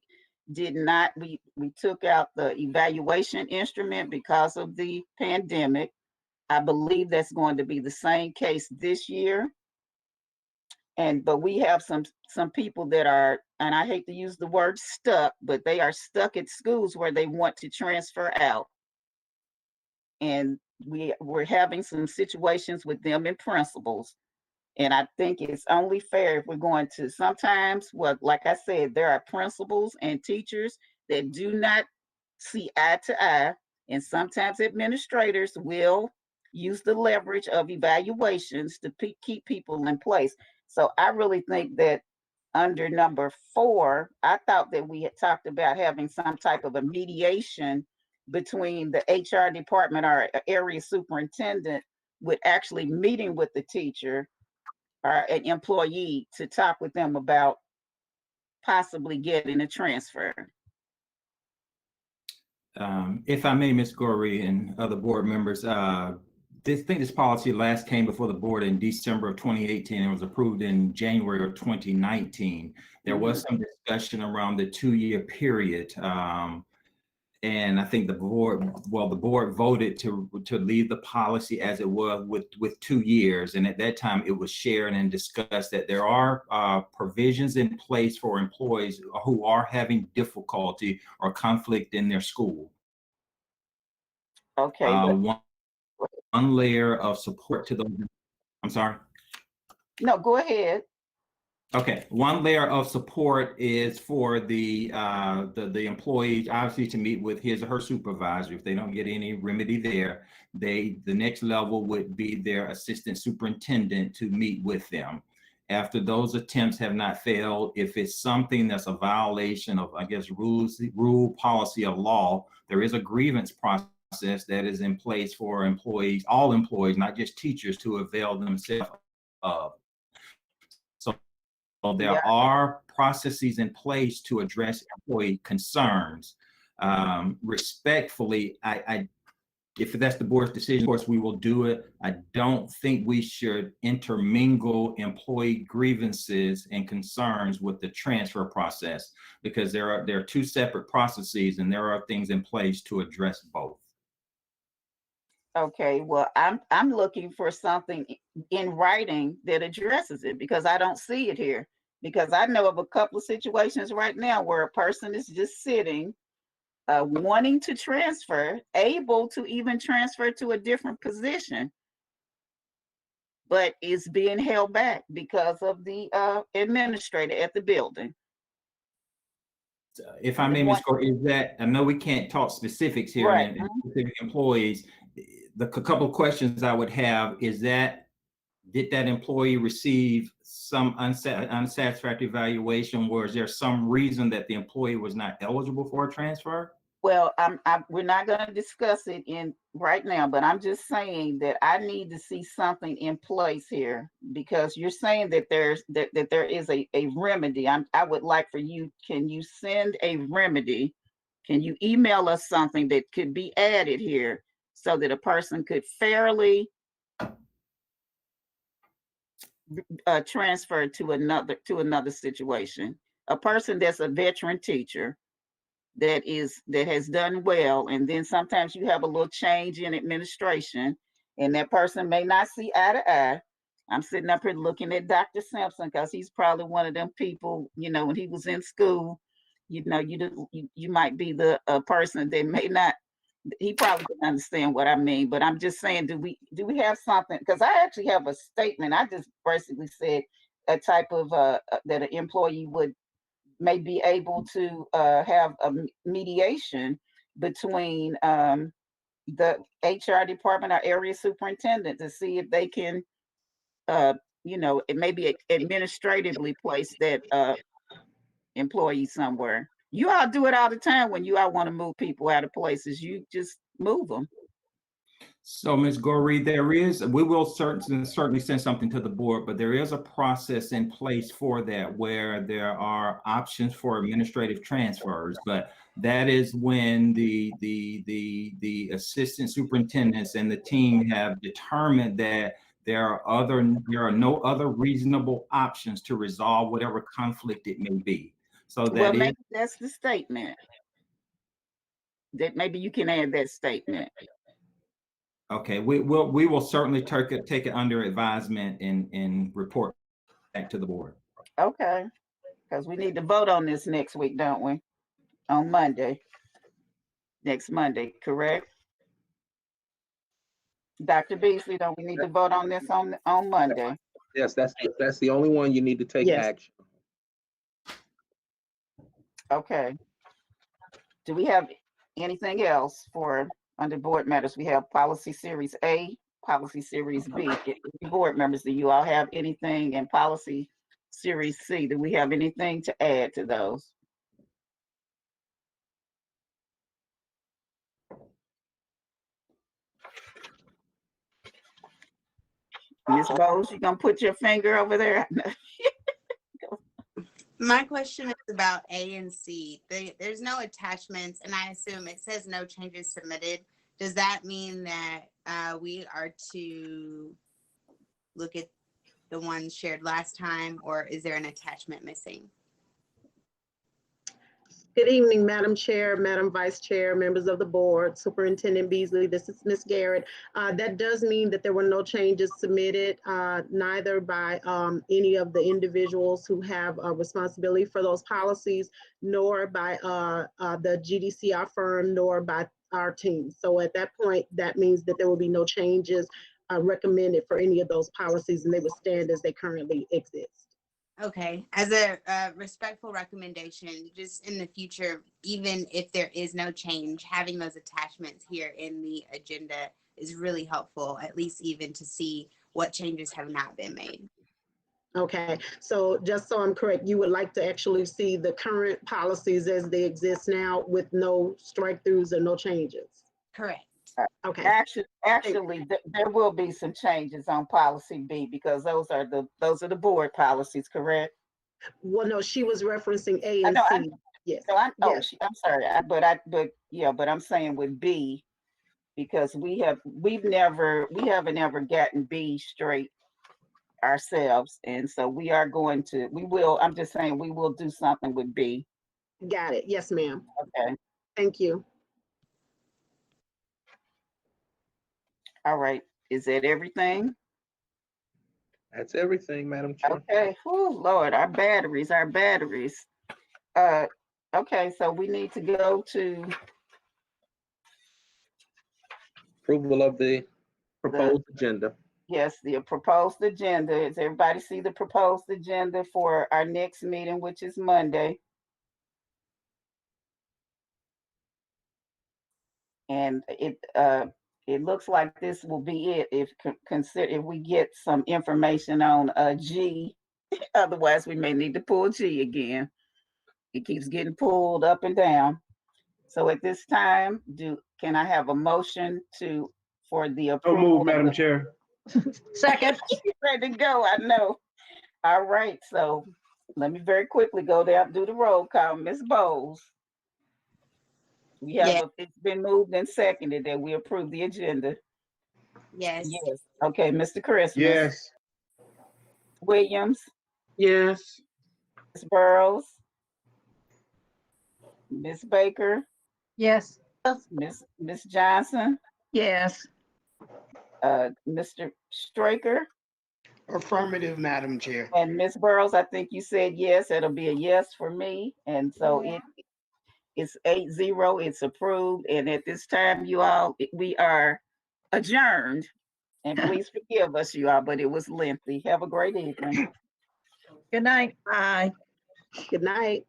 took out the evaluation instrument because of the pandemic. I believe that's going to be the same case this year. But we have some people that are, and I hate to use the word stuck, but they are stuck at schools where they want to transfer out. And we're having some situations with them and principals. And I think it's only fair if we're going to sometimes, well, like I said, there are principals and teachers that do not see eye to eye. And sometimes administrators will use the leverage of evaluations to keep people in place. So I really think that under number 4, I thought that we had talked about having some type of a mediation between the HR department or area superintendent with actually meeting with the teacher or an employee to talk with them about possibly getting a transfer. If I may, Ms. Gorey and other board members, this policy last came before the board in December of 2018 and was approved in January of 2019. There was some discussion around the 2-year period. And I think the board voted to leave the policy as it was with 2 years. And at that time, it was shared and discussed that there are provisions in place for employees who are having difficulty or conflict in their school. Okay. One layer of support to those. I'm sorry. No, go ahead. Okay, one layer of support is for the employee obviously to meet with his or her supervisor. If they don't get any remedy there, the next level would be their assistant superintendent to meet with them. After those attempts have not failed, if it's something that's a violation of, I guess, rule, policy of law, there is a grievance process that is in place for employees, all employees, not just teachers, to avail themselves of. So there are processes in place to address employee concerns. Respectfully, if that's the board's decision, of course, we will do it. I don't think we should intermingle employee grievances and concerns with the transfer process, because there are 2 separate processes and there are things in place to address both. Okay, well, I'm looking for something in writing that addresses it, because I don't see it here. Because I know of a couple of situations right now where a person is just sitting, wanting to transfer, able to even transfer to a different position, but is being held back because of the administrator at the building. If I may, Ms. Corey, is that, I know we can't talk specifics here, right, and specific employees. A couple of questions I would have is that did that employee receive some unsatisfactory evaluation? Or is there some reason that the employee was not eligible for a transfer? Well, we're not going to discuss it in right now, but I'm just saying that I need to see something in place here, because you're saying that there is a remedy. I would like for you, can you send a remedy? Can you email us something that could be added here so that a person could fairly transfer to another situation? A person that's a veteran teacher that has done well, and then sometimes you have a little change in administration, and that person may not see eye to eye. I'm sitting up here looking at Dr. Simpson, because he's probably one of them people, when he was in school, you might be the person that may not, he probably didn't understand what I mean, but I'm just saying, do we have something? Because I actually have a statement. I just basically said a type of that an employee may be able to have a mediation between the HR department or area superintendent to see if they can, it may be administratively place that employee somewhere. You all do it all the time when you all want to move people out of places. You just move them. So, Ms. Goree, we will certainly send something to the board, but there is a process in place for that, where there are options for administrative transfers. But that is when the assistant superintendents and the team have determined that there are no other reasonable options to resolve whatever conflict it may be. So maybe that's the statement. That maybe you can add that statement. Okay, we will certainly take it under advisement and report back to the board. Okay, because we need to vote on this next week, don't we? On Monday. Next Monday, correct? Dr. Beasley, don't we need to vote on this on Monday? Yes, that's the only one you need to take action. Okay. Do we have anything else for under board matters? We have policy series A, policy series B. Board members, do you all have anything in policy series C? Do we have anything to add to those? Ms. Bowles, you gonna put your finger over there? My question is about A and C. There's no attachments, and I assume it says no changes submitted. Does that mean that we are to look at the ones shared last time, or is there an attachment missing? Good evening, Madam Chair, Madam Vice Chair, members of the board, Superintendent Beasley. This is Ms. Garrett. That does mean that there were no changes submitted, neither by any of the individuals who have a responsibility for those policies, nor by the GDCR firm, nor by our team. So at that point, that means that there will be no changes recommended for any of those policies, and they would stand as they currently exist. Okay, as a respectful recommendation, just in the future, even if there is no change, having those attachments here in the agenda is really helpful, at least even to see what changes have not been made. Okay, so just so I'm correct, you would like to actually see the current policies as they exist now with no strike-throughs or no changes? Correct. Okay. Actually, there will be some changes on policy B, because those are the board policies, correct? Well, no, she was referencing A and C. Yes. So yes. I'm sorry, but I'm saying with B, because we haven't ever gotten B straight ourselves, and so I'm just saying we will do something with B. Got it. Yes, ma'am. Okay. Thank you. All right. Is that everything? That's everything, Madam Chair. Okay. Oh, Lord, our batteries. Okay, so we need to go to approval of the proposed agenda. Yes, the proposed agenda. Does everybody see the proposed agenda for our next meeting, which is Monday? And it looks like this will be it if we get some information on G. Otherwise, we may need to pull G again. It keeps getting pulled up and down. So at this time, can I have a motion for the approval? So move, Madam Chair. Second. Ready to go, I know. All right, so let me very quickly go down, do the roll call. Ms. Bowles. It's been moved and seconded that we approve the agenda. Yes. Yes. Okay, Mr. Christmas. Yes. Williams. Yes. Ms. Burrows. Ms. Baker. Yes. Ms. Johnson. Yes. Mr. Straker. Affirmative, Madam Chair. And Ms. Burrows, I think you said yes. It'll be a yes for me. And so it's 8-0. It's approved. And at this time, you all, we are adjourned. And please forgive us, you all, but it was lengthy. Have a great evening. Good night. Bye. Good night.